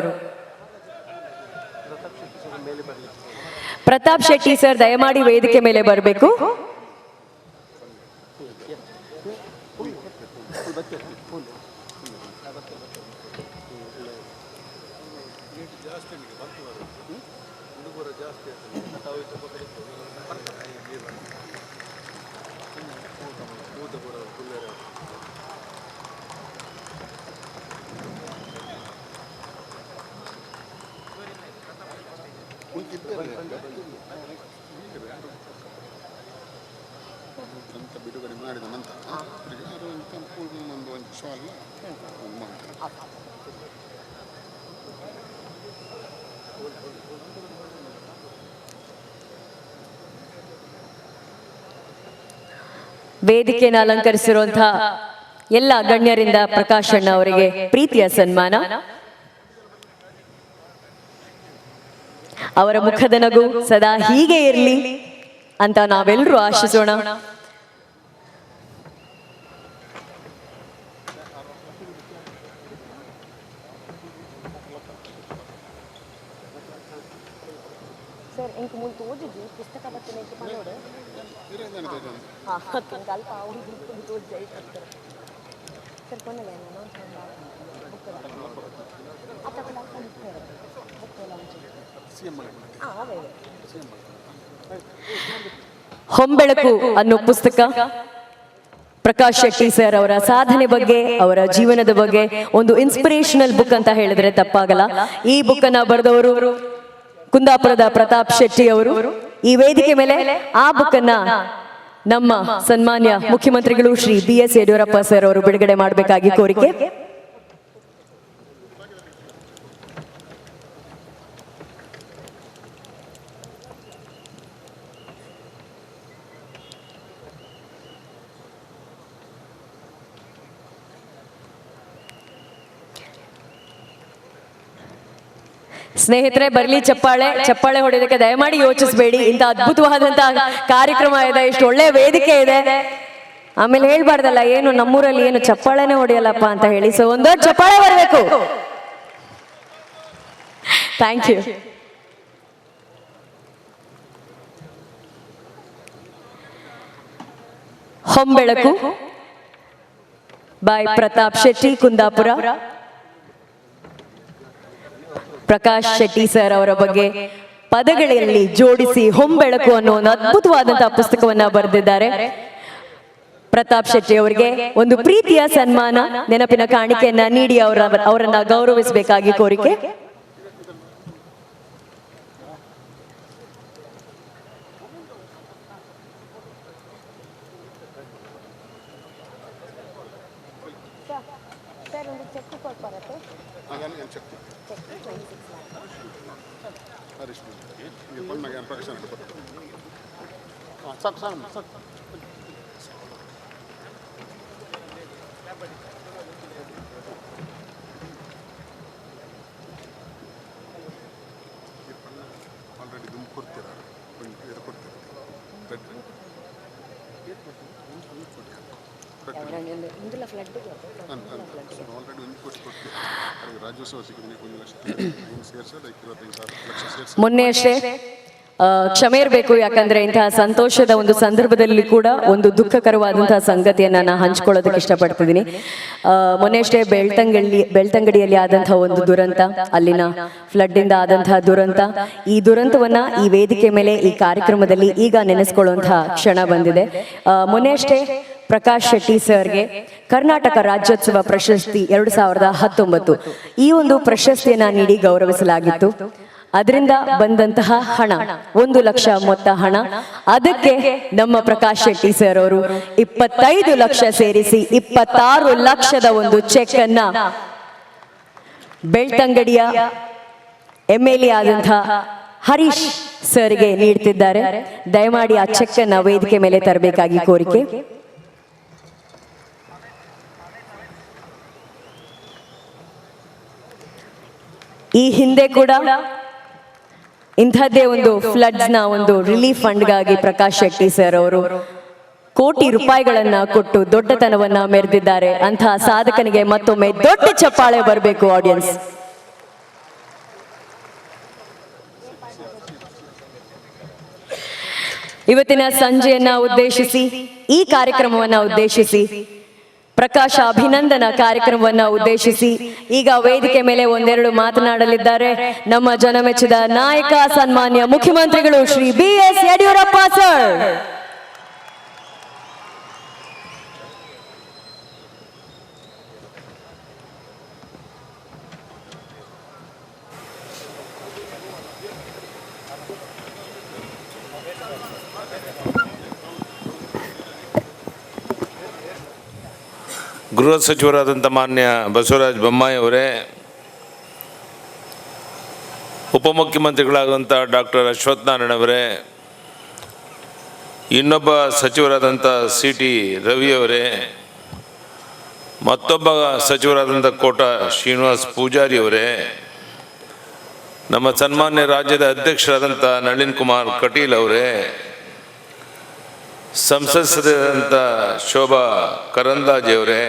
ಪ್ರತಾಪ್ ಶೆಟ್ಟಿ ಸರ್ ದಯಮಾಡಿ ವೇದಿಕೆ ಮೇಲೆ ಬರಬೇಕು. ಬಿಡುಗಡೆ ಮಾಡಿದ ನಂತರ ಒಂದು ಶಾಲ್ ವೇದಿಕೆಯನ್ನು ಅಲಂಕರಿಸಿರುವಂತಹ ಎಲ್ಲ ಗಣ್ಯರಿಂದ ಪ್ರಕಾಶ್ ಅಣ್ಣ ಅವರಿಗೆ ಪ್ರೀತಿಯ ಸನ್ಮಾನ. ಅವರ ಮುಖದ ನಗು ಸದಾ ಹೀಗೆ ಇರಲಿ ಅಂತ ನಾವೆಲ್ಲರೂ ಆಶಿಸೋಣ. ಹೊಂಬೆಳಕು ಅನ್ನೋ ಪುಸ್ತಕ ಪ್ರಕಾಶ್ ಶೆಟ್ಟಿ ಸರ್ ಅವರ ಸಾಧನೆ ಬಗ್ಗೆ, ಅವರ ಜೀವನದ ಬಗ್ಗೆ ಒಂದು ಇನ್ಸ್ಪಿರೇಷನಲ್ ಬುಕ್ ಅಂತ ಹೇಳಿದ್ರೆ ತಪ್ಪಾಗಲ್ಲ. ಈ ಬುಕ್ ಅನ್ನ ಬರೆದವರು ಕುಂದಾಪುರದ ಪ್ರತಾಪ್ ಶೆಟ್ಟಿ ಅವರು. ಈ ವೇದಿಕೆ ಮೇಲೆ ಆ ಬುಕ್ ಅನ್ನ ನಮ್ಮ ಸನ್ಮಾನ್ಯ ಮುಖ್ಯಮಂತ್ರಿಗಳು ಶ್ರೀ BS ಯಡಿಯೂರಪ್ಪ ಸರ್ ಅವರು ಬಿಡುಗಡೆ ಮಾಡಬೇಕಾಗಿ ಕೋರಿಕೆ. ಸ್ನೇಹಿತರೆ ಬರ್ಲಿ ಚಪ್ಪಾಳೆ. ಚಪ್ಪಾಳೆ ಹೊಡೆಯೋದಕ್ಕೆ ದಯಮಾಡಿ ಯೋಚಿಸಬೇಡಿ. ಇಂಥ ಅದ್ಭುತವಾದಂತಹ ಕಾರ್ಯಕ್ರಮ ಇದೆ, ಇಷ್ಟು ಒಳ್ಳೆ ವೇದಿಕೆ ಇದೆ. ಆಮೇಲೆ ಹೇಳ್ಬಾರ್ದಲ್ಲ ಏನು ನಮ್ಮೂರಲ್ಲಿ ಏನು ಚಪ್ಪಾಳೆನೆ ಹೊಡೆಯಲ್ಲಪ್ಪ ಅಂತ ಹೇಳಿ. ಸೊ ಒಂದು ಚಪ್ಪಾಳೆ ಬರಬೇಕು. Thank you. Hombelaku by Pratap Shetty, Kundapura. Prakash Shetty sir ಅವರ ಬಗ್ಗೆ ಪದಗಳಲ್ಲಿ ಜೋಡಿಸಿ ಹೊಂಬೆಳಕು ಅನ್ನೋ ಒಂದು ಅದ್ಭುತವಾದಂತಹ ಪುಸ್ತಕವನ್ನ ಬರೆದಿದ್ದಾರೆ. ಪ್ರತಾಪ್ ಶೆಟ್ಟಿ ಅವರಿಗೆ ಒಂದು ಪ್ರೀತಿಯ ಸನ್ಮಾನ, ನೆನಪಿನ ಕಾಣಿಕೆಯನ್ನ ನೀಡಿ ಅವರನ್ನ ಗೌರವಿಸಬೇಕಾಗಿ ಕೋರಿಕೆ. ಆಲ್ರೆಡಿ ದುಮ್ ಕೊಡ್ತೀರ ರಾಜ್ಯೋತ್ಸವ ಸಿಕ್ಕಿದ್ರೆ 1 ಲಕ್ಷ ಸೇರಿಸೋದು 25 ಲಕ್ಷ ಸೇರಿಸಿ. ಮೊನ್ನೆ ಅಷ್ಟೇ ಕ್ಷಮೆ ಇರಬೇಕು, ಯಾಕಂದ್ರೆ ಇಂತಹ ಸಂತೋಷದ ಒಂದು ಸಂದರ್ಭದಲ್ಲಿ ಕೂಡ ಒಂದು ದುಃಖಕರವಾದಂತಹ ಸಂಗತಿಯನ್ನ ನಾನು ಹಂಚ್ಕೊಳ್ಳೋದಕ್ಕೆ ಇಷ್ಟಪಡ್ತಿದ್ದೀನಿ. ಮೊನ್ನೆ ಅಷ್ಟೇ ಬೆಳ್ತಂಗಡಿಯಲ್ಲಿ ಆದಂತಹ ಒಂದು ದುರಂತ, ಅಲ್ಲಿನ ಫ್ಲಡ್ ಇಂದ ಆದಂತಹ ದುರಂತ. ಈ ದುರಂತವನ್ನ ಈ ವೇದಿಕೆ ಮೇಲೆ ಈ ಕಾರ್ಯಕ್ರಮದಲ್ಲಿ ಈಗ ನೆನೆಸ್ಕೊಳ್ಳುವಂತಹ ಕ್ಷಣ ಬಂದಿದೆ. ಮೊನ್ನೆ ಅಷ್ಟೇ ಪ್ರಕಾಶ್ ಶೆಟ್ಟಿ ಸರ್ಗೆ ಕರ್ನಾಟಕ ರಾಜ್ಯೋತ್ಸವ ಪ್ರಶಸ್ತಿ 2019 ಈ ಒಂದು ಪ್ರಶಸ್ತಿಯನ್ನ ನೀಡಿ ಗೌರವಿಸಲಾಗಿತ್ತು. ಅದರಿಂದ ಬಂದಂತಹ ಹಣ 1 ಲಕ್ಷ ಮೊತ್ತ ಹಣ, ಅದಕ್ಕೆ ನಮ್ಮ ಪ್ರಕಾಶ್ ಶೆಟ್ಟಿ ಸರ್ ಅವರು 25 ಲಕ್ಷ ಸೇರಿಸಿ 26 ಲಕ್ಷದ ಒಂದು ಚೆಕ್ ಅನ್ನ ಬೆಳ್ತಂಗಡಿಯ MLA ಆದಂತಹ ಹರೀಶ್ ಸರ್ಗೆ ನೀಡ್ತಿದ್ದಾರೆ. ದಯಮಾಡಿ ಆ ಚೆಕ್ ಅನ್ನ ವೇದಿಕೆ ಮೇಲೆ ತರಬೇಕಾಗಿ ಕೋರಿಕೆ. ಈ ಹಿಂದೆ ಕೂಡ ಇಂಥದ್ದೇ ಒಂದು ಫ್ಲಡ್ಸ್ನ ಒಂದು ರಿಲೀಫ್ ಫಂಡ್ಗಾಗಿ ಪ್ರಕಾಶ್ ಶೆಟ್ಟಿ ಸರ್ ಅವರು ಕೋಟಿ ರೂಪಾಯಿಗಳನ್ನ ಕೊಟ್ಟು ದೊಡ್ಡತನವನ್ನ ಮೆರೆದಿದ್ದಾರೆ. ಅಂತಹ ಸಾಧಕನಿಗೆ ಮತ್ತೊಮ್ಮೆ ದೊಡ್ಡ ಚಪ್ಪಾಳೆ ಬರಬೇಕು ಆಡಿಯನ್ಸ್. ಇವತ್ತಿನ ಸಂಜೆಯನ್ನ ಉದ್ದೇಶಿಸಿ, ಈ ಕಾರ್ಯಕ್ರಮವನ್ನ ಉದ್ದೇಶಿಸಿ, ಪ್ರಕಾಶ ಅಭಿನಂದನಾ ಕಾರ್ಯಕ್ರಮವನ್ನ ಉದ್ದೇಶಿಸಿ ಈಗ ವೇದಿಕೆ ಮೇಲೆ ಒಂದೆರಡು ಮಾತನಾಡಲಿದ್ದಾರೆ ನಮ್ಮ ಜನಮೆಚ್ಚಿದ ನಾಯಕ ಸನ್ಮಾನ್ಯ ಮುಖ್ಯಮಂತ್ರಿಗಳು ಶ್ರೀ BS ಯಡಿಯೂರಪ್ಪ ಸರ್. ಗೃಹ ಸಚಿವರಾದಂಥ ಮಾನ್ಯ ಬಸವರಾಜ ಬೊಮ್ಮಾಯಿ ಅವರೇ, ಉಪಮುಖ್ಯಮಂತ್ರಿಗಳಾದಂಥ ಡಾಕ್ಟರ್ ಅಶ್ವಥ್ ನಾರಾಯಣ ಅವರೇ, ಇನ್ನೊಬ್ಬ ಸಚಿವರಾದಂಥ CT ರವಿ ಅವರೇ, ಮತ್ತೊಬ್ಬ ಸಚಿವರಾದಂಥ ಕೋಟ ಶ್ರೀನಿವಾಸ್ ಪೂಜಾರಿ ಅವರೇ, ನಮ್ಮ ಸನ್ಮಾನ್ಯ ರಾಜ್ಯದ ಅಧ್ಯಕ್ಷರಾದಂಥ ನಳಿನ್ ಕುಮಾರ್ ಕಟೀಲ್ ಅವರೇ, ಸಂಸದರಾದಂಥ ಶೋಭಾ ಕರಂದ್ಲಾಜೆ ಅವರೇ,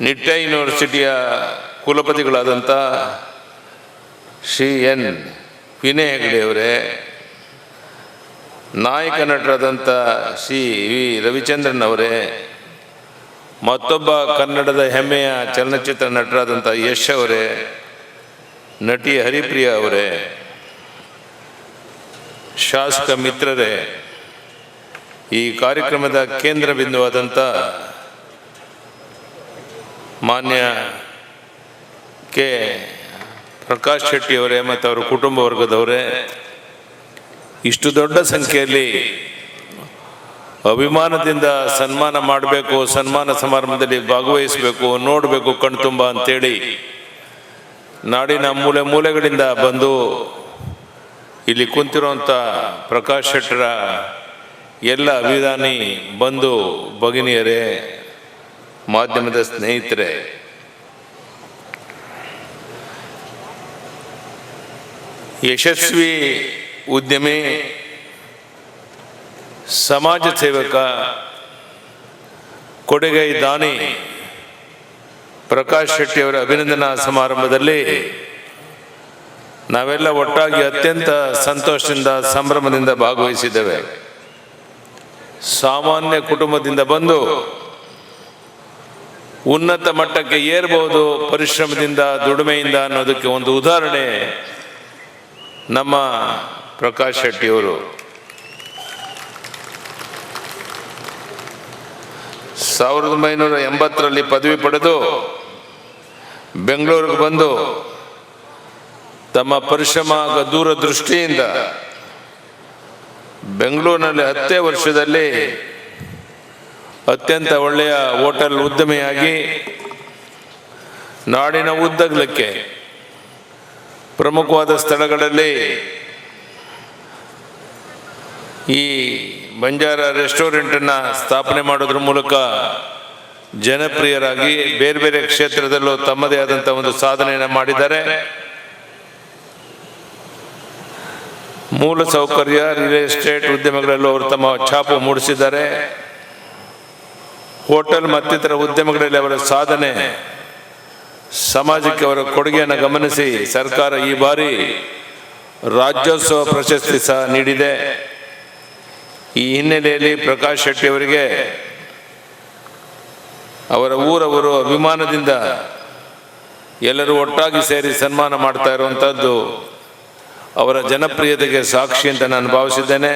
ನಿಟ್ಟೆ ಯೂನಿವರ್ಸಿಟಿಯ ಕುಲಪತಿಗಳಾದಂಥ ಶ್ರೀ N ವಿನಯ್ ಹೆಗ್ಡೆ ಅವರೇ, ನಾಯಕ ನಟರಾದಂಥ ಶ್ರೀ V ರವಿಚಂದ್ರನ್ ಅವರೇ, ಮತ್ತೊಬ್ಬ ಕನ್ನಡದ ಹೆಮ್ಮೆಯ ಚಲನಚಿತ್ರ ನಟರಾದಂಥ ಯಶ್ ಅವರೇ, ನಟಿ ಹರಿಪ್ರಿಯಾ ಅವರೇ, ಶಾಸಕ ಮಿತ್ರರೇ, ಈ ಕಾರ್ಯಕ್ರಮದ ಕೇಂದ್ರ ಬಿಂದುವಾದಂಥ ಮಾನ್ಯ ಕೆ ಪ್ರಕಾಶ್ ಶೆಟ್ಟಿ ಅವರೇ ಮತ್ತು ಅವರ ಕುಟುಂಬ ವರ್ಗದವರೇ, ಇಷ್ಟು ದೊಡ್ಡ ಸಂಖ್ಯೆಯಲ್ಲಿ ಅಭಿಮಾನದಿಂದ ಸನ್ಮಾನ ಮಾಡಬೇಕು, ಸನ್ಮಾನ ಸಮಾರಂಭದಲ್ಲಿ ಭಾಗವಹಿಸಬೇಕು, ನೋಡಬೇಕು ಕಣ್ತುಂಬ ಅಂತೇಳಿ ನಾಡಿನ ಮೂಲೆ ಮೂಲೆಗಳಿಂದ ಬಂದು ಇಲ್ಲಿ ಕುಂತಿರುವಂಥ ಪ್ರಕಾಶ್ ಶೆಟ್ಟರ ಎಲ್ಲ ಅಭಿಮಾನಿ ಬಂಧು ಭಗಿನಿಯರೇ, ಮಾಧ್ಯಮದ ಸ್ನೇಹಿತರೆ, ಯಶಸ್ವಿ ಉದ್ಯಮಿ, ಸಮಾಜ ಸೇವಕ, ಕೊಡುಗೈ ದಾನಿ ಪ್ರಕಾಶ್ ಶೆಟ್ಟಿ ಅವರ ಅಭಿನಂದನಾ ಸಮಾರಂಭದಲ್ಲಿ ನಾವೆಲ್ಲ ಒಟ್ಟಾಗಿ ಅತ್ಯಂತ ಸಂತೋಷದಿಂದ ಸಂಭ್ರಮದಿಂದ ಭಾಗವಹಿಸಿದ್ದೇವೆ. ಸಾಮಾನ್ಯ ಕುಟುಂಬದಿಂದ ಬಂದು ಉನ್ನತ ಮಟ್ಟಕ್ಕೆ ಏರಬಹುದು ಪರಿಶ್ರಮದಿಂದ, ದುಡಿಮೆಯಿಂದ ಅನ್ನೋದಕ್ಕೆ ಒಂದು ಉದಾಹರಣೆ ನಮ್ಮ ಪ್ರಕಾಶ್ ಶೆಟ್ಟಿಯವರು. 1980ರಲ್ಲಿ ಪದವಿ ಪಡೆದು ಬೆಂಗಳೂರಿಗೆ ಬಂದು ತಮ್ಮ ಪರಿಶ್ರಮ ದೂರದೃಷ್ಟಿಯಿಂದ ಬೆಂಗಳೂರಿನಲ್ಲಿ 10 ವರ್ಷದಲ್ಲಿ ಅತ್ಯಂತ ಒಳ್ಳೆಯ ಹೋಟೆಲ್ ಉದ್ಯಮಿಯಾಗಿ ನಾಡಿನ ಉದ್ದಗಲಕ್ಕೆ ಪ್ರಮುಖವಾದ ಸ್ಥಳಗಳಲ್ಲಿ ಈ ಬಂಜಾರ ರೆಸ್ಟೋರೆಂಟನ್ನು ಸ್ಥಾಪನೆ ಮಾಡೋದ್ರ ಮೂಲಕ ಜನಪ್ರಿಯರಾಗಿ ಬೇರೆ ಬೇರೆ ಕ್ಷೇತ್ರದಲ್ಲೂ ತಮ್ಮದೇ ಆದಂಥ ಒಂದು ಸಾಧನೆಯನ್ನು ಮಾಡಿದ್ದಾರೆ. ಮೂಲ ಸೌಕರ್ಯ, ರಿಯಲ್ ಎಸ್ಟೇಟ್ ಉದ್ಯಮಗಳಲ್ಲೂ ಅವರು ತಮ್ಮ ಛಾಪು ಮೂಡಿಸಿದ್ದಾರೆ. ಹೋಟೆಲ್ ಮತ್ತಿತರ ಉದ್ಯಮಗಳಲ್ಲಿ ಅವರ ಸಾಧನೆ, ಸಮಾಜಕ್ಕೆ ಅವರ ಕೊಡುಗೆಯನ್ನು ಗಮನಿಸಿ ಸರ್ಕಾರ ಈ ಬಾರಿ ರಾಜ್ಯೋತ್ಸವ ಪ್ರಶಸ್ತಿ ಸಹ ನೀಡಿದೆ. ಈ ಹಿನ್ನೆಲೆಯಲ್ಲಿ ಪ್ರಕಾಶ್ ಶೆಟ್ಟಿ ಅವರಿಗೆ ಅವರ ಊರವರು ಅಭಿಮಾನದಿಂದ ಎಲ್ಲರೂ ಒಟ್ಟಾಗಿ ಸೇರಿ ಸನ್ಮಾನ ಮಾಡ್ತಾ ಇರುವಂಥದ್ದು ಅವರ ಜನಪ್ರಿಯತೆಗೆ ಸಾಕ್ಷಿ ಅಂತ ನಾನು ಭಾವಿಸಿದ್ದೇನೆ.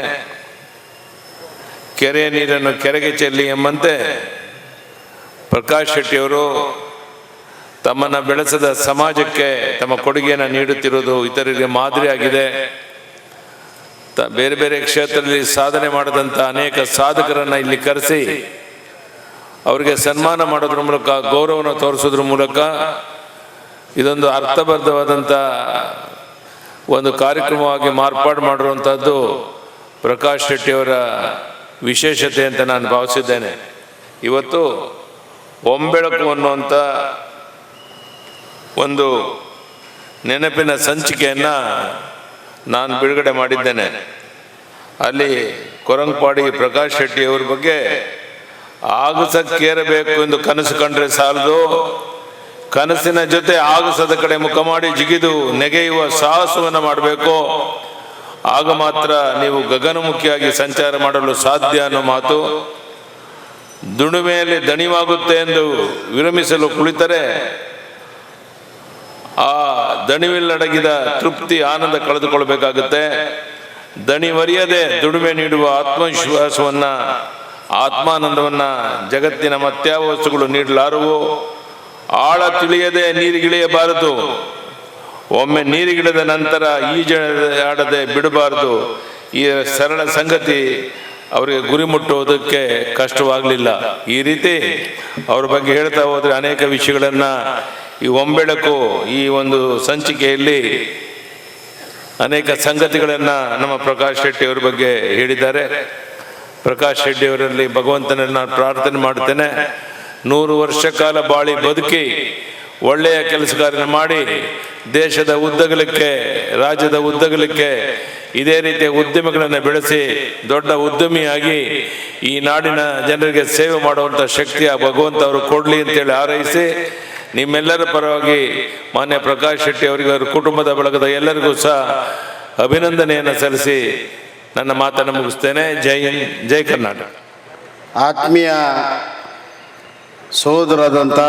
ಕೆರೆಯ ನೀರನ್ನು ಕೆರೆಗೆ ಚೆಲ್ಲಿ ಎಂಬಂತೆ ಪ್ರಕಾಶ್ ಶೆಟ್ಟಿಯವರು ತಮ್ಮನ್ನು ಬೆಳೆಸದ ಸಮಾಜಕ್ಕೆ ತಮ್ಮ ಕೊಡುಗೆಯನ್ನು ನೀಡುತ್ತಿರುವುದು ಇತರರಿಗೆ ಮಾದರಿಯಾಗಿದೆ. ಬೇರೆ ಬೇರೆ ಕ್ಷೇತ್ರದಲ್ಲಿ ಸಾಧನೆ ಮಾಡಿದಂಥ ಅನೇಕ ಸಾಧಕರನ್ನು ಇಲ್ಲಿ ಕರೆಸಿ ಅವರಿಗೆ ಸನ್ಮಾನ ಮಾಡೋದ್ರ ಮೂಲಕ, ಗೌರವವನ್ನು ತೋರಿಸೋದ್ರ ಮೂಲಕ ಇದೊಂದು ಅರ್ಥಬದ್ಧವಾದಂಥ ಒಂದು ಕಾರ್ಯಕ್ರಮವಾಗಿ ಮಾರ್ಪಾಡು ಮಾಡಿರುವಂಥದ್ದು ಪ್ರಕಾಶ್ ಶೆಟ್ಟಿಯವರ ವಿಶೇಷತೆ ಅಂತ ನಾನು ಭಾವಿಸಿದ್ದೇನೆ. ಇವತ್ತು ಒಂಬೆಳಕು ಅನ್ನುವಂಥ ಒಂದು ನೆನಪಿನ ಸಂಚಿಕೆಯನ್ನು ನಾನು ಬಿಡುಗಡೆ ಮಾಡಿದ್ದೇನೆ. ಅಲ್ಲಿ ಕೊರಂಗಪಾಡಿ ಪ್ರಕಾಶ್ ಶೆಟ್ಟಿ ಅವ್ರ ಬಗ್ಗೆ ಆಗಸಕ್ಕೇರಬೇಕು ಎಂದು ಕನಸು ಕಂಡ್ರೆ ಸಾಲದು, ಕನಸಿನ ಜೊತೆ ಆಗಸದ ಕಡೆ ಮುಖ ಮಾಡಿ ಜಿಗಿದು ನೆಗೆಯುವ ಸಾಹಸವನ್ನು ಮಾಡಬೇಕು. ಆಗ ಮಾತ್ರ ನೀವು ಗಗನಮುಖಿಯಾಗಿ ಸಂಚಾರ ಮಾಡಲು ಸಾಧ್ಯ ಅನ್ನೋ ಮಾತು. ದುಡಿಮೆಯಲ್ಲಿ ದಣಿವಾಗುತ್ತೆ ಎಂದು ವಿರಮಿಸಲು ಕುಳಿತರೆ ಆ ದಣಿವಿಲ್ಲಡಗಿದ ತೃಪ್ತಿ ಆನಂದ ಕಳೆದುಕೊಳ್ಬೇಕಾಗುತ್ತೆ. ದಣಿವರಿಯದೆ ದುಡಿಮೆ ನೀಡುವ ಆತ್ಮವಿಶ್ವಾಸವನ್ನ ಆತ್ಮಾನಂದವನ್ನ ಜಗತ್ತಿನ ಮತ್ಯಾವ ವಸ್ತುಗಳು ನೀಡಲಾರವು. ಆಳ ತಿಳಿಯದೆ ನೀರಿಗಿಳಿಯಬಾರದು. ಒಮ್ಮೆ ನೀರಿಗಿಳಿದ ನಂತರ ಈಜಾಡದೆ ಬಿಡಬಾರದು. ಈ ಸರಳ ಸಂಗತಿ ಅವರಿಗೆ ಗುರಿ ಮುಟ್ಟುವುದಕ್ಕೆ ಕಷ್ಟವಾಗಲಿಲ್ಲ. ಈ ರೀತಿ ಅವ್ರ ಬಗ್ಗೆ ಹೇಳ್ತಾ ಹೋದರೆ ಅನೇಕ ವಿಷಯಗಳನ್ನು ಈ ಒಂಬೆಳಕು ಈ ಒಂದು ಸಂಚಿಕೆಯಲ್ಲಿ ಅನೇಕ ಸಂಗತಿಗಳನ್ನು ನಮ್ಮ ಪ್ರಕಾಶ್ ಶೆಟ್ಟಿ ಅವರ ಬಗ್ಗೆ ಹೇಳಿದ್ದಾರೆ. ಪ್ರಕಾಶ್ ಶೆಟ್ಟಿ ಅವರಲ್ಲಿ ಭಗವಂತನಲ್ಲಿ ನಾನು ಪ್ರಾರ್ಥನೆ ಮಾಡುತ್ತೇನೆ, 100 ವರ್ಷ ಕಾಲ ಬಾಳಿ ಬದುಕಿ ಒಳ್ಳೆಯ ಕೆಲಸಗಾರನ ಮಾಡಿ ದೇಶದ ಉದ್ದಗಲಕ್ಕೆ, ರಾಜ್ಯದ ಉದ್ದಗಲಕ್ಕೆ ಇದೇ ರೀತಿಯ ಉದ್ಯಮಗಳನ್ನು ಬೆಳೆಸಿ ದೊಡ್ಡ ಉದ್ಯಮಿಯಾಗಿ ಈ ನಾಡಿನ ಜನರಿಗೆ ಸೇವೆ ಮಾಡುವಂಥ ಶಕ್ತಿಯ ಭಗವಂತ ಅವರು ಕೊಡಲಿ ಅಂತೇಳಿ ಹಾರೈಸಿ, ನಿಮ್ಮೆಲ್ಲರ ಪರವಾಗಿ ಮಾನ್ಯ ಪ್ರಕಾಶ್ ಶೆಟ್ಟಿ ಅವರಿಗೆ, ಅವರ ಕುಟುಂಬದ ಬಳಗದ ಎಲ್ಲರಿಗೂ ಸಹ ಅಭಿನಂದನೆಯನ್ನು ಸಲ್ಲಿಸಿ ನನ್ನ ಮಾತನ್ನು ಮುಗಿಸ್ತೇನೆ. ಜೈ ಹಿಂದ್, ಜೈ ಕರ್ನಾಟಕ. ಆತ್ಮೀಯ ಸಹೋದರಾದಂಥ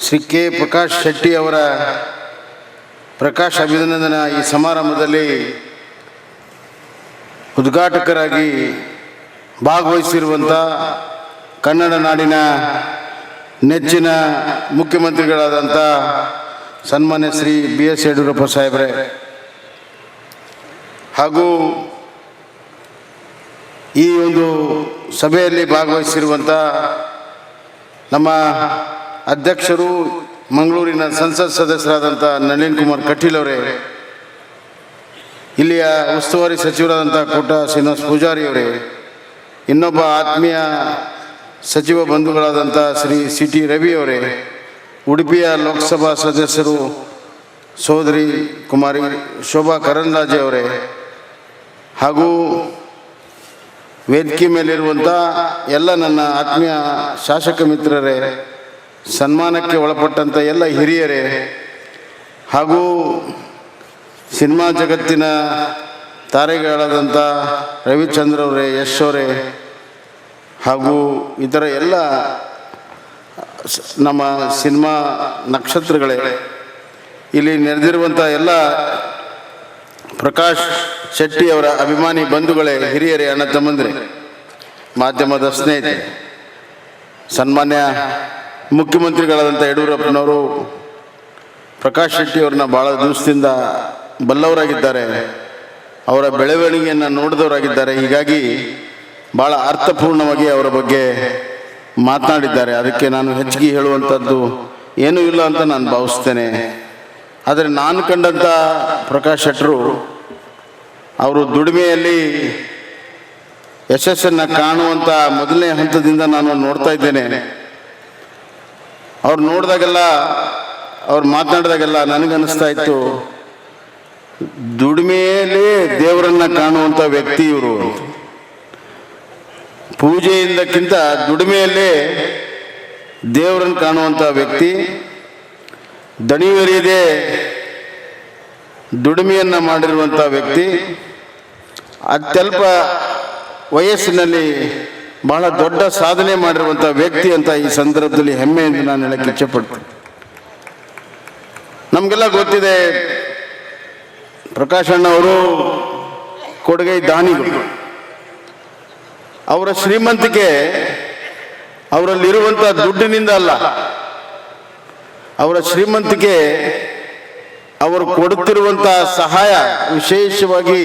ಶ್ರೀ ಕೆ ಪ್ರಕಾಶ್ ಶೆಟ್ಟಿ ಅವರ ಪ್ರಕಾಶ್ ಅಭಿನಂದನಾ ಈ ಸಮಾರಂಭದಲ್ಲಿ ಉದ್ಘಾಟಕರಾಗಿ ಭಾಗವಹಿಸಿರುವಂಥ ಕನ್ನಡ ನಾಡಿನ ನೆಚ್ಚಿನ ಮುಖ್ಯಮಂತ್ರಿಗಳಾದಂಥ ಸನ್ಮಾನ್ಯ ಶ್ರೀ BS ಯಡಿಯೂರಪ್ಪ ಸಾಹೇಬ್ರೆ, ಹಾಗೂ ಈ ಒಂದು ಸಭೆಯಲ್ಲಿ ಭಾಗವಹಿಸಿರುವಂಥ ನಮ್ಮ ಅಧ್ಯಕ್ಷರು, ಮಂಗಳೂರಿನ ಸಂಸತ್ ಸದಸ್ಯರಾದಂಥ ನಳಿನ್ ಕುಮಾರ್ ಕಟೀಲ್ ಅವರೇ, ಇಲ್ಲಿಯ ಉಸ್ತುವಾರಿ ಸಚಿವರಾದಂಥ ಕೋಟ ಶ್ರೀನಿವಾಸ್ ಪೂಜಾರಿ ಅವರೇ, ಇನ್ನೊಬ್ಬ ಆತ್ಮೀಯ ಸಚಿವ ಬಂಧುಗಳಾದಂಥ ಶ್ರೀ CT ರವಿ ಅವರೇ, ಉಡುಪಿಯ ಲೋಕಸಭಾ ಸದಸ್ಯರು ಸೋದರಿ ಕುಮಾರಿ ಶೋಭಾ ಕರಂದ್ಲಾಜೆ ಅವರೇ, ಹಾಗೂ ವೇದಿಕೆ ಮೇಲಿರುವಂಥ ಎಲ್ಲ ನನ್ನ ಆತ್ಮೀಯ ಶಾಸಕ ಮಿತ್ರರೇ, ಸನ್ಮಾನಕ್ಕೆ ಒಳಪಟ್ಟಂಥ ಎಲ್ಲ ಹಿರಿಯರೇ, ಹಾಗೂ ಸಿನಿಮಾ ಜಗತ್ತಿನ ತಾರೆಗಳಾದಂಥ ರವಿಚಂದ್ರ ಅವರೇ, ಯಶ್ ಅವರೇ, ಹಾಗೂ ಇತರ ಎಲ್ಲ ನಮ್ಮ ಸಿನಿಮಾ ನಕ್ಷತ್ರಗಳೇ, ಇಲ್ಲಿ ನೆರೆದಿರುವಂಥ ಎಲ್ಲ ಪ್ರಕಾಶ್ ಶೆಟ್ಟಿ ಅವರ ಅಭಿಮಾನಿ ಬಂಧುಗಳೇ, ಹಿರಿಯರೇ, ಅಣ್ಣ ತಮ್ಮಂದಿರೇ, ಮಾಧ್ಯಮದ ಸ್ನೇಹಿತರೆ, ಸನ್ಮಾನ್ಯ ಮುಖ್ಯಮಂತ್ರಿಗಳಾದಂಥ ಯಡಿಯೂರಪ್ಪನವರು ಪ್ರಕಾಶ್ ಶೆಟ್ಟಿ ಅವ್ರನ್ನ ಭಾಳ ದಿವಸದಿಂದ ಬಲ್ಲವರಾಗಿದ್ದಾರೆ, ಅವರ ಬೆಳವಣಿಗೆಯನ್ನು ನೋಡಿದವರಾಗಿದ್ದಾರೆ. ಹೀಗಾಗಿ ಭಾಳ ಅರ್ಥಪೂರ್ಣವಾಗಿ ಅವರ ಬಗ್ಗೆ ಮಾತನಾಡಿದ್ದಾರೆ. ಅದಕ್ಕೆ ನಾನು ಹೆಚ್ಚಿಗೆ ಹೇಳುವಂಥದ್ದು ಏನೂ ಇಲ್ಲ ಅಂತ ನಾನು ಭಾವಿಸ್ತೇನೆ. ಆದರೆ ನಾನು ಕಂಡಂಥ ಪ್ರಕಾಶ್ ಶೆಟ್ಟರು ಅವರು ದುಡಿಮೆಯಲ್ಲಿ ಯಶಸ್ಸನ್ನು ಕಾಣುವಂಥ ಮೊದಲನೇ ಹಂತದಿಂದ ನಾನು ನೋಡ್ತಾ ಇದ್ದೇನೆ. ಅವ್ರು ನೋಡಿದಾಗೆಲ್ಲ, ಅವ್ರು ಮಾತನಾಡಿದಾಗೆಲ್ಲ ನನಗನ್ನಿಸ್ತಾ ಇತ್ತು, ದುಡಿಮೆಯಲ್ಲೇ ದೇವರನ್ನು ಕಾಣುವಂಥ ವ್ಯಕ್ತಿ ಇವರು. ಪೂಜೆಯಿಂದಕ್ಕಿಂತ ದುಡಿಮೆಯಲ್ಲೇ ದೇವರನ್ನು ಕಾಣುವಂಥ ವ್ಯಕ್ತಿ, ದಣಿವರಿಯದೆ ದುಡಿಮೆಯನ್ನು ಮಾಡಿರುವಂಥ ವ್ಯಕ್ತಿ, ಅತ್ಯಲ್ಪ ವಯಸ್ಸಿನಲ್ಲಿ ಬಹಳ ದೊಡ್ಡ ಸಾಧನೆ ಮಾಡಿರುವಂಥ ವ್ಯಕ್ತಿ ಅಂತ ಈ ಸಂದರ್ಭದಲ್ಲಿ ಹೆಮ್ಮೆಯಿಂದ ನಾನು ಹೇಳಕ್ಕೆ ಇಚ್ಛೆಪಡ್ತೀನಿ. ನಮಗೆಲ್ಲ ಗೊತ್ತಿದೆ, ಪ್ರಕಾಶ್ ಅಣ್ಣವರು ಕೊಡುಗೈ ದಾನಿಗಳು. ಅವರ ಶ್ರೀಮಂತಿಕೆ ಅವರಲ್ಲಿರುವಂಥ ದುಡ್ಡಿನಿಂದ ಅಲ್ಲ, ಅವರ ಶ್ರೀಮಂತಿಕೆ ಅವರು ಕೊಡುತ್ತಿರುವಂಥ ಸಹಾಯ, ವಿಶೇಷವಾಗಿ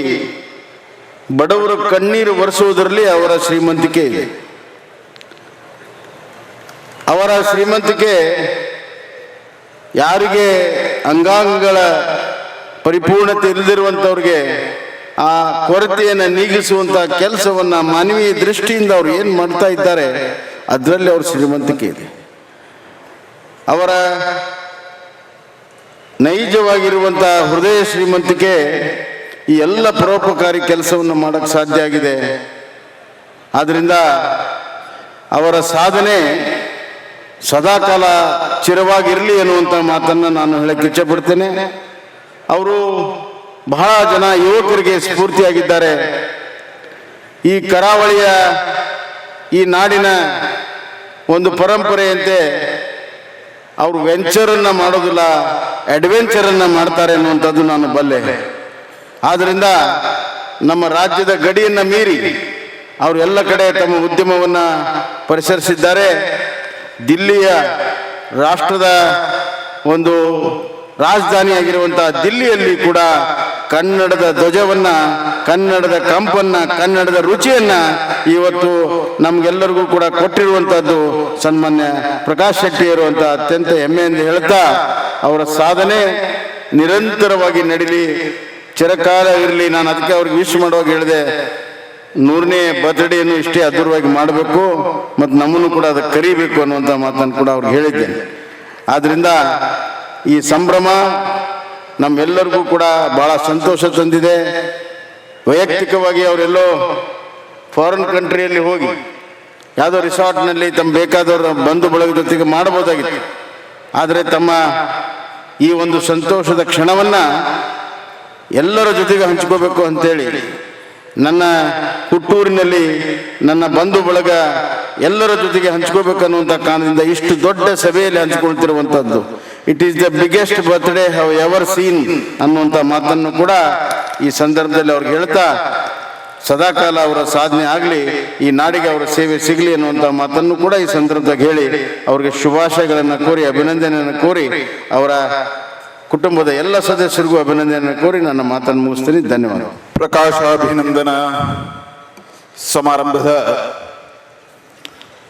ಬಡವರ ಕಣ್ಣೀರು ಒರೆಸುವುದರಲ್ಲಿ ಅವರ ಶ್ರೀಮಂತಿಕೆ ಇದೆ. ಅವರ ಶ್ರೀಮಂತಿಕೆ ಯಾರಿಗೆ ಅಂಗಾಂಗಗಳ ಪರಿಪೂರ್ಣತೆ ಇಲ್ಲದಿರುವಂಥವ್ರಿಗೆ ಆ ಕೊರತೆಯನ್ನು ನೀಗಿಸುವಂಥ ಕೆಲಸವನ್ನು ಮಾನವೀಯ ದೃಷ್ಟಿಯಿಂದ ಅವರು ಏನು ಮಾಡ್ತಾ ಇದ್ದಾರೆ, ಅದರಲ್ಲಿ ಅವ್ರ ಶ್ರೀಮಂತಿಕೆ ಇದೆ. ಅವರ ನೈಜವಾಗಿರುವಂಥ ಹೃದಯ ಶ್ರೀಮಂತಿಕೆ ಈ ಎಲ್ಲ ಪರೋಪಕಾರಿ ಕೆಲಸವನ್ನು ಮಾಡೋಕ್ಕೆ ಸಾಧ್ಯ ಆಗಿದೆ. ಆದ್ದರಿಂದ ಅವರ ಸಾಧನೆ ಸದಾಕಾಲ ಚಿರವಾಗಿರಲಿ ಅನ್ನುವಂಥ ಮಾತನ್ನು ನಾನು ಹೇಳಕ್ಕೆ ಇಚ್ಛೆಪಡ್ತೇನೆ. ಅವರು ಬಹಳ ಜನ ಯುವಕರಿಗೆ ಸ್ಫೂರ್ತಿಯಾಗಿದ್ದಾರೆ. ಈ ಕರಾವಳಿಯ ಈ ನಾಡಿನ ಒಂದು ಪರಂಪರೆಯಂತೆ ಅವರು ವೆಂಚರನ್ನು ಮಾಡೋದಿಲ್ಲ, ಅಡ್ವೆಂಚರನ್ನು ಮಾಡ್ತಾರೆ ಅನ್ನುವಂಥದ್ದು ನಾನು ಬಲ್ಲೆ. ಆದ್ದರಿಂದ ನಮ್ಮ ರಾಜ್ಯದ ಗಡಿಯನ್ನು ಮೀರಿ ಅವರು ಎಲ್ಲ ಕಡೆ ತಮ್ಮ ಉದ್ಯಮವನ್ನು ಪರಿಸರಿಸಿದ್ದಾರೆ. ದಿಲ್ಲಿಯ ರಾಷ್ಟ್ರದ ಒಂದು ರಾಜಧಾನಿಯಾಗಿರುವಂಥ ದಿಲ್ಲಿಯಲ್ಲಿ ಕೂಡ ಕನ್ನಡದ ಧ್ವಜವನ್ನು, ಕನ್ನಡದ ಕಂಪನ್ನು, ಕನ್ನಡದ ರುಚಿಯನ್ನು ಇವತ್ತು ನಮಗೆಲ್ಲರಿಗೂ ಕೂಡ ಕೊಟ್ಟಿರುವಂಥದ್ದು ಸನ್ಮಾನ್ಯ ಪ್ರಕಾಶ್ ಶೆಟ್ಟಿಯವರು ಅಂತ ಅತ್ಯಂತ ಹೆಮ್ಮೆಯಿಂದ ಹೇಳ್ತಾ, ಅವರ ಸಾಧನೆ ನಿರಂತರವಾಗಿ ನಡೀಲಿ, ಚಿರಕಾಲ ಇರಲಿ. ನಾನು ಅದಕ್ಕೆ ಅವ್ರಿಗೆ ವಿಶ್ ಮಾಡುವಾಗ ಹೇಳಿದೆ, 100ನೇ ಬರ್ತ್ಡೇಯನ್ನು ಇಷ್ಟೇ ಅದ್ಭುತವಾಗಿ ಮಾಡಬೇಕು ಮತ್ತು ನಮ್ಮನ್ನು ಕೂಡ ಅದಕ್ಕೆ ಕರಿಬೇಕು ಅನ್ನುವಂಥ ಮಾತನ್ನು ಕೂಡ ಅವ್ರಿಗೆ ಹೇಳಿದ್ದೇನೆ. ಆದ್ದರಿಂದ ಈ ಸಂಭ್ರಮ ನಮ್ಮೆಲ್ಲರಿಗೂ ಕೂಡ ಬಹಳ ಸಂತೋಷ ತಂದಿದೆ. ವೈಯಕ್ತಿಕವಾಗಿ ಅವರೆಲ್ಲೋ ಫಾರಿನ್ ಕಂಟ್ರಿಯಲ್ಲಿ ಹೋಗಿ ಯಾವುದೋ ರಿಸಾರ್ಟ್ನಲ್ಲಿ ತಮ್ಮ ಬೇಕಾದವರ ಬಂಧು ಬಳಗದ ಜೊತೆಗೆ ಮಾಡಬಹುದಾಗಿತ್ತು. ಆದರೆ ತಮ್ಮ ಈ ಒಂದು ಸಂತೋಷದ ಕ್ಷಣವನ್ನು ಎಲ್ಲರ ಜೊತೆಗೆ ಹಂಚ್ಕೋಬೇಕು ಅಂತೇಳಿ ನನ್ನ ಹುಟ್ಟೂರಿನಲ್ಲಿ ನನ್ನ ಬಂಧು ಬಳಗ ಎಲ್ಲರ ಜೊತೆಗೆ ಹಂಚ್ಕೋಬೇಕು ಅನ್ನುವಂಥ ಕಾರಣದಿಂದ ಇಷ್ಟು ದೊಡ್ಡ ಸಭೆಯಲ್ಲಿ ಹಂಚ್ಕೊಳ್ತಿರುವಂಥದ್ದು. It is the biggest birthday have ever seen ಅನ್ನುವಂಥ ಮಾತನ್ನು ಕೂಡ ಈ ಸಂದರ್ಭದಲ್ಲಿ ಅವ್ರಿಗೆ ಹೇಳ್ತಾ, ಸದಾಕಾಲ ಅವರ ಸಾಧನೆ ಆಗಲಿ, ಈ ನಾಡಿಗೆ ಅವರ ಸೇವೆ ಸಿಗಲಿ ಅನ್ನುವಂಥ ಮಾತನ್ನು ಕೂಡ ಈ ಸಂದರ್ಭದಾಗ ಹೇಳಿ ಅವರಿಗೆ ಶುಭಾಶಯಗಳನ್ನು ಕೋರಿ, ಅಭಿನಂದನೆಯನ್ನು ಕೋರಿ, ಅವರ ಕುಟುಂಬದ ಎಲ್ಲ ಸದಸ್ಯರಿಗೂ ಅಭಿನಂದನೆಯನ್ನು ಕೋರಿ ನನ್ನ ಮಾತನ್ನು ಮುಗಿಸ್ತೀನಿ. ಧನ್ಯವಾದ. ಪ್ರಕಾಶಾಭಿನಂದನಾ ಸಮಾರಂಭದ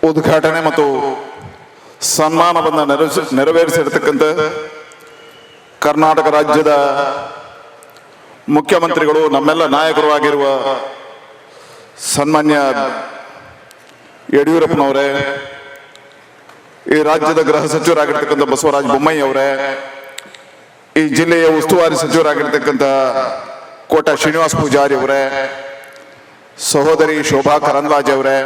ಉದ್ಘಾಟನೆ ಮತ್ತು ಸನ್ಮಾನವನ್ನು ನೆರವೇರಿಸಿರ್ತಕ್ಕಂಥ ಕರ್ನಾಟಕ ರಾಜ್ಯದ ಮುಖ್ಯಮಂತ್ರಿಗಳು, ನಮ್ಮೆಲ್ಲ ನಾಯಕರು ಆಗಿರುವ ಸನ್ಮಾನ್ಯ ಯಡಿಯೂರಪ್ಪನವರೇ, ಈ ರಾಜ್ಯದ ಗೃಹ ಸಚಿವರಾಗಿರ್ತಕ್ಕಂಥ ಬಸವರಾಜ ಬೊಮ್ಮಾಯಿ ಅವರೇ, ಈ ಜಿಲ್ಲೆಯ ಉಸ್ತುವಾರಿ ಸಚಿವರಾಗಿರ್ತಕ್ಕಂಥ ಕೋಟ ಶ್ರೀನಿವಾಸ ಪೂಜಾರಿ ಅವರೇ, ಸಹೋದರಿ ಶೋಭಾ ಕರಂದ್ಲಾಜೆ ಅವರೇ,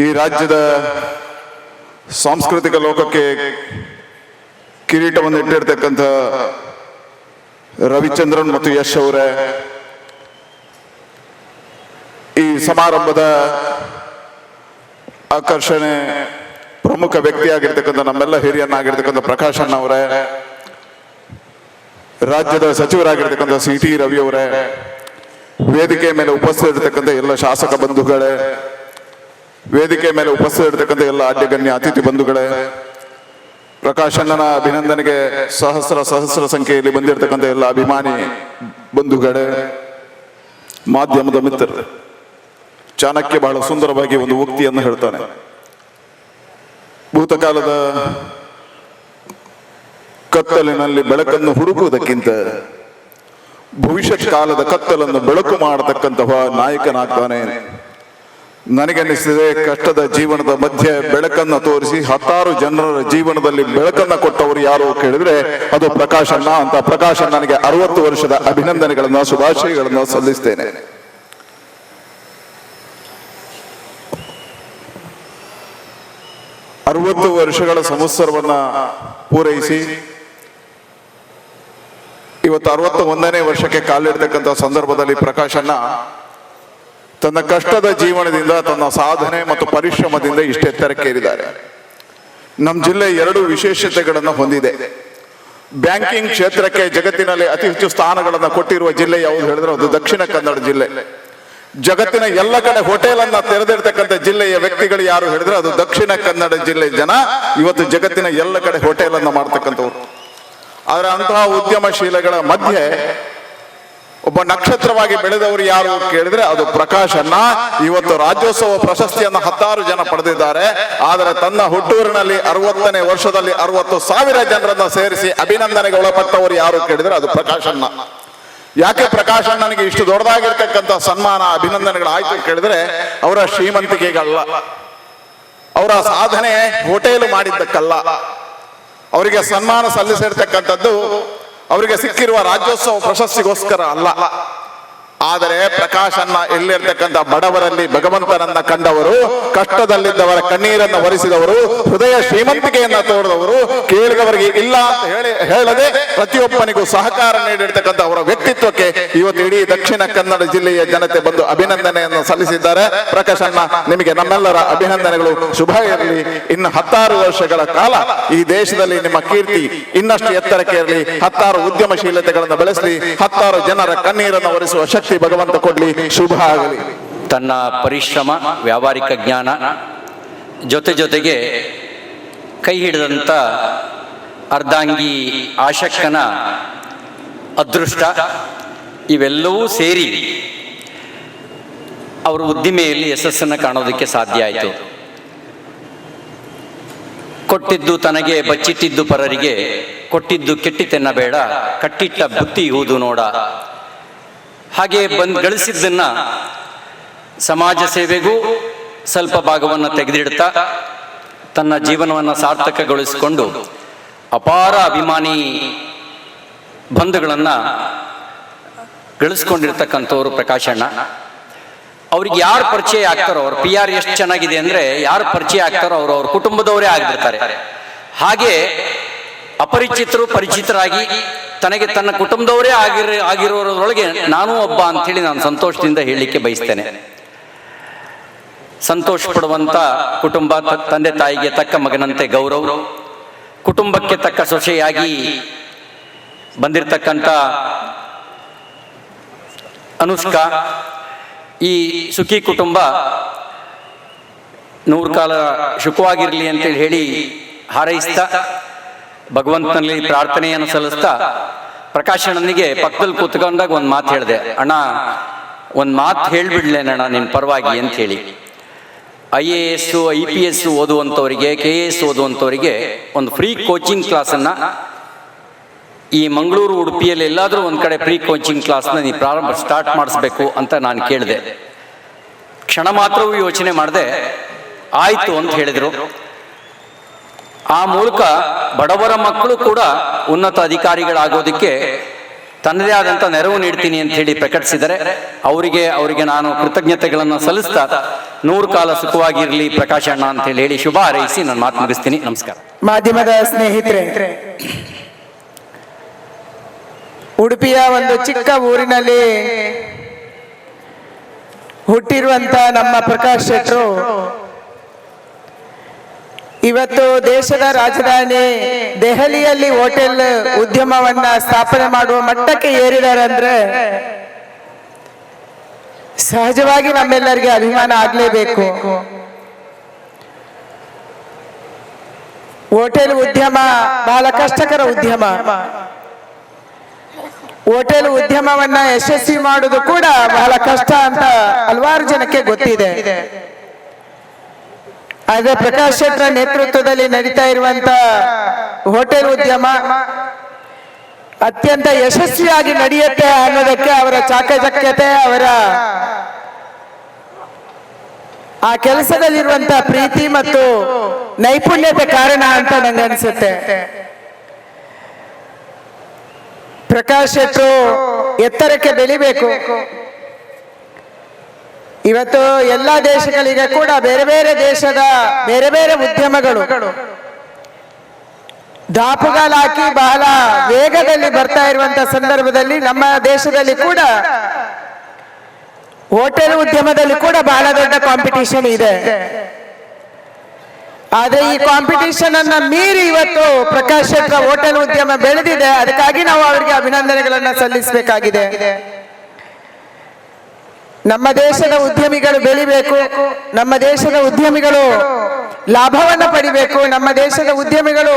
ಈ ರಾಜ್ಯದ ಸಾಂಸ್ಕೃತಿಕ ಲೋಕಕ್ಕೆ ಕಿರೀಟವನ್ನು ಇಟ್ಟಿರ್ತಕ್ಕಂಥ ರವಿಚಂದ್ರನ್ ಮತ್ತು ಯಶ್ ಅವರೇ, ಈ ಸಮಾರಂಭದ ಆಕರ್ಷಣೆ ಪ್ರಮುಖ ವ್ಯಕ್ತಿಯಾಗಿರ್ತಕ್ಕಂಥ ನಮ್ಮೆಲ್ಲ ಹಿರಿಯನ್ನಾಗಿರ್ತಕ್ಕಂಥ ಪ್ರಕಾಶ್ ಅಣ್ಣ ಅವರೇ, ರಾಜ್ಯದ ಸಚಿವರಾಗಿರ್ತಕ್ಕಂಥ CT ರವಿ ಅವರೇ, ವೇದಿಕೆ ಮೇಲೆ ಉಪಸ್ಥಿತರಿರ್ತಕ್ಕಂಥ ಎಲ್ಲ ಶಾಸಕ ಬಂಧುಗಳೇ, ವೇದಿಕೆ ಮೇಲೆ ಉಪಸ್ಥಿತರಿರ್ತಕ್ಕಂಥ ಎಲ್ಲ ಆದ್ಯಗಣ್ಯ ಅತಿಥಿ ಬಂಧುಗಳೇ, ಪ್ರಕಾಶ್ ಅಣ್ಣನ ಅಭಿನಂದನೆಗೆ ಸಹಸ್ರ ಸಂಖ್ಯೆಯಲ್ಲಿ ಬಂದಿರತಕ್ಕಂಥ ಎಲ್ಲ ಅಭಿಮಾನಿ ಬಂಧುಗಳೇ, ಮಾಧ್ಯಮದ ಮಿತ್ರರು, ಚಾಣಕ್ಯ ಬಹಳ ಸುಂದರವಾಗಿ ಒಂದು ಉಕ್ತಿಯನ್ನು ಹೇಳ್ತಾನೆ. ಭೂತಕಾಲದ ಕತ್ತಲಿನಲ್ಲಿ ಬೆಳಕನ್ನು ಹುಡುಕುವುದಕ್ಕಿಂತ ಭವಿಷ್ಯತ್ ಕಾಲದ ಕತ್ತಲನ್ನು ಬೆಳಕು ಮಾಡತಕ್ಕಂತಹ ನಾಯಕನಾಗ್ತಾನೆ. ನನಗನ್ನಿಸಿದೆ, ಕಷ್ಟದ ಜೀವನದ ಮಧ್ಯೆ ಬೆಳಕನ್ನು ತೋರಿಸಿ 10 ಜನರ ಜೀವನದಲ್ಲಿ ಬೆಳಕನ್ನು ಕೊಟ್ಟವರು ಯಾರು ಕೇಳಿದ್ರೆ ಅದು ಪ್ರಕಾಶ್ ಅಣ್ಣ ಅಂತ. ಪ್ರಕಾಶ್ ಅಣ್ಣನಿಗೆ 60 ವರ್ಷದ ಅಭಿನಂದನೆಗಳನ್ನ, ಶುಭಾಶಯಗಳನ್ನು ಸಲ್ಲಿಸ್ತೇನೆ. ಅರವತ್ತು ವರ್ಷಗಳ ಸಂವತ್ಸರವನ್ನ ಪೂರೈಸಿ ಇವತ್ತು 61ನೇ ವರ್ಷಕ್ಕೆ ಕಾಲಿಡ್ತಕ್ಕಂಥ ಸಂದರ್ಭದಲ್ಲಿ ಪ್ರಕಾಶ್ ಅಣ್ಣ ತನ್ನ ಕಷ್ಟದ ಜೀವನದಿಂದ, ತನ್ನ ಸಾಧನೆ ಮತ್ತು ಪರಿಶ್ರಮದಿಂದ ಇಷ್ಟೆತ್ತರಕ್ಕೇರಿದ್ದಾರೆ. ನಮ್ಮ ಜಿಲ್ಲೆ 2 ವಿಶೇಷತೆಗಳನ್ನು ಹೊಂದಿದೆ. ಬ್ಯಾಂಕಿಂಗ್ ಕ್ಷೇತ್ರಕ್ಕೆ ಜಗತ್ತಿನಲ್ಲಿ ಅತಿ ಹೆಚ್ಚು ಸ್ಥಾನಗಳನ್ನು ಕೊಟ್ಟಿರುವ ಜಿಲ್ಲೆ ಯಾವುದು ಹೇಳಿದ್ರೆ ಅದು ದಕ್ಷಿಣ ಕನ್ನಡ ಜಿಲ್ಲೆ. ಜಗತ್ತಿನ ಎಲ್ಲ ಕಡೆ ಹೋಟೆಲ್ ಅನ್ನ ತೆರೆದಿರ್ತಕ್ಕಂಥ ಜಿಲ್ಲೆಯ ವ್ಯಕ್ತಿಗಳು ಯಾರು ಹೇಳಿದ್ರೆ ಅದು ದಕ್ಷಿಣ ಕನ್ನಡ ಜಿಲ್ಲೆ ಜನ ಇವತ್ತು ಜಗತ್ತಿನ ಎಲ್ಲ ಕಡೆ ಹೋಟೆಲ್ ಅನ್ನ ಮಾಡ್ತಕ್ಕಂಥವ್ರು. ಆದ್ರೆ ಅಂತಹ ಉದ್ಯಮಶೀಲಗಳ ಮಧ್ಯೆ ಒಬ್ಬ ನಕ್ಷತ್ರವಾಗಿ ಬೆಳೆದವರು ಯಾರು ಕೇಳಿದ್ರೆ ಅದು ಪ್ರಕಾಶ್ ಅಣ್ಣ. ಇವತ್ತು ರಾಜ್ಯೋತ್ಸವ ಪ್ರಶಸ್ತಿಯನ್ನು 10 ಜನ ಪಡೆದಿದ್ದಾರೆ. ಆದರೆ ತನ್ನ ಹುಟ್ಟೂರಿನಲ್ಲಿ 60ನೇ ವರ್ಷದಲ್ಲಿ 60,000 ಜನರನ್ನ ಸೇರಿಸಿ ಅಭಿನಂದನೆಗೆ ಒಳಪಟ್ಟವರು ಯಾರು ಕೇಳಿದ್ರೆ ಅದು ಪ್ರಕಾಶ್ ಅಣ್ಣ. ಯಾಕೆ ಪ್ರಕಾಶ್ ಅಣ್ಣನಿಗೆ ಇಷ್ಟು ದೊಡ್ಡದಾಗಿರ್ತಕ್ಕಂಥ ಸನ್ಮಾನ, ಅಭಿನಂದನೆಗಳಾಯ್ತು ಕೇಳಿದ್ರೆ ಅವರ ಶ್ರೀಮಂತಿಕೆಗಲ್ಲ, ಅವರ ಸಾಧನೆ ಹೋಟೆಲ್ ಮಾಡಿದ್ದಕ್ಕಲ್ಲ, ಅವರಿಗೆ ಸನ್ಮಾನ ಸಲ್ಲಿಸಿರ್ತಕ್ಕಂಥದ್ದು ಅವರಿಗೆ ಸಿಕ್ಕಿರುವ ರಾಜ್ಯೋತ್ಸವ ಪ್ರಶಸ್ತಿಗೋಸ್ಕರ ಅಲ್ಲ. ಆದರೆ ಪ್ರಕಾಶ್ ಅಣ್ಣ ಎಲ್ಲಿರ್ತಕ್ಕಂಥ ಬಡವರಲ್ಲಿ ಭಗವಂತನನ್ನ ಕಂಡವರು, ಕಷ್ಟದಲ್ಲಿದ್ದವರ ಕಣ್ಣೀರನ್ನು ಒರೆಸಿದವರು, ಹೃದಯ ಶ್ರೀಮಂತಿಕೆಯನ್ನ ತೋರಿದವರು, ಕೇಳಿದವರಿಗೆ ಇಲ್ಲ ಅಂತ ಹೇಳದೆ ಪ್ರತಿಯೊಬ್ಬನಿಗೂ ಸಹಕಾರ ನೀಡಿರ್ತಕ್ಕಂಥ ಅವರ ವ್ಯಕ್ತಿತ್ವಕ್ಕೆ ಇವತ್ತು ಇಡೀ ದಕ್ಷಿಣ ಕನ್ನಡ ಜಿಲ್ಲೆಯ ಜನತೆ ಬಂದು ಅಭಿನಂದನೆಯನ್ನು ಸಲ್ಲಿಸಿದ್ದಾರೆ. ಪ್ರಕಾಶ್ ಅಣ್ಣ, ನಿಮಗೆ ನಮ್ಮೆಲ್ಲರ ಅಭಿನಂದನೆಗಳು, ಶುಭ ಇರಲಿ. ಇನ್ನು 10 ವರ್ಷಗಳ ಕಾಲ ಈ ದೇಶದಲ್ಲಿ ನಿಮ್ಮ ಕೀರ್ತಿ ಇನ್ನಷ್ಟು ಎತ್ತರಕ್ಕೆ ಇರಲಿ. 10 ಉದ್ಯಮಶೀಲತೆಗಳನ್ನು ಬೆಳೆಸಲಿ. 10 ಜನರ ಕಣ್ಣೀರನ್ನು ಒರೆಸುವ ಶಕ್ತಿ ಭಗವಂತ ಕೊಡ್ಲಿ. ಶುಭ ಆಗಲಿ. ತನ್ನ ಪರಿಶ್ರಮ, ವ್ಯಾವಹಾರಿಕ ಜ್ಞಾನ ಜೊತೆಗೆ ಕೈ ಹಿಡಿದಂಥ ಅರ್ಧಾಂಗಿ ಆಶಕ್ಕನ ಅದೃಷ್ಟ ಇವೆಲ್ಲವೂ ಸೇರಿ ಅವರ ಉದ್ದಿಮೆಯಲ್ಲಿ ಯಶಸ್ಸನ್ನು ಕಾಣೋದಕ್ಕೆ ಸಾಧ್ಯ ಆಯಿತು. ಕೊಟ್ಟಿದ್ದು ತನಗೆ ಬಚ್ಚಿಟ್ಟಿದ್ದು ಪರರಿಗೆ, ಕೊಟ್ಟಿದ್ದು ಕೆಟ್ಟಿತೆನ್ನಬೇಡ, ಕಟ್ಟಿಟ್ಟ ಬುತ್ತಿ ಇಹುದು ನೋಡ. ಹಾಗೆ ಗಳಿಸಿದ್ದನ್ನ ಸಮಾಜ ಸೇವೆಗೂ ಸ್ವಲ್ಪ ಭಾಗವನ್ನು ತೆಗೆದಿಡ್ತಾ ತನ್ನ ಜೀವನವನ್ನು ಸಾರ್ಥಕಗೊಳಿಸಿಕೊಂಡು ಅಪಾರ ಅಭಿಮಾನಿ ಬಂಧುಗಳನ್ನು ಗಳಿಸ್ಕೊಂಡಿರ್ತಕ್ಕಂಥವ್ರು ಪ್ರಕಾಶ್ ಅಣ್ಣ. ಅವ್ರಿಗೆ ಯಾರು ಪರಿಚಯ ಆಗ್ತಾರೋ, ಅವ್ರ PR ಎಷ್ಟು ಚೆನ್ನಾಗಿದೆ ಅಂದರೆ ಯಾರು ಪರಿಚಯ ಆಗ್ತಾರೋ ಅವ್ರ ಕುಟುಂಬದವರೇ ಆಗಿರ್ತಾರೆ. ಹಾಗೆ ಅಪರಿಚಿತರು ಪರಿಚಿತರಾಗಿ ತನಗೆ ತನ್ನ ಕುಟುಂಬದವರೇ ಆಗಿರೋದ್ರೊಳಗೆ ನಾನೂ ಒಬ್ಬ ಅಂಥೇಳಿ ನಾನು ಸಂತೋಷದಿಂದ ಹೇಳಲಿಕ್ಕೆ ಬಯಸ್ತೇನೆ. ಸಂತೋಷ ಪಡುವಂಥ ಕುಟುಂಬ, ತಂದೆ ತಾಯಿಗೆ ತಕ್ಕ ಮಗನಂತೆ ಗೌರವ, ಕುಟುಂಬಕ್ಕೆ ತಕ್ಕ ಸೊಸೆಯಾಗಿ ಬಂದಿರತಕ್ಕಂಥ ಅನುಷ್ಕಾ, ಈ ಸುಖಿ ಕುಟುಂಬ 100 ಕಾಲ ಸುಖವಾಗಿರಲಿ ಅಂತೇಳಿ ಹೇಳಿ ಹಾರೈಸ್ತಾ ಭಗವಂತನಲ್ಲಿ ಪ್ರಾರ್ಥನೆಯನ್ನು ಸಲ್ಲಿಸ್ತಾ ಪ್ರಕಾಶ್ ಅಣ್ಣನಿಗೆ ಪಕ್ಕದಲ್ಲಿ ಕೂತ್ಕೊಂಡಾಗ ಒಂದು ಮಾತು ಹೇಳಿದೆ, ಅಣ್ಣ ಒಂದು ಮಾತು ಹೇಳಿಬಿಡ್ಲೇನಣ್ಣ ನಿನ್ನ ಪರವಾಗಿ ಅಂತ ಹೇಳಿ. IAS IPS ಓದುವಂಥವರಿಗೆ, KAS ಓದುವಂಥವರಿಗೆ ಒಂದು ಫ್ರೀ ಕೋಚಿಂಗ್ ಕ್ಲಾಸನ್ನು ಈ ಮಂಗಳೂರು, ಉಡುಪಿಯಲ್ಲಿ ಎಲ್ಲಾದರೂ ಒಂದು ಕಡೆ ಫ್ರೀ ಕೋಚಿಂಗ್ ಕ್ಲಾಸ್ನ ನೀವು ಸ್ಟಾರ್ಟ್ ಮಾಡಿಸ್ಬೇಕು ಅಂತ ನಾನು ಕೇಳಿದೆ. ಕ್ಷಣ ಮಾತ್ರವೂ ಯೋಚನೆ ಮಾಡಿದೆ, ಆಯಿತು ಅಂತ ಹೇಳಿದರು. ಆ ಮೂಲಕ ಬಡವರ ಮಕ್ಕಳು ಕೂಡ ಉನ್ನತ ಅಧಿಕಾರಿಗಳಾಗೋದಕ್ಕೆ ತನ್ನದೇ ಆದಂಥ ನೆರವು ನೀಡ್ತೀನಿ ಅಂತ ಹೇಳಿ ಪ್ರಕಟಿಸಿದರೆ ಅವರಿಗೆ ನಾನು ಕೃತಜ್ಞತೆಗಳನ್ನು ಸಲ್ಲಿಸ್ತಾ 100 ಕಾಲ ಸುಖವಾಗಿರಲಿ ಪ್ರಕಾಶ್ ಅಣ್ಣ ಅಂತ ಹೇಳಿ ಶುಭ ಹಾರೈಸಿ ನಾನು ಮಾತು ಮುಗಿಸ್ತೀನಿ. ನಮಸ್ಕಾರ. ಮಾಧ್ಯಮದ ಸ್ನೇಹಿತರೆ, ಉಡುಪಿಯ ಒಂದು ಚಿಕ್ಕ ಊರಿನಲ್ಲಿ ಹುಟ್ಟಿರುವಂತ ನಮ್ಮ ಪ್ರಕಾಶ್ ಶೆಟ್ಟರು ಇವತ್ತು ದೇಶದ ರಾಜಧಾನಿ ದೆಹಲಿಯಲ್ಲಿ ಹೋಟೆಲ್ ಉದ್ಯಮವನ್ನ ಸ್ಥಾಪನೆ ಮಾಡುವ ಮಟ್ಟಕ್ಕೆ ಏರಿದಾರಂದ್ರೆ ಸಹಜವಾಗಿ ನಮ್ಮೆಲ್ಲರಿಗೆ ಅಭಿಮಾನ ಆಗ್ಲೇಬೇಕು. ಹೋಟೆಲ್ ಉದ್ಯಮ ಬಹಳ ಕಷ್ಟಕರ ಉದ್ಯಮ. ಹೋಟೆಲ್ ಉದ್ಯಮವನ್ನ ಯಶಸ್ವಿ ಮಾಡುವುದು ಕೂಡ ಬಹಳ ಕಷ್ಟ ಅಂತ ಹಲವಾರು ಜನಕ್ಕೆ ಗೊತ್ತಿದೆ. ಆದ್ರೆ ಪ್ರಕಾಶ್ ಶೆಟ್ಟರ ನೇತೃತ್ವದಲ್ಲಿ ನಡೀತಾ ಇರುವಂತ ಹೋಟೆಲ್ ಉದ್ಯಮ ಅತ್ಯಂತ ಯಶಸ್ವಿಯಾಗಿ ನಡೆಯುತ್ತೆ ಅನ್ನೋದಕ್ಕೆ ಅವರ ಚಾಕಚಕ್ಯತೆ, ಅವರ ಆ ಕೆಲಸದಲ್ಲಿರುವಂತ ಪ್ರೀತಿ ಮತ್ತು ನೈಪುಣ್ಯತೆ ಕಾರಣ ಅಂತ ನಂಗೆ ಅನ್ಸುತ್ತೆ. ಪ್ರಕಾಶ್ ಶೆಟ್ಟರು ಎತ್ತರಕ್ಕೆ ಬೆಳಿಬೇಕು. ಇವತ್ತು ಎಲ್ಲ ದೇಶಗಳಿಗೆ ಕೂಡ ಬೇರೆ ಬೇರೆ ದೇಶದ ಬೇರೆ ಬೇರೆ ಉದ್ಯಮಗಳು ದಾಪುಗಾಲಾಕಿ ಬಹಳ ವೇಗದಲ್ಲಿ ಬರ್ತಾ ಇರುವಂತ ಸಂದರ್ಭದಲ್ಲಿ ನಮ್ಮ ದೇಶದಲ್ಲಿ ಕೂಡ ಹೋಟೆಲ್ ಉದ್ಯಮದಲ್ಲಿ ಕೂಡ ಬಹಳ ದೊಡ್ಡ ಕಾಂಪಿಟಿಷನ್ ಇದೆ. ಆದ್ರೆ ಈ ಕಾಂಪಿಟಿಷನ್ ಅನ್ನ ಮೀರಿ ಇವತ್ತು ಪ್ರಕಾಶ್ ಶೆಟ್ಟರ ಹೋಟೆಲ್ ಉದ್ಯಮ ಬೆಳೆದಿದೆ. ಅದಕ್ಕಾಗಿ ನಾವು ಅವರಿಗೆ ಅಭಿನಂದನೆಗಳನ್ನ ಸಲ್ಲಿಸಬೇಕಾಗಿದೆ. ನಮ್ಮ ದೇಶದ ಉದ್ಯಮಿಗಳು ಬೆಳಿಬೇಕು, ನಮ್ಮ ದೇಶದ ಉದ್ಯಮಿಗಳು ಲಾಭವನ್ನ ಪಡಿಬೇಕು. ನಮ್ಮ ದೇಶದ ಉದ್ಯಮಿಗಳು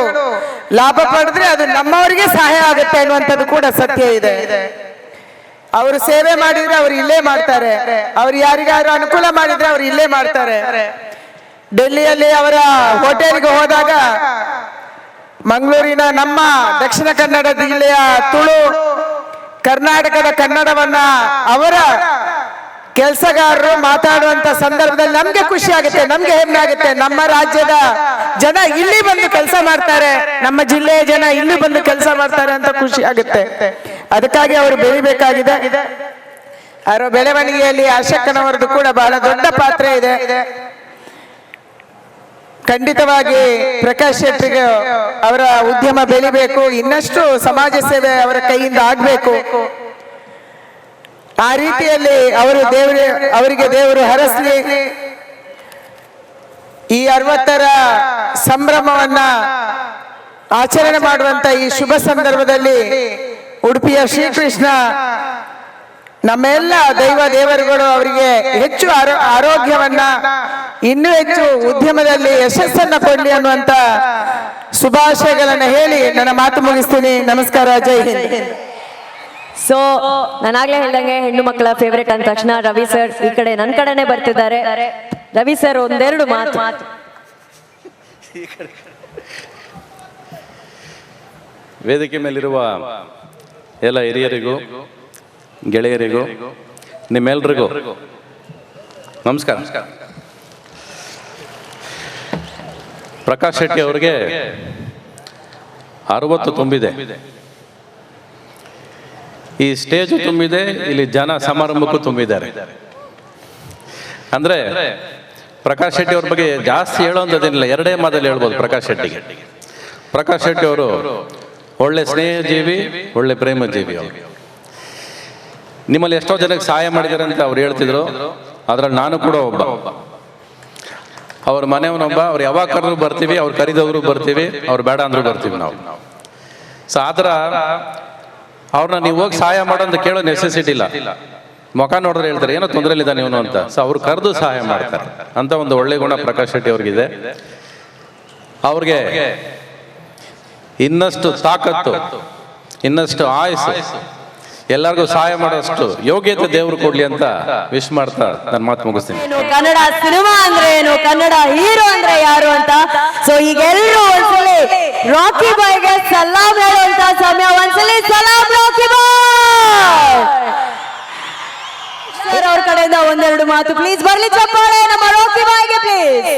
ಲಾಭ ಪಡೆದ್ರೆ ಅದು ನಮ್ಮವರಿಗೆ ಸಹಾಯ ಆಗುತ್ತೆ ಅನ್ನುವಂಥದ್ದು ಕೂಡ ಸತ್ಯ ಇದೆ. ಅವರು ಸೇವೆ ಮಾಡಿದ್ರೆ ಅವ್ರು ಇಲ್ಲೇ ಮಾಡ್ತಾರೆ, ಅವ್ರು ಯಾರಿಗಾರು ಅನುಕೂಲ ಮಾಡಿದ್ರೆ ಅವ್ರು ಇಲ್ಲೇ ಮಾಡ್ತಾರೆ. ಡೆಲ್ಲಿಯಲ್ಲಿ ಅವರ ಹೋಟೆಲ್ಗೆ ಹೋದಾಗ ಮಂಗಳೂರಿನ ನಮ್ಮ ದಕ್ಷಿಣ ಕನ್ನಡ ಜಿಲ್ಲೆಯ ತುಳು, ಕರ್ನಾಟಕದ ಕನ್ನಡವನ್ನ ಅವರ ಕೆಲಸಗಾರರು ಮಾತಾಡುವಂತ ಸಂದರ್ಭದಲ್ಲಿ ನಮ್ಗೆ ಖುಷಿ ಆಗುತ್ತೆ, ನಮ್ಗೆ ಹೆಮ್ಮೆ ಆಗುತ್ತೆ. ನಮ್ಮ ರಾಜ್ಯದ ಜನ ಇಲ್ಲಿ ಬಂದು ಕೆಲಸ ಮಾಡ್ತಾರೆ, ನಮ್ಮ ಜಿಲ್ಲೆಯ ಜನ ಇಲ್ಲಿ ಬಂದು ಕೆಲಸ ಮಾಡ್ತಾರೆ ಅಂತ ಖುಷಿ ಆಗುತ್ತೆ. ಅದಕ್ಕಾಗಿ ಅವರು ಬೆಳಿಬೇಕಾಗಿದೆ. ಅವರ ಬೆಳವಣಿಗೆಯಲ್ಲಿ ಅಶಕ್ಕನವರದ್ದು ಕೂಡ ಬಹಳ ದೊಡ್ಡ ಪಾತ್ರ ಇದೆ. ಖಂಡಿತವಾಗಿ ಪ್ರಕಾಶ್ ಶೆಟ್ಟಿಗೆ ಅವರ ಉದ್ಯಮ ಬೆಳಿಬೇಕು, ಇನ್ನಷ್ಟು ಸಮಾಜ ಸೇವೆ ಅವರ ಕೈಯಿಂದ ಆಗ್ಬೇಕು. ಆ ರೀತಿಯಲ್ಲಿ ಅವರಿಗೆ ದೇವರು ಹರಸ್ಲಿ. ಈ 60ರ ಸಂಭ್ರಮವನ್ನ ಆಚರಣೆ ಮಾಡುವಂತ ಈ ಶುಭ ಸಂದರ್ಭದಲ್ಲಿ ಉಡುಪಿಯ ಶ್ರೀಕೃಷ್ಣ ನಮ್ಮೆಲ್ಲ ದೇವರುಗಳು ಅವರಿಗೆ ಹೆಚ್ಚು ಆರೋಗ್ಯವನ್ನ, ಇನ್ನೂ ಹೆಚ್ಚು ಉದ್ಯಮದಲ್ಲಿ ಯಶಸ್ಸನ್ನ ಕೊಡ್ಲಿ ಅನ್ನುವಂತ ಶುಭಾಶಯಗಳನ್ನ ಹೇಳಿ ನನ್ನ ಮಾತು ಮುಗಿಸ್ತೀನಿ. ನಮಸ್ಕಾರ, ಜೈ ಹಿಂದ್. ಸೊ ನಾನಾಗ್ಲೇ ಹೇಳ್ದಂಗೆ ಹೆಣ್ಣು ಮಕ್ಕಳ ಫೇವ್ರೇಟ್ ಅಂದ ತಕ್ಷಣ ರವಿ ಸರ್ ಈ ಕಡೆ ನನ್ನ ಕಡೆನೆ ಬರ್ತಿದ್ದಾರೆ. ರವಿ ಸರ್ ಒಂದೆರಡು ಮಾತು. ವೇದಿಕೆ ಮೇಲಿರುವ ಎಲ್ಲ ಹಿರಿಯರಿಗೂ ಗೆಳೆಯರಿಗೂ ನಿಮ್ಮೆಲ್ರಿಗೂ ನಮಸ್ಕಾರ. ಪ್ರಕಾಶ್ ಶೆಟ್ಟಿ ಅವರಿಗೆ 60 ತುಂಬಿದೆ. ಈ ಸ್ಟೇಜು ತುಂಬಿದೆ, ಇಲ್ಲಿ ಜನ ಸಮಾರಂಭಕ್ಕೂ ತುಂಬಿದ್ದಾರೆ. ಅಂದ್ರೆ ಪ್ರಕಾಶ್ ಶೆಟ್ಟಿ ಅವ್ರ ಬಗ್ಗೆ ಜಾಸ್ತಿ ಹೇಳೋಂಥದ್ದೇನಿಲ್ಲ, ಎರಡೇ ಮಾತಲ್ಲಿ ಹೇಳ್ಬೋದು. ಪ್ರಕಾಶ್ ಶೆಟ್ಟಿ ಅವರು ಒಳ್ಳೆ ಸ್ನೇಹಜೀವಿ, ಒಳ್ಳೆ ಪ್ರೇಮಜೀವಿ. ಅವರು ನಿಮ್ಮಲ್ಲಿ ಎಷ್ಟೋ ಜನಕ್ಕೆ ಸಹಾಯ ಮಾಡಿದ್ದಾರೆ ಅಂತ ಅವ್ರು ಹೇಳ್ತಿದ್ರು, ಅದ್ರಲ್ಲಿ ನಾನು ಕೂಡ ಒಬ್ಬ. ಅವ್ರ ಮನೆಯವನೊಬ್ಬ. ಅವ್ರು ಯಾವಾಗ ಕರೆದ್ರು ಬರ್ತೀವಿ, ಅವ್ರು ಕರಿದವರು ಬರ್ತೀವಿ, ಅವ್ರು ಬೇಡ ಅಂದ್ರು ಬರ್ತೀವಿ ನಾವು. ಸೊ ಆ ಥರ ಅವ್ರನ್ನ ನೀವು ಹೋಗಿ ಸಹಾಯ ಮಾಡೋ ಅಂತ ಕೇಳೋ ನೆಸೆಸಿಟಿ ಇಲ್ಲ. ಮುಖ ನೋಡಿದ್ರೆ ಹೇಳ್ತಾರೆ ಏನೋ ತೊಂದರೆಲಿದ್ದಾನೆ ಇವನು ಅಂತ. ಸೊ ಅವ್ರು ಕರೆದು ಸಹಾಯ ಮಾಡ್ತಾರೆ ಅಂತ ಒಂದು ಒಳ್ಳೆ ಗುಣ ಪ್ರಕಾಶ್ ಶೆಟ್ಟಿ ಅವ್ರಿಗಿದೆ. ಅವ್ರಿಗೆ ಇನ್ನಷ್ಟು ತಾಕತ್ತು, ಇನ್ನಷ್ಟು ಆಯಸ್ಸು, ಎಲ್ಲರಿಗೂ ಸಹಾಯ ಮಾಡೋಷ್ಟು ಯೋಗ್ಯತೆ ದೇವರು ಕೊಡ್ಲಿ ಅಂತ ವಿಶ್ ಮಾಡ್ತಾ ನನ್ನ ಮಾತು ಮುಗಿಸ್ತೀನಿ. ಕನ್ನಡ ಸಿನಿಮಾ ಅಂದ್ರೆ ಏನು, ಕನ್ನಡ ಹೀರೋ ಅಂದ್ರೆ ಯಾರು ಅಂತ ಸೊ ಈಗೆಲ್ಲರೂ ಒಂದ್ಸಲಿ ರಾಕಿ ಬಾಯ್ಗೆ ಸಲಾಮ್ ಹೇಳುವಂತ ಸಮಯ. ಒಂದ್ಸಲಿ ಸಲಾಮ್ ರಾಕಿ ಬಾಯ್ ಸರ್ ಅವ್ರ ಕಡೆಯಿಂದ ಒಂದೆರಡು ಮಾತು ಪ್ಲೀಸ್ ಬರ್ಲಿ. ಚಪ್ಪಾಳೆ ನಮ್ಮ ರಾಕಿ ಬಾಯ್ಗೆ ಪ್ಲೀಸ್.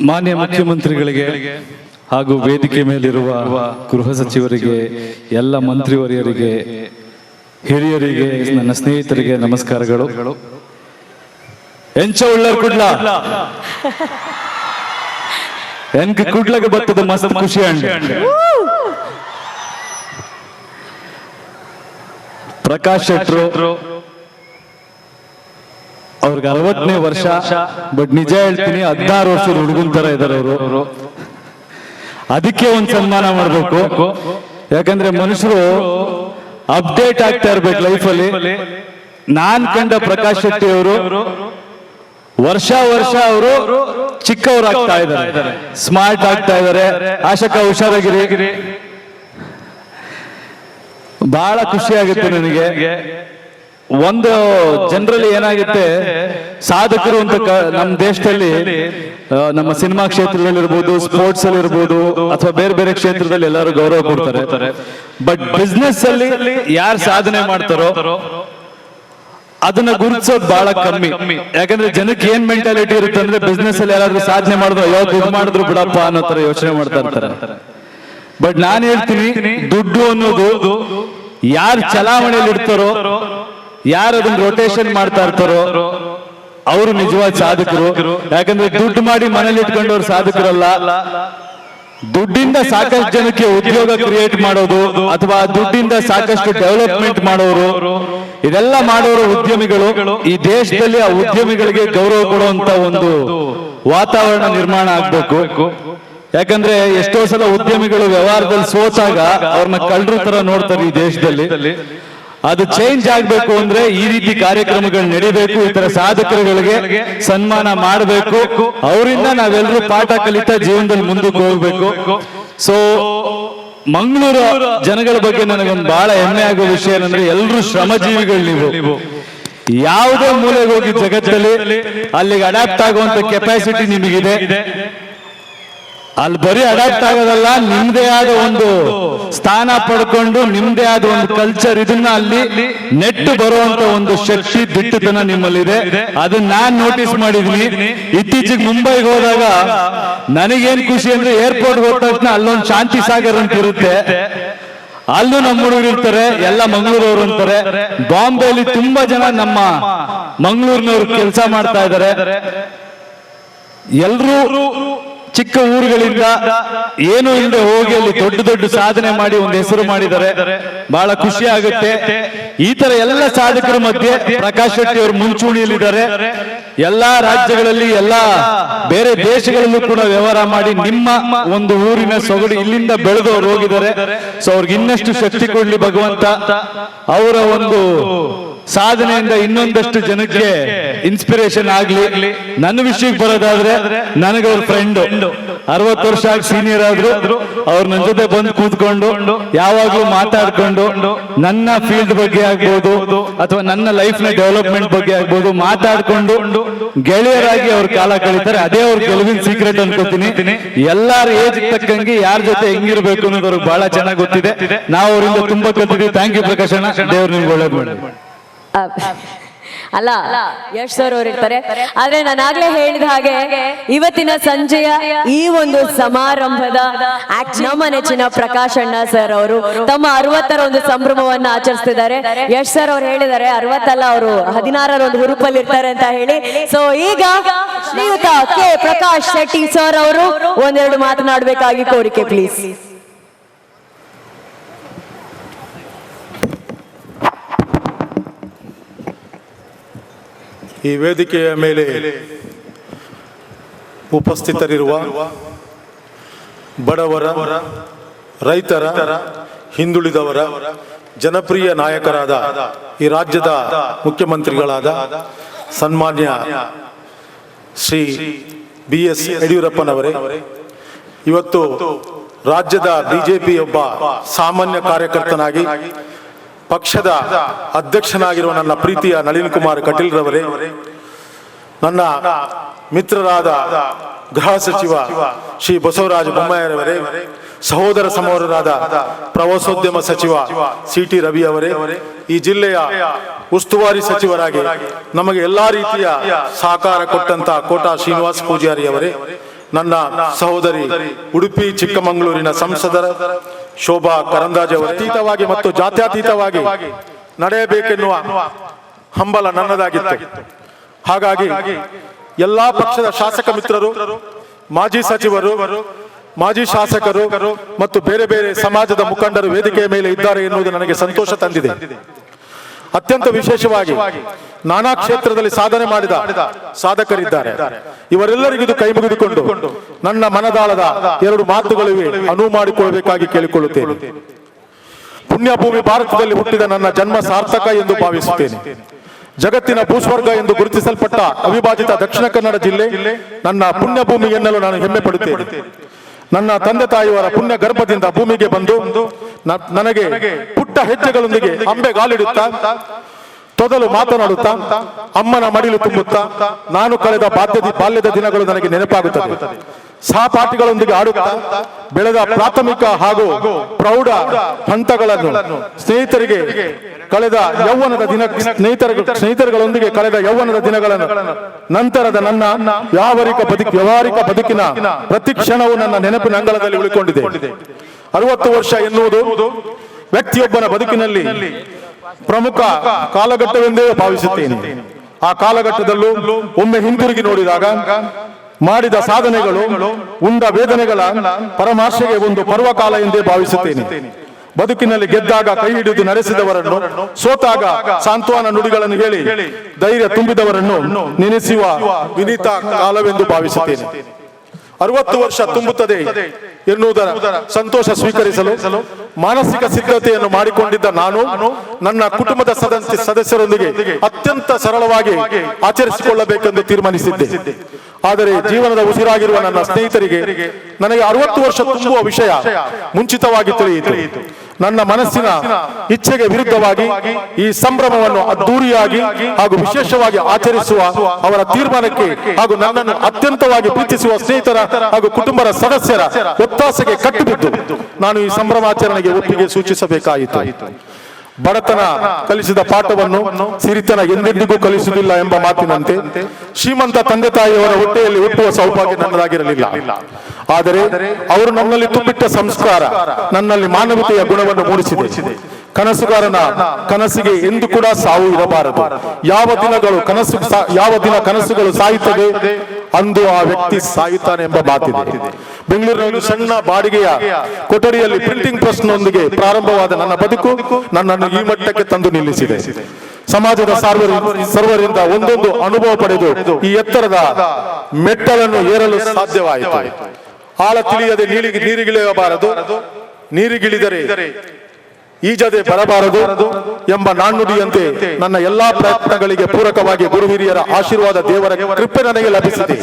ಮಾನ್ಯ ಮುಖ್ಯಮಂತ್ರಿಗಳಿಗೆ ಹಾಗೂ ವೇದಿಕೆ ಮೇಲಿರುವ ಗೃಹ ಸಚಿವರಿಗೆ, ಎಲ್ಲ ಮಂತ್ರಿವರಿಯರಿಗೆ, ಹಿರಿಯರಿಗೆ, ನನ್ನ ಸ್ನೇಹಿತರಿಗೆ ನಮಸ್ಕಾರಗಳು. ಎಂಚ ಉಳ್ಳರ್ ಕುಡ್ಲ ಎನ್ಕ ಕುಡ್ಲಗೆ ಬರ್ತದ ಮಸ್ತ್ ಖುಷಿ ಅಂಡ್ ಪ್ರಕಾಶ್ ಶೆಟ್ರು ಅವ್ರಿಗೆ 60ನೇ ವರ್ಷ. ಬಟ್ ನಿಜ ಹೇಳ್ತೀನಿ, 16 ವರ್ಷದ ಹುಡುಗನ ತರ ಇದಾರೆ ಅವರು. ಅದಕ್ಕೆ ಒಂದು ಸನ್ಮಾನ ಮಾಡ್ಬೇಕು. ಯಾಕಂದ್ರೆ ಮನುಷ್ಯರು ಅಪ್ಡೇಟ್ ಆಗ್ತಾ ಇರ್ಬೇಕು ಲೈಫಲ್ಲಿ. ನಾನ್ ಕಂಡ ಪ್ರಕಾಶ್ ಶೆಟ್ಟಿ ಅವರು ವರ್ಷ ಅವರು ಚಿಕ್ಕವರಾಗ್ತಾ ಇದ್ದಾರೆ, ಸ್ಮಾರ್ಟ್ ಆಗ್ತಾ ಇದ್ದಾರೆ. ಆಶಕ ಹುಷಾರಾಗಿರಿ. ಬಹಳ ಖುಷಿ ಆಗುತ್ತೆ ನನಗೆ. ಒಂದು ಜನರಲಿ ಏನಾಗುತ್ತೆ, ಸಾಧಕರು ಅಂತ ನಮ್ಮ ದೇಶದಲ್ಲಿ ನಮ್ಮ ಸಿನಿಮಾ ಕ್ಷೇತ್ರದಲ್ಲಿ ಇರ್ಬೋದು, ಸ್ಪೋರ್ಟ್ಸ್ ಅಲ್ಲಿ ಇರ್ಬೋದು, ಅಥವಾ ಬೇರೆ ಬೇರೆ ಕ್ಷೇತ್ರದಲ್ಲಿ ಎಲ್ಲರೂ ಗೌರವ ಕೊಡ್ತಾರೆ. ಬಟ್ ಬಿಸ್ನೆಸ್ ಅಲ್ಲಿ ಯಾರು ಸಾಧನೆ ಮಾಡ್ತಾರೋ ಅದನ್ನ ಗುರುತಿಸೋದು ಬಹಳ ಕಮ್ಮಿ. ಯಾಕಂದ್ರೆ ಜನಕ್ಕೆ ಏನ್ ಮೆಂಟಾಲಿಟಿ ಇರುತ್ತೆ ಅಂದ್ರೆ, ಬಿಸ್ನೆಸ್ ಅಲ್ಲಿ ಯಾರಾದ್ರೂ ಸಾಧನೆ ಮಾಡಿದ್ರು ಅಯ್ಯೋ ದುಡ್ಡು ಮಾಡಿದ್ರು ಬಿಡಪ್ಪ ಅನ್ನೋ ತರ ಯೋಚನೆ ಮಾಡ್ತಾ ಇರ್ತಾರೆ. ಬಟ್ ನಾನು ಹೇಳ್ತೀನಿ, ದುಡ್ಡು ಅನ್ನೋದು ಯಾರು ಚಲಾವಣೆಯಲ್ಲಿ ಇಡ್ತಾರೋ, ಯಾರು ಅದನ್ನ ರೊಟೇಷನ್ ಮಾಡ್ತಾ ಇರ್ತಾರೋ ಅವರು ನಿಜವಾದ ಸಾಧಕರು. ಯಾಕಂದ್ರೆ ದುಡ್ಡು ಮಾಡಿ ಮನೇಲಿ ಇಟ್ಕೊಂಡವ್ರು ಸಾಧಕರಲ್ಲ. ದುಡ್ಡಿಂದ ಸಾಕಷ್ಟು ಜನಕ್ಕೆ ಉದ್ಯೋಗ ಕ್ರಿಯೇಟ್ ಮಾಡೋದು, ಅಥವಾ ದುಡ್ಡಿಂದ ಸಾಕಷ್ಟು ಡೆವಲಪ್ಮೆಂಟ್ ಮಾಡೋರು, ಇದೆಲ್ಲ ಮಾಡೋರು ಉದ್ಯಮಿಗಳು. ಈ ದೇಶದಲ್ಲಿ ಆ ಉದ್ಯಮಿಗಳಿಗೆ ಗೌರವ ಕೊಡುವಂತ ಒಂದು ವಾತಾವರಣ ನಿರ್ಮಾಣ ಆಗ್ಬೇಕು. ಯಾಕಂದ್ರೆ ಎಷ್ಟೋ ಸಲ ಉದ್ಯಮಿಗಳು ವ್ಯವಹಾರದಲ್ಲಿ ಸೋತಾಗ ಅವ್ರನ್ನ ಕಳ್ಳರು ತರ ನೋಡ್ತಾರೆ ಈ ದೇಶದಲ್ಲಿ. ಅದು ಚೇಂಜ್ ಆಗ್ಬೇಕು ಅಂದ್ರೆ ಈ ರೀತಿ ಕಾರ್ಯಕ್ರಮಗಳು ನಡೀಬೇಕು. ಈ ತರ ಸಾಧಕರುಗಳಿಗೆ ಸನ್ಮಾನ ಮಾಡಬೇಕು. ಅವರಿಂದ ನಾವೆಲ್ಲರೂ ಪಾಠ ಕಲಿತಾ ಜೀವನದಲ್ಲಿ ಮುಂದಕ್ಕೆ ಹೋಗ್ಬೇಕು. ಸೊ ಮಂಗಳೂರು ಜನಗಳ ಬಗ್ಗೆ ನನಗೊಂದು ಬಹಳ ಹೆಮ್ಮೆ ಆಗೋ ವಿಷಯ ಏನಂದ್ರೆ ಎಲ್ಲರೂ ಶ್ರಮಜೀವಿಗಳು ನೀವು. ಯಾವುದೇ ಮೂಲೆಗೆ ಹೋಗಿ ಜಗತ್ತಲ್ಲಿ ಅಲ್ಲಿಗೆ ಅಡಾಪ್ಟ್ ಆಗುವಂತ ಕೆಪಾಸಿಟಿ ನಿಮಗಿದೆ. ಅಲ್ಲಿ ಬರೀ ಅಡಾಪ್ಟ್ ಆಗೋದಲ್ಲ, ನಿಮ್ದೇ ಆದ ಒಂದು ಸ್ಥಾನ ಪಡ್ಕೊಂಡು ನಿಮ್ದೇ ಆದ ಒಂದು ಕಲ್ಚರ್, ಇದನ್ನ ಅಲ್ಲಿ ನೆಟ್ಟು ಬರುವಂತ ಒಂದು ಶಕ್ತಿ ದಿಟ್ಟತನ ನಿಮ್ಮಲ್ಲಿದೆ. ಅದನ್ನ ನಾನ್ ನೋಟಿಸ್ ಮಾಡಿದೀನಿ. ಇತ್ತೀಚೆಗೆ ಮುಂಬೈಗೆ ಹೋದಾಗ ನನಗೇನ್ ಖುಷಿ ಅಂದ್ರೆ ಏರ್ಪೋರ್ಟ್ ಹೋದ ತಕ್ಷಣ ಅಲ್ಲೊಂದು ಶಾಂತಿ ಸಾಗರ್ ಅಂತ ಇರುತ್ತೆ, ಅಲ್ಲೂ ನಮ್ಮ ಹುಡುಗರು ಇರ್ತಾರೆ, ಎಲ್ಲ ಮಂಗಳೂರವ್ರು ಅಂತಾರೆ. ಬಾಂಬೆಯಲ್ಲಿ ತುಂಬಾ ಜನ ನಮ್ಮ ಮಂಗಳೂರಿನವ್ರು ಕೆಲಸ ಮಾಡ್ತಾ ಇದ್ದಾರೆ. ಎಲ್ರೂ ಚಿಕ್ಕ ಊರುಗಳಿಂದ ಏನು ಇಲ್ಲದೆ ಹೋಗಿ ಅಲ್ಲಿ ದೊಡ್ಡ ದೊಡ್ಡ ಸಾಧನೆ ಮಾಡಿ ಒಂದು ಹೆಸರು ಮಾಡಿದ್ದಾರೆ. ಬಹಳ ಖುಷಿ ಆಗುತ್ತೆ. ಈ ತರ ಎಲ್ಲ ಸಾಧಕರ ಮಧ್ಯೆ ಪ್ರಕಾಶ್ ಶೆಟ್ಟಿ ಅವರು ಮುಂಚೂಣಿಯಲ್ಲಿದ್ದಾರೆ. ಎಲ್ಲಾ ರಾಜ್ಯಗಳಲ್ಲಿ, ಎಲ್ಲಾ ಬೇರೆ ದೇಶಗಳಲ್ಲೂ ಕೂಡ ವ್ಯವಹಾರ ಮಾಡಿ ನಿಮ್ಮ ಒಂದು ಊರಿನ ಸೊಗಡು ಇಲ್ಲಿಂದ ಬೆಳೆದವರು ಹೋಗಿದ್ದಾರೆ. ಸೊ ಅವ್ರಿಗೆ ಇನ್ನಷ್ಟು ಶಕ್ತಿ ಕೊಡ್ಲಿ ಭಗವಂತ. ಅವರ ಒಂದು ಸಾಧನೆಯಿಂದ ಇನ್ನೊಂದಷ್ಟು ಜನಕ್ಕೆ ಇನ್ಸ್ಪಿರೇಷನ್ ಆಗ್ಲಿ. ನನ್ನ ವಿಷಯಕ್ಕೆ ಬರೋದಾದ್ರೆ, ನನಗೆ ಅವ್ರ ಫ್ರೆಂಡ್ 60 ವರ್ಷ ಆಗಿ ಸೀನಿಯರ್ ಆದ್ರು. ಅವ್ರು ನನ್ನ ಜೊತೆ ಬಂದು ಕೂತ್ಕೊಂಡು ಯಾವಾಗ್ಲೂ ಮಾತಾಡ್ಕೊಂಡು ನನ್ನ ಫೀಲ್ಡ್ ಬಗ್ಗೆ ಆಗ್ಬೋದು ಅಥವಾ ನನ್ನ ಲೈಫ್ ನ ಡೆವಲಪ್ಮೆಂಟ್ ಬಗ್ಗೆ ಆಗ್ಬೋದು ಮಾತಾಡ್ಕೊಂಡು ಗೆಳೆಯರಾಗಿ ಅವ್ರ ಕಾಲ ಕಳೀತಾರೆ. ಅದೇ ಅವ್ರ ಗೆಲುವಿನ ಸೀಕ್ರೆಟ್ ಅನ್ಕೋತೀನಿ. ಎಲ್ಲಾರ ಏಜ್ ತಕ್ಕಂಗೆ ಯಾರ ಜೊತೆ ಹೆಂಗಿರ್ಬೇಕು ಅನ್ನೋದು ಅವ್ರಿಗೆ ಬಹಳ ಚೆನ್ನಾಗಿ ಗೊತ್ತಿದೆ. ನಾವು ಅವರಿಂದ ತುಂಬಾ ಕಲ್ತಿದ್ದೀವಿ. ಥ್ಯಾಂಕ್ ಯು ಪ್ರಕಾಶ್ ಅಣ್ಣ. ದೇವ್ರು ನಿಮ್ಗೆ ಒಳ್ಳೇದು ಮಾಡಿ. ಅಲ್ಲ, ಯಶ್ ಸರ್ ಅವ್ರು ಇರ್ತಾರೆ. ಆದ್ರೆ ನಾನಾಗ್ಲೇ ಹೇಳಿದ ಹಾಗೆ ಇವತ್ತಿನ ಸಂಜೆಯ ಈ ಒಂದು ಸಮಾರಂಭದ ನಮ್ಮ ನೆಚ್ಚಿನ ಪ್ರಕಾಶ್ ಅಣ್ಣ ಸರ್ ಅವರು ತಮ್ಮ 60ರ ಒಂದು ಸಂಭ್ರಮವನ್ನ ಆಚರಿಸ್ತಿದ್ದಾರೆ. ಯಶ್ ಸರ್ ಅವ್ರು ಹೇಳಿದ್ದಾರೆ 60 ಅಲ್ಲ, ಅವರು 16ರ ಒಂದು ಹುರುಪಲ್ಲಿ ಇರ್ತಾರೆ ಅಂತ ಹೇಳಿ. ಸೊ ಈಗ ಶ್ರೀಯುತ ಕೆ ಪ್ರಕಾಶ್ ಶೆಟ್ಟಿ ಸರ್ ಅವರು ಒಂದೆರಡು ಮಾತನಾಡಬೇಕಾಗಿ ಕೋರಿಕೆ, ಪ್ಲೀಸ್. ಈ ವೇದಿಕೆಯ ಮೇಲೆ ಉಪಸ್ಥಿತರಿರುವ ಬಡವರ, ರೈತರ, ಹಿಂದುಳಿದವರ ಜನಪ್ರಿಯ ನಾಯಕರಾದ ಈ ರಾಜ್ಯದ ಮುಖ್ಯಮಂತ್ರಿಗಳಾದ ಸನ್ಮಾನ್ಯ ಶ್ರೀ BS ಯಡಿಯೂರಪ್ಪನವರೇ, ಇವತ್ತು ರಾಜ್ಯದ ಬಿಜೆಪಿ ಒಬ್ಬ ಸಾಮಾನ್ಯ ಕಾರ್ಯಕರ್ತನಾಗಿ ಪಕ್ಷದ ಅಧ್ಯಕ್ಷನಾಗಿರುವ ನನ್ನ ಪ್ರೀತಿಯ ನಳಿನ್ ಕುಮಾರ್ ಕಟೀಲ್ ರವರೇ, ನನ್ನ ಮಿತ್ರರಾದ ಗೃಹ ಸಚಿವ ಶ್ರೀ ಬಸವರಾಜ ಬೊಮ್ಮಾಯಿರವರೇ, ಸಹೋದರ ಸಮವರರಾದ ಪ್ರವಾಸೋದ್ಯಮ ಸಚಿವ CT ರವಿ ಅವರೇ, ಈ ಜಿಲ್ಲೆಯ ಉಸ್ತುವಾರಿ ಸಚಿವರಾಗಿ ನಮಗೆ ಎಲ್ಲಾ ರೀತಿಯ ಸಹಕಾರ ಕೊಟ್ಟಂತ ಕೋಟಾ ಶ್ರೀನಿವಾಸ ಪೂಜಾರಿ ಅವರೇ, ನನ್ನ ಸಹೋದರಿ ಉಡುಪಿ ಚಿಕ್ಕಮಗಳೂರಿನ ಸಂಸದರ ಶೋಭಾ ಕರಂದಾಜೆ ಅವರ, ಅತೀತವಾಗಿ ಮತ್ತು ಜಾತ್ಯತೀತವಾಗಿ ನಡೆಯಬೇಕೆನ್ನುವ ಹಂಬಲ ನನ್ನದಾಗಿತ್ತು. ಹಾಗಾಗಿ ಎಲ್ಲಾ ಪಕ್ಷದ ಶಾಸಕ ಮಿತ್ರರು, ಮಾಜಿ ಸಚಿವರು, ಮಾಜಿ ಶಾಸಕರು ಮತ್ತು ಬೇರೆ ಬೇರೆ ಸಮಾಜದ ಮುಖಂಡರು ವೇದಿಕೆಯ ಮೇಲೆ ಇದ್ದಾರೆ ಎನ್ನುವುದು ನನಗೆ ಸಂತೋಷ ತಂದಿದೆ. ಅತ್ಯಂತ ವಿಶೇಷವಾಗಿ ನಾನಾ ಕ್ಷೇತ್ರದಲ್ಲಿ ಸಾಧನೆ ಮಾಡಿದ ಸಾಧಕರಿದ್ದಾರೆ. ಇವರೆಲ್ಲರಿಗೂ ಇದು ಕೈ ಮುಗಿದುಕೊಂಡು ನನ್ನ ಮನದಾಳದ 2 ಮಾತುಗಳಿವೆ, ಅನುವು ಮಾಡಿಕೊಳ್ಳಬೇಕಾಗಿ ಕೇಳಿಕೊಳ್ಳುತ್ತೇನೆ. ಪುಣ್ಯಭೂಮಿ ಭಾರತದಲ್ಲಿ ಹುಟ್ಟಿದ ನನ್ನ ಜನ್ಮ ಸಾರ್ಥಕ ಎಂದು ಭಾವಿಸುತ್ತೇನೆ. ಜಗತ್ತಿನ ಭೂಸ್ವರ್ಗ ಎಂದು ಗುರುತಿಸಲ್ಪಟ್ಟ ಅವಿಭಾಜಿತ ದಕ್ಷಿಣ ಕನ್ನಡ ಜಿಲ್ಲೆ ನನ್ನ ಪುಣ್ಯಭೂಮಿ ಎನ್ನಲು ನಾನು ಹೆಮ್ಮೆ ಪಡುತ್ತೇನೆ. ನನ್ನ ತಂದೆ ತಾಯಿಯವರ ಪುಣ್ಯ ಗರ್ಭದಿಂದ ಭೂಮಿಗೆ ಬಂದು ನನಗೆ ಪುಟ್ಟ ಹೆಜ್ಜೆಗಳೊಂದಿಗೆ ಅಂಬೆಗಾಲಿಡುತ್ತಾ, ತೊದಲು ಮಾತನಾಡುತ್ತಾ, ಅಮ್ಮನ ಮಡಿಲು ತುಂಬುತ್ತಾ ನಾನು ಕಳೆದ ಬಾಲ್ಯದ ದಿನಗಳು ನನಗೆ ನೆನಪಾಗುತ್ತದೆ. ಸಹಪಾಠಿಗಳೊಂದಿಗೆ ಆಡುತ್ತಾ ಬೆಳೆದ ಪ್ರಾಥಮಿಕ ಹಾಗೂ ಪ್ರೌಢ ಹಂತಗಳನ್ನು ಸ್ನೇಹಿತರೊಂದಿಗೆ ಕಳೆದ ಯೌವನದ ದಿನಗಳನ್ನು ನಂತರದ ನನ್ನ ವ್ಯಾವಹಾರಿಕ ಬದುಕಿನ ಪ್ರತಿ ಕ್ಷಣವು ನನ್ನ ನೆನಪಿನ ಅಂಗಳದಲ್ಲಿ ಉಳಿಕೊಂಡಿದೆ. 60 ವರ್ಷ ಎನ್ನುವುದು ವ್ಯಕ್ತಿಯೊಬ್ಬನ ಬದುಕಿನಲ್ಲಿ ಪ್ರಮುಖ ಕಾಲಘಟ್ಟವೆಂದೇ ಭಾವಿಸುತ್ತೇನೆ. ಆ ಕಾಲಘಟ್ಟದಲ್ಲೂ ಒಮ್ಮೆ ಹಿಂತಿರುಗಿ ನೋಡಿದಾಗ ಮಾಡಿದ ಸಾಧನೆಗಳು, ಉಂಡ ವೇದನೆಗಳ ಪರಮಾರ್ಶೆಗೆ ಒಂದು ಪರ್ವಕಾಲ ಎಂದೇ ಭಾವಿಸುತ್ತೇನೆ. ಬದುಕಿನಲ್ಲಿ ಗೆದ್ದಾಗ ಕೈ ಹಿಡಿದು ನಡೆಸಿದವರನ್ನು, ಸೋತಾಗ ಸಾಂತ್ವನ ನುಡಿಗಳನ್ನು ಹೇಳಿ ಧೈರ್ಯ ತುಂಬಿದವರನ್ನು ನೆನೆಸುವ ವಿನೀತ ಕಾಲವೆಂದು ಭಾವಿಸುತ್ತೇನೆ. 60 ವರ್ಷ ತುಂಬುತ್ತದೆ ಎನ್ನುವುದರ ಸಂತೋಷ ಸ್ವೀಕರಿಸಲು ಮಾನಸಿಕ ಸಿದ್ಧತೆಯನ್ನು ಮಾಡಿಕೊಂಡಿದ್ದ ನಾನು ನನ್ನ ಕುಟುಂಬದ ಸದಸ್ಯರೊಂದಿಗೆ ಅತ್ಯಂತ ಸರಳವಾಗಿ ಆಚರಿಸಿಕೊಳ್ಳಬೇಕೆಂದು ತೀರ್ಮಾನಿಸಿದ್ದೆ. ಆದರೆ ಜೀವನದ ಉಸಿರಾಗಿರುವ ನನ್ನ ಸ್ನೇಹಿತರಿಗೆ ನನಗೆ 60 ವರ್ಷ ತುಂಬುವ ವಿಷಯ ಮುಂಚಿತವಾಗಿ ತಿಳಿಯಿತು. ನನ್ನ ಮನಸ್ಸಿನ ಇಚ್ಛೆಗೆ ವಿರುದ್ಧವಾಗಿ ಈ ಸಂಭ್ರಮವನ್ನು ಅದ್ದೂರಿಯಾಗಿ ಹಾಗೂ ವಿಶೇಷವಾಗಿ ಆಚರಿಸುವ ಅವರ ತೀರ್ಮಾನಕ್ಕೆ ಹಾಗೂ ನನ್ನನ್ನು ಅತ್ಯಂತವಾಗಿ ಪ್ರೀತಿಸುವ ಸ್ನೇಹಿತರ ಹಾಗೂ ಕುಟುಂಬದ ಸದಸ್ಯರ ಒತ್ತಾಸೆಗೆ ಕಟ್ಟಿಬಿದ್ದು ನಾನು ಈ ಸಂಭ್ರಮಾಚರಣೆಗೆ ಒಪ್ಪಿಗೆ ಸೂಚಿಸಬೇಕಾಯಿತು. ಬಡತನ ಕಲಿಸಿದ ಪಾಠವನ್ನು ಸಿರಿತನ ಎಂದೆಂದಿಗೂ ಕಲಿಸುವುದಿಲ್ಲ ಎಂಬ ಮಾತಿನಂತೆ ಶ್ರೀಮಂತ ತಂದೆ ತಾಯಿಯವರ ಹೊಟ್ಟೆಯಲ್ಲಿ ಹುಟ್ಟುವ ಸೌಭಾಗ್ಯ ನನ್ನದಾಗಿರಲಿಲ್ಲ. ಆದರೆ ಅವರು ನನ್ನಲ್ಲಿ ತುಂಬಿಟ್ಟ ಸಂಸ್ಕಾರ ನನ್ನಲ್ಲಿ ಮಾನವೀಯತೆಯ ಗುಣವನ್ನು ಮೂಡಿಸಿದೆ. ಕನಸುಗಾರನ ಕನಸಿಗೆ ಎಂದು ಕೂಡ ಸಾವು ಇರಬಾರದು. ಯಾವ ದಿನ ಕನಸುಗಳು ಸಾಯುತ್ತದೆ ಅಂದು ಆ ವ್ಯಕ್ತಿ ಸಾಯುತ್ತಾನೆ ಎಂಬ ಮಾತಿದೆ. ಬೆಂಗಳೂರಿನಲ್ಲಿ ಸಣ್ಣ ಬಾಡಿಗೆಯ ಕೊಠಡಿಯಲ್ಲಿ ಪ್ರಿಂಟಿಂಗ್ ಪ್ರೆಸ್ನೊಂದಿಗೆ ಪ್ರಾರಂಭವಾದ ನನ್ನ ಬದುಕು ನನ್ನನ್ನು ಈ ಮಟ್ಟಕ್ಕೆ ತಂದು ನಿಲ್ಲಿಸಿದೆ. ಸಮಾಜದ ಸರ್ವರಿಂದ ಒಂದೊಂದು ಅನುಭವ ಪಡೆದು ಈ ಎತ್ತರದ ಮೆಟ್ಟಲನ್ನು ಏರಲು ಸಾಧ್ಯವಾಯಿತು. ಆಳ ತಿಳಿಯದೆ ನೀರಿಗಿಳಿಯಬಾರದು, ನೀರಿಗಿಳಿದರೆ ಈಜದೆ ಬರಬಾರದು ಎಂಬ ನಾಣ್ಣುಡಿಯಂತೆ ನನ್ನ ಎಲ್ಲಾ ಪ್ರಯತ್ನಗಳಿಗೆ ಪೂರಕವಾಗಿ ಗುರು ಹಿರಿಯರ ಆಶೀರ್ವಾದ, ದೇವರ ಕೃಪೆ ನನಗೆ ಲಭಿಸಿದೆ.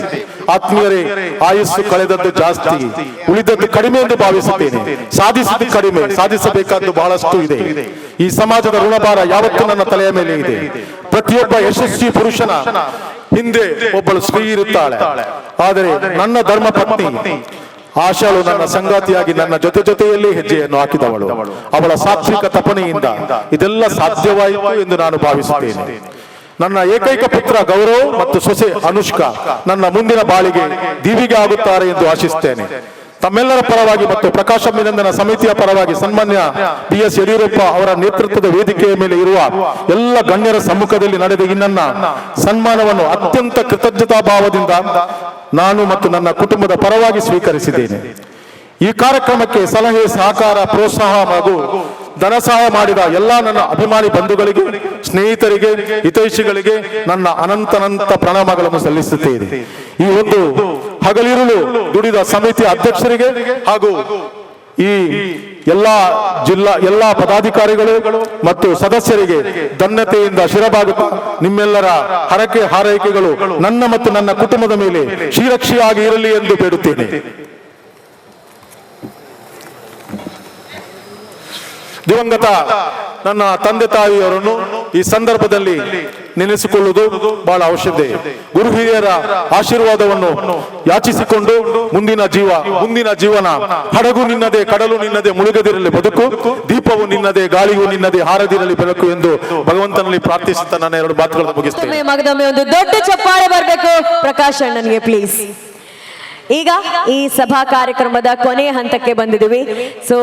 ಆತ್ಮೀಯರೇ, ಆಯುಸ್ಸು ಕಳೆದದ್ದು ಜಾಸ್ತಿ, ಉಳಿದದ್ದು ಕಡಿಮೆ ಎಂದು ಭಾವಿಸುತ್ತೇನೆ. ಸಾಧಿಸಿದ್ದು ಕಡಿಮೆ, ಸಾಧಿಸಬೇಕಾದ್ದು ಬಹಳಷ್ಟು ಇದೆ. ಈ ಸಮಾಜದ ಋಣಭಾರ ಯಾವತ್ತೂ ನನ್ನ ತಲೆಯ ಮೇಲೆ ಇದೆ. ಪ್ರತಿಯೊಬ್ಬ ಯಶಸ್ವಿ ಪುರುಷನ ಹಿಂದೆ ಒಬ್ಬಳು ಸ್ತ್ರೀ ಇರುತ್ತಾಳೆ. ಆದರೆ ನನ್ನ ಧರ್ಮ ಪತ್ನಿ ಆಶಾಳು ನನ್ನ ಸಂಗಾತಿಯಾಗಿ ನನ್ನ ಜೊತೆಯಲ್ಲಿ ಹೆಜ್ಜೆಯನ್ನು ಹಾಕಿದವಳು. ಅವಳ ಸಾತ್ವಿಕ ತಪನೆಯಿಂದ ಇದೆಲ್ಲ ಸಾಧ್ಯವಾಯಿತು ಎಂದು ನಾನು ಭಾವಿಸುತ್ತೇನೆ. ನನ್ನ ಏಕೈಕ ಪುತ್ರ ಗೌರವ್ ಮತ್ತು ಸೊಸೆ ಅನುಷ್ಕಾ ನನ್ನ ಮುಂದಿನ ಬಾಳಿಗೆ ದೀವಿಗೆ ಆಗುತ್ತಾರೆ ಎಂದು ಆಶಿಸುತ್ತೇನೆ. ತಮ್ಮೆಲ್ಲರ ಪರವಾಗಿ ಮತ್ತು ಪ್ರಕಾಶ ಅಭಿನಂದನ ಸಮಿತಿಯ ಪರವಾಗಿ ಸನ್ಮಾನ್ಯ BS ಯಡಿಯೂರಪ್ಪ ಅವರ ನೇತೃತ್ವದ ವೇದಿಕೆಯ ಮೇಲೆ ಇರುವ ಎಲ್ಲ ಗಣ್ಯರ ಸಮ್ಮುಖದಲ್ಲಿ ನಡೆದ ಈ ನನ್ನ ಸನ್ಮಾನವನ್ನು ಅತ್ಯಂತ ಕೃತಜ್ಞತಾ ಭಾವದಿಂದ ನಾನು ಮತ್ತು ನನ್ನ ಕುಟುಂಬದ ಪರವಾಗಿ ಸ್ವೀಕರಿಸಿದ್ದೇನೆ. ಈ ಕಾರ್ಯಕ್ರಮಕ್ಕೆ ಸಲಹೆ, ಸಹಕಾರ, ಪ್ರೋತ್ಸಾಹ ಹಾಗೂ ಧನ ಸಹಾಯ ಮಾಡಿದ ಎಲ್ಲ ನನ್ನ ಅಭಿಮಾನಿ ಬಂಧುಗಳಿಗೆ, ಸ್ನೇಹಿತರಿಗೆ, ಹಿತೈಷಿಗಳಿಗೆ ನನ್ನ ಅನಂತ ಪ್ರಣಾಮಗಳನ್ನು ಸಲ್ಲಿಸುತ್ತೇನೆ. ಈ ಒಂದು ಹಗಲಿರುಳು ದುಡಿದ ಸಮಿತಿಯ ಅಧ್ಯಕ್ಷರಿಗೆ ಹಾಗೂ ಈ ಎಲ್ಲಾ ಪದಾಧಿಕಾರಿಗಳು ಮತ್ತು ಸದಸ್ಯರಿಗೆ ಧನ್ಯತೆಯಿಂದ ಶಿರಬಾಗುತ್ತಾ ನಿಮ್ಮೆಲ್ಲರ ಹರಕೆ ಹಾರೈಕೆಗಳು ನನ್ನ ಮತ್ತು ನನ್ನ ಕುಟುಂಬದ ಮೇಲೆ ಶ್ರೀರಕ್ಷಿಯಾಗಿ ಇರಲಿ ಎಂದು ಬೇಡುತ್ತೇನೆ. ದಿವಂಗತ ನನ್ನ ತಂದೆ ತಾಯಿಯವರನ್ನು ಈ ಸಂದರ್ಭದಲ್ಲಿ ನೆನೆಸಿಕೊಳ್ಳುವುದು ಬಹಳ ಅವಶ್ಯಕತೆ. ಗುರು ಹಿರಿಯರ ಆಶೀರ್ವಾದವನ್ನು ಯಾಚಿಸಿಕೊಂಡು ಮುಂದಿನ ಜೀವನ ಹಡಗು ನಿನ್ನದೇ, ಕಡಲು ನಿನ್ನದೇ, ಮುಳುಗದಿರಲಿ ಬದುಕು, ದೀಪವು ನಿನ್ನದೇ, ಗಾಳಿಯು ನಿನ್ನದೇ, ಹಾರದಿರಲಿ ಬೆಳಕು ಎಂದು ಭಗವಂತನಲ್ಲಿ ಪ್ರಾರ್ಥಿಸುತ್ತಾ ನನ್ನ 2 ಮಾತುಗಳನ್ನು ಮುಗಿಸ್ತೇನೆ. ಮಗದೊಮ್ಮೆ ಒಂದು ದೊಡ್ಡ ಚಪ್ಪಾಳೆ ಬರಬೇಕು ಪ್ರಕಾಶ್ ಅಣ್ಣನಿಗೆ ಪ್ಲೀಸ್. ಈಗ ಈ ಸಭಾ ಕಾರ್ಯಕ್ರಮದ ಕೊನೆಯ ಹಂತಕ್ಕೆ ಬಂದಿದ್ದೀವಿ. ಸೊ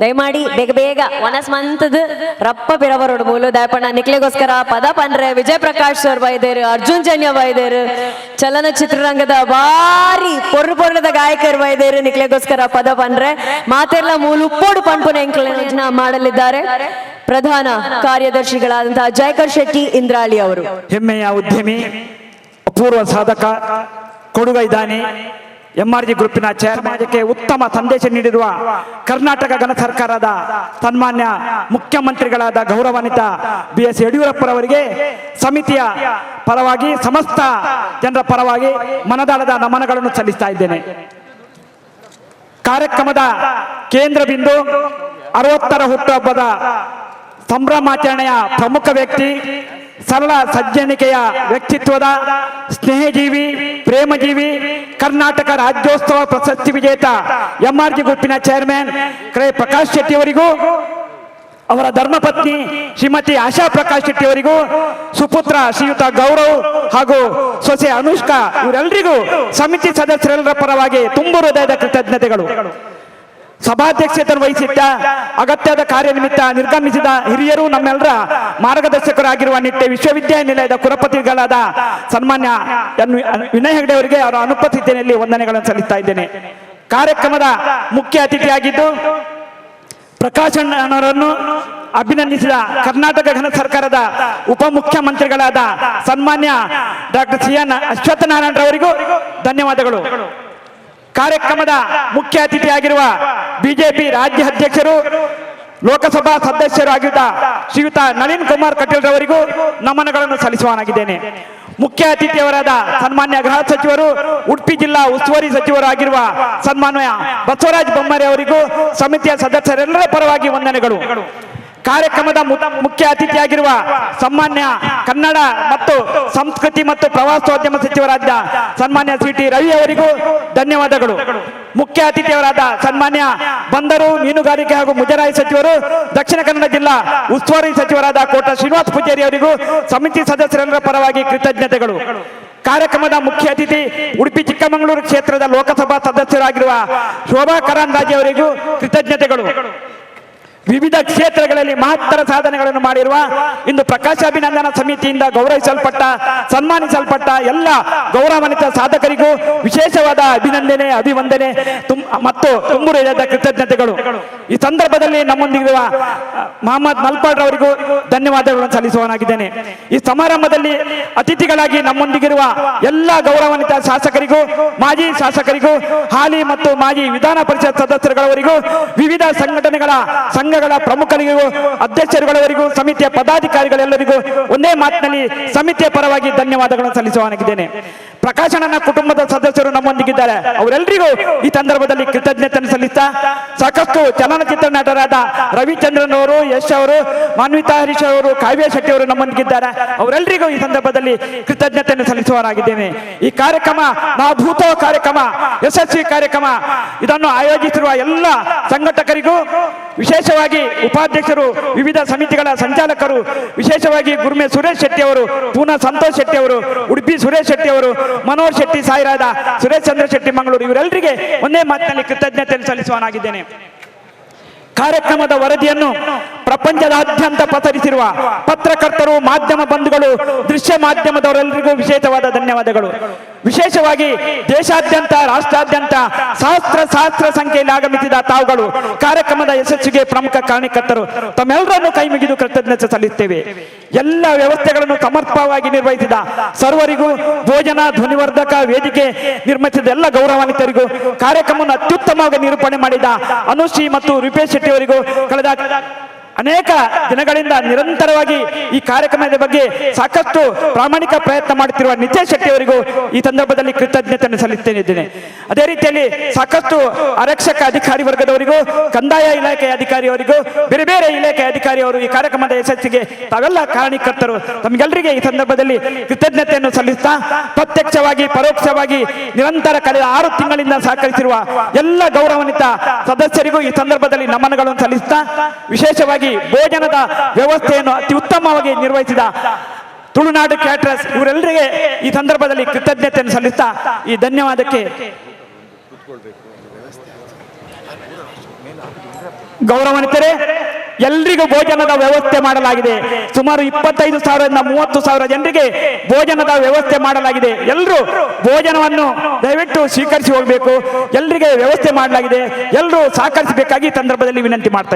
ದಯಮಾಡಿ ಬೇಗ ಒನಸ್ ಮಂತದ ರಪ್ಪ ಪಿರವರೋಡು ಮೂಲು ದಯಪಣ್ಣ ನಿಕ್ಲೆಗೋಸ್ಕರ ಪದ ಪಂಡ್ರೆ ವಿಜಯ್ ಪ್ರಕಾಶ್ ಸರ್ ಬೈದೇರು, ಅರ್ಜುನ್ ಜನ್ಯ ಬೈದೇರು, ಚಲನಚಿತ್ರರಂಗದ ಭಾರಿ ಪೊರ್ಣದ ಗಾಯಕರು ಬೈದೇರು ನಿಕ್ಲೆಗೋಸ್ಕರ ಪದ ಪಂಡ್ರೆ ಮಾತೆಲ್ಲ ಮೂಲು ಉಪ್ಪೋಡು ಪಂಪುನ ಎಂಕಲನ ಮಾಡಲಿದ್ದಾರೆ ಪ್ರಧಾನ ಕಾರ್ಯದರ್ಶಿಗಳಾದಂತಹ ಜಯಕರ್ ಶೆಟ್ಟಿ ಇಂದ್ರಾಳಿ ಅವರು. ಹೆಮ್ಮೆಯ ಉದ್ಯಮಿ, ಅಪೂರ್ವ ಸಾಧಕ, ಕೊಡುಗೈದಾನಿ, MRG ಗ್ರೂಪಿನ ಚೇರ್ಮನ್ಗೆ ಉತ್ತಮ ಸಂದೇಶ ನೀಡಿರುವ ಕರ್ನಾಟಕ ಘನ ಸರ್ಕಾರದ ಸನ್ಮಾನ್ಯ ಮುಖ್ಯಮಂತ್ರಿಗಳಾದ ಗೌರವಾನ್ವಿತ BS ಯಡಿಯೂರಪ್ಪರವರಿಗೆ ಸಮಿತಿಯ ಪರವಾಗಿ, ಸಮಸ್ತ ಜನರ ಪರವಾಗಿ ಮನದಾಳದ ನಮನಗಳನ್ನು ಸಲ್ಲಿಸ್ತಾ ಇದ್ದೇನೆ. ಕಾರ್ಯಕ್ರಮದ ಕೇಂದ್ರ ಬಿಂದು 60ರ ಹುಟ್ಟುಹಬ್ಬದ ಸಂಭ್ರಮಾಚರಣೆಯ ಪ್ರಮುಖ ವ್ಯಕ್ತಿ, ಸರಳ ಸಜ್ಜನಿಕೆಯ ವ್ಯಕ್ತಿತ್ವದ ಸ್ನೇಹಜೀವಿ, ಪ್ರೇಮಜೀವಿ, ಕರ್ನಾಟಕ ರಾಜ್ಯೋತ್ಸವ ಪ್ರಶಸ್ತಿ ವಿಜೇತ MRG ಗ್ರೂಪಿನ ಚೇರ್ಮನ್ ಪ್ರಕಾಶ್ ಶೆಟ್ಟಿ ಅವರಿಗೂ, ಅವರ ಧರ್ಮಪತ್ನಿ ಶ್ರೀಮತಿ ಆಶಾ ಪ್ರಕಾಶ್ ಶೆಟ್ಟಿ ಅವರಿಗೂ, ಸುಪುತ್ರ ಶ್ರೀಯುತ ಗೌರವ್ ಹಾಗೂ ಸೊಸೆ ಅನುಷ್ಕಾ ಇವರೆಲ್ಲರಿಗೂ ಸಮಿತಿ ಸದಸ್ಯರೆಲ್ಲರ ಪರವಾಗಿ ತುಂಬು ಹೃದಯದ ಕೃತಜ್ಞತೆಗಳು. ಸಭಾಧ್ಯಕ್ಷತೆಯನ್ನು ವಹಿಸಿದ್ದ, ಅಗತ್ಯದ ಕಾರ್ಯ ನಿಮಿತ್ತ ನಿರ್ಗಮಿಸಿದ ಹಿರಿಯರು, ನಮ್ಮೆಲ್ಲರ ಮಾರ್ಗದರ್ಶಕರಾಗಿರುವ ನಿಟ್ಟೆ ವಿಶ್ವವಿದ್ಯಾನಿಲಯದ ಕುಲಪತಿಗಳಾದ ಸನ್ಮಾನ್ಯ ವಿನಯ್ ಹೆಗ್ಡೆ ಅವರಿಗೆ ಅವರ ಅನುಪಸ್ಥಿತಿಯಲ್ಲಿ ವಂದನೆಗಳನ್ನು ಸಲ್ಲಿಸ್ತಾ ಇದ್ದೇನೆ. ಕಾರ್ಯಕ್ರಮದ ಮುಖ್ಯ ಅತಿಥಿಯಾಗಿದ್ದು ಪ್ರಕಾಶಣ್ಣನವರನ್ನು ಅಭಿನಂದಿಸಿದ ಕರ್ನಾಟಕ ಘನ ಸರ್ಕಾರದ ಉಪಮುಖ್ಯಮಂತ್ರಿಗಳಾದ ಸನ್ಮಾನ್ಯ ಡಾಕ್ಟರ್ CN ಅಶ್ವತ್ಥನಾರಾಯಣರವರಿಗೂ ಧನ್ಯವಾದಗಳು. ಕಾರ್ಯಕ್ರಮದ ಮುಖ್ಯ ಅತಿಥಿಯಾಗಿರುವ ಬಿಜೆಪಿ ರಾಜ್ಯ ಅಧ್ಯಕ್ಷರು ಲೋಕಸಭಾ ಸದಸ್ಯರು ಆಗಿದ್ದ ಶ್ರೀಯುತ ನಳಿನ್ ಕುಮಾರ್ ಕಟೀಲ್ ರವರಿಗೂ ನಮನಗಳನ್ನು ಸಲ್ಲಿಸುವನಾಗಿದ್ದೇನೆ. ಮುಖ್ಯ ಅತಿಥಿಯವರಾದ ಸನ್ಮಾನ್ಯ ಗೃಹ ಸಚಿವರು, ಉಡುಪಿ ಜಿಲ್ಲಾ ಉಸ್ತುವಾರಿ ಸಚಿವರು ಆಗಿರುವ ಸನ್ಮಾನ್ಯ ಬಸವರಾಜ ಬೊಮ್ಮಾಯಿ ಅವರಿಗೂ ಸಮಿತಿಯ ಸದಸ್ಯರೆಲ್ಲರ ಪರವಾಗಿ ವಂದನೆಗಳು. ಕಾರ್ಯಕ್ರಮದ ಮುಖ್ಯ ಅತಿಥಿಯಾಗಿರುವ ಸನ್ಮಾನ್ಯ ಕನ್ನಡ ಮತ್ತು ಸಂಸ್ಕೃತಿ ಮತ್ತು ಪ್ರವಾಸೋದ್ಯಮ ಸಚಿವರಾದ ಸನ್ಮಾನ್ಯ ಸಿ.ಟಿ. ರವಿ ಅವರಿಗೂ ಧನ್ಯವಾದಗಳು. ಮುಖ್ಯ ಅತಿಥಿಯವರಾದ ಸನ್ಮಾನ್ಯ ಬಂದರು, ಮೀನುಗಾರಿಕೆ ಹಾಗೂ ಮುಜರಾಯಿ ಸಚಿವರು, ದಕ್ಷಿಣ ಕನ್ನಡ ಜಿಲ್ಲಾ ಉಸ್ತುವಾರಿ ಸಚಿವರಾದ ಕೋಟ ಶ್ರೀನಿವಾಸ ಪೂಜಾರಿ ಅವರಿಗೂ ಸಮಿತಿ ಸದಸ್ಯರೆಲ್ಲರ ಪರವಾಗಿ ಕೃತಜ್ಞತೆಗಳು. ಕಾರ್ಯಕ್ರಮದ ಮುಖ್ಯ ಅತಿಥಿ ಉಡುಪಿ ಚಿಕ್ಕಮಗಳೂರು ಕ್ಷೇತ್ರದ ಲೋಕಸಭಾ ಸದಸ್ಯರಾಗಿರುವ ಶೋಭಾ ಕರಂದ್ಲಾಜೆ ಅವರಿಗೂ ಕೃತಜ್ಞತೆಗಳು. ವಿವಿಧ ಕ್ಷೇತ್ರಗಳಲ್ಲಿ ಮಹತ್ತರ ಸಾಧನೆಗಳನ್ನು ಮಾಡಿರುವ ಇಂದು ಪ್ರಕಾಶಾಭಿನಂದನಾ ಸಮಿತಿಯಿಂದ ಗೌರವಿಸಲ್ಪಟ್ಟ ಸನ್ಮಾನಿಸಲ್ಪಟ್ಟ ಎಲ್ಲ ಗೌರವಾನ್ವಿತ ಸಾಧಕರಿಗೂ ವಿಶೇಷವಾದ ಅಭಿನಂದನೆ, ಅಭಿವಂದನೆ ಮತ್ತು ತುಂಬು ಹೃದಯದ ಕೃತಜ್ಞತೆಗಳು. ಈ ಸಂದರ್ಭದಲ್ಲಿ ನಮ್ಮೊಂದಿಗಿರುವ ಮಹಮ್ಮದ್ ಮಲ್ಪಾಡ್ ಅವರಿಗೂ ಧನ್ಯವಾದಗಳನ್ನು ಸಲ್ಲಿಸುವನಾಗಿದ್ದೇನೆ. ಈ ಸಮಾರಂಭದಲ್ಲಿ ಅತಿಥಿಗಳಾಗಿ ನಮ್ಮೊಂದಿಗಿರುವ ಎಲ್ಲ ಗೌರವಾನ್ವಿತ ಶಾಸಕರಿಗೂ, ಮಾಜಿ ಶಾಸಕರಿಗೂ, ಹಾಲಿ ಮತ್ತು ಮಾಜಿ ವಿಧಾನ ಪರಿಷತ್ ಸದಸ್ಯರುಗಳವರಿಗೂ, ವಿವಿಧ ಸಂಘಟನೆಗಳ ಸಂಘಗಳ ಪ್ರಮುಖರಿಗೂ, ಅಧ್ಯಕ್ಷರುಗಳವರಿಗೂ, ಸಮಿತಿಯ ಪದಾಧಿಕಾರಿಗಳೆಲ್ಲರಿಗೂ ಒಂದೇ ಮಾತಿನಲ್ಲಿ ಸಮಿತಿಯ ಪರವಾಗಿ ಧನ್ಯವಾದಗಳನ್ನು ಸಲ್ಲಿಸುವನಾಗಿದ್ದೇನೆ. ಪ್ರಕಾಶಣ್ಣನ ಕುಟುಂಬದ ಸದಸ್ಯರು ನಮ್ಮೊಂದಿಗಿದ್ದಾರೆ. ಅವರೆಲ್ಲರಿಗೂ ಈ ಸಂದರ್ಭದಲ್ಲಿ ಕೃತಜ್ಞತೆಯನ್ನು ಸಲ್ಲಿಸ್ತಾ, ಸಾಕಷ್ಟು ಚಲನಚಿತ್ರ ನಟರಾದ ರವಿಚಂದ್ರನ್ ಅವರು, ಯಶ್ ಅವರು, ಮಾನ್ವಿತಾ ಹರೀಶ್ ಅವರು, ಕಾವ್ಯ ಶೆಟ್ಟಿ ಅವರು ನಮ್ಮೊಂದಿಗಿದ್ದಾರೆ. ಅವರೆಲ್ಲರಿಗೂ ಈ ಸಂದರ್ಭದಲ್ಲಿ ಕೃತಜ್ಞತೆಯನ್ನು ಸಲ್ಲಿಸುವನಾಗಿದ್ದೇನೆ. ಈ ಕಾರ್ಯಕ್ರಮ ಅದ್ಭುತ ಕಾರ್ಯಕ್ರಮ, ಯಶಸ್ವಿ ಕಾರ್ಯಕ್ರಮ. ಇದನ್ನು ಆಯೋಜಿಸಿರುವ ಎಲ್ಲ ಸಂಘಟಕರಿಗೂ, ವಿಶೇಷವಾಗಿ ಉಪಾಧ್ಯಕ್ಷರು, ವಿವಿಧ ಸಮಿತಿಗಳ ಸಂಚಾಲಕರು, ವಿಶೇಷವಾಗಿ ಗುರ್ಮೆ ಸುರೇಶ್ ಶೆಟ್ಟಿ ಅವರು, ಪೂನಾ ಸಂತೋಷ್ ಶೆಟ್ಟಿ ಅವರು, ಉಡುಪಿ ಸುರೇಶ್ ಶೆಟ್ಟಿ ಅವರು, ಮನೋಹರ್ ಶೆಟ್ಟಿ ಸಾಯಿರಾದ, ಸುರೇಶ್ ಚಂದ್ರ ಶೆಟ್ಟಿ ಮಂಗಳೂರು, ಇವರೆಲ್ಲರಿಗೆ ಒಂದೇ ಮಾತಿನಲ್ಲಿ ಕೃತಜ್ಞತೆಯನ್ನು ಸಲ್ಲಿಸುವನಾಗಿದ್ದೇನೆ. ಕಾರ್ಯಕ್ರಮದ ವರದಿಯನ್ನು ಪ್ರಪಂಚದಾದ್ಯಂತ ಪಸರಿಸಿರುವ ಪತ್ರಕರ್ತರು, ಮಾಧ್ಯಮ ಬಂಧುಗಳು, ದೃಶ್ಯ ಮಾಧ್ಯಮದವರೆಲ್ಲರಿಗೂ ವಿಶೇಷವಾದ ಧನ್ಯವಾದಗಳು. ವಿಶೇಷವಾಗಿ ದೇಶಾದ್ಯಂತ, ರಾಷ್ಟ್ರಾದ್ಯಂತ ಸಹಸ್ರ ಸಂಖ್ಯೆಯಲ್ಲಿ ಆಗಮಿಸಿದ ತಾವುಗಳು ಕಾರ್ಯಕ್ರಮದ ಯಶಸ್ಸಿಗೆ ಪ್ರಮುಖ ಕಾರಣಕರ್ತರು. ತಮ್ಮೆಲ್ಲರನ್ನು ಕೈ ಮುಗಿದು ಕೃತಜ್ಞತೆ ಸಲ್ಲಿಸುತ್ತೇವೆ. ಎಲ್ಲ ವ್ಯವಸ್ಥೆಗಳನ್ನು ಸಮರ್ಪಕವಾಗಿ ನಿರ್ವಹಿಸಿದ ಸರ್ವರಿಗೂ, ಭೋಜನ, ಧ್ವನಿವರ್ಧಕ ವೇದಿಕೆ ನಿರ್ಮಿಸಿದ ಎಲ್ಲ ಗೌರವಾನ್ವಿತರಿಗೂ, ಕಾರ್ಯಕ್ರಮವನ್ನು ಅತ್ಯುತ್ತಮವಾಗಿ ನಿರೂಪಣೆ ಮಾಡಿದ ಅನುಶ್ರೀ ಮತ್ತು ರೂಪೇಶ್ ಶೆಟ್ಟಿ ಅವರಿಗೂ, ಕಳೆದ ಅನೇಕ ದಿನಗಳಿಂದ ನಿರಂತರವಾಗಿ ಈ ಕಾರ್ಯಕ್ರಮದ ಬಗ್ಗೆ ಸಾಕಷ್ಟು ಪ್ರಾಮಾಣಿಕ ಪ್ರಯತ್ನ ಮಾಡುತ್ತಿರುವ ನಿತೇಶ್ ಶೆಟ್ಟಿ ಅವರಿಗೂ ಈ ಸಂದರ್ಭದಲ್ಲಿ ಕೃತಜ್ಞತೆಯನ್ನು ಸಲ್ಲಿಸುತ್ತೇನೆ. ಅದೇ ರೀತಿಯಲ್ಲಿ ಸಾಕಷ್ಟು ಆರಕ್ಷಕ ಅಧಿಕಾರಿ ವರ್ಗದವರಿಗೂ, ಕಂದಾಯ ಇಲಾಖೆ ಅಧಿಕಾರಿಯವರಿಗೂ, ಬೇರೆ ಬೇರೆ ಇಲಾಖೆ ಅಧಿಕಾರಿಯವರು ಈ ಕಾರ್ಯಕ್ರಮದ ಯಶಸ್ಸಿಗೆ ತಾವೆಲ್ಲ ಕಾರಣಕರ್ತರು. ತಮಗೆಲ್ಲರಿಗೆ ಈ ಸಂದರ್ಭದಲ್ಲಿ ಕೃತಜ್ಞತೆಯನ್ನು ಸಲ್ಲಿಸ್ತಾ, ಪ್ರತ್ಯಕ್ಷವಾಗಿ ಪರೋಕ್ಷವಾಗಿ ನಿರಂತರ ಕಳೆದ 6 ತಿಂಗಳಿಂದ ಸಹಕರಿಸಿರುವ ಎಲ್ಲ ಗೌರವಾನ್ವಿತ ಸದಸ್ಯರಿಗೂ ಈ ಸಂದರ್ಭದಲ್ಲಿ ನಮನಗಳನ್ನು ಸಲ್ಲಿಸ್ತಾ, ವಿಶೇಷವಾಗಿ ಭೋಜನದ ವ್ಯವಸ್ಥೆಯನ್ನು ಅತಿ ಉತ್ತಮವಾಗಿ ನಿರ್ವಹಿಸಿದ ತುಳುನಾಡು ಕ್ಯಾಟರರ್ಸ್ ಇವರೆಲ್ಲರಿಗೆ ಈ ಸಂದರ್ಭದಲ್ಲಿ ಕೃತಜ್ಞತೆಯನ್ನು ಸಲ್ಲಿಸ್ತಾ, ಈ ಧನ್ಯವಾದಕ್ಕೆ ಗೌರವಾನ್ವಿತರೇ, ಎಲ್ರಿಗೂ ಭೋಜನದ ವ್ಯವಸ್ಥೆ ಮಾಡಲಾಗಿದೆ. ಸುಮಾರು 25,000ರಿಂದ 30,000 ಜನರಿಗೆ ಭೋಜನದ ವ್ಯವಸ್ಥೆ ಮಾಡಲಾಗಿದೆ. ಎಲ್ಲರೂ ಭೋಜನವನ್ನು ದಯವಿಟ್ಟು ಸ್ವೀಕರಿಸಿ ಹೋಗಬೇಕು. ಎಲ್ಲರಿಗೆ ವ್ಯವಸ್ಥೆ ಮಾಡಲಾಗಿದೆ. ಎಲ್ಲರೂ ಸಹಕರಿಸಬೇಕಾಗಿ ಈ ಸಂದರ್ಭದಲ್ಲಿ ವಿನಂತಿ ಮಾಡ್ತಾ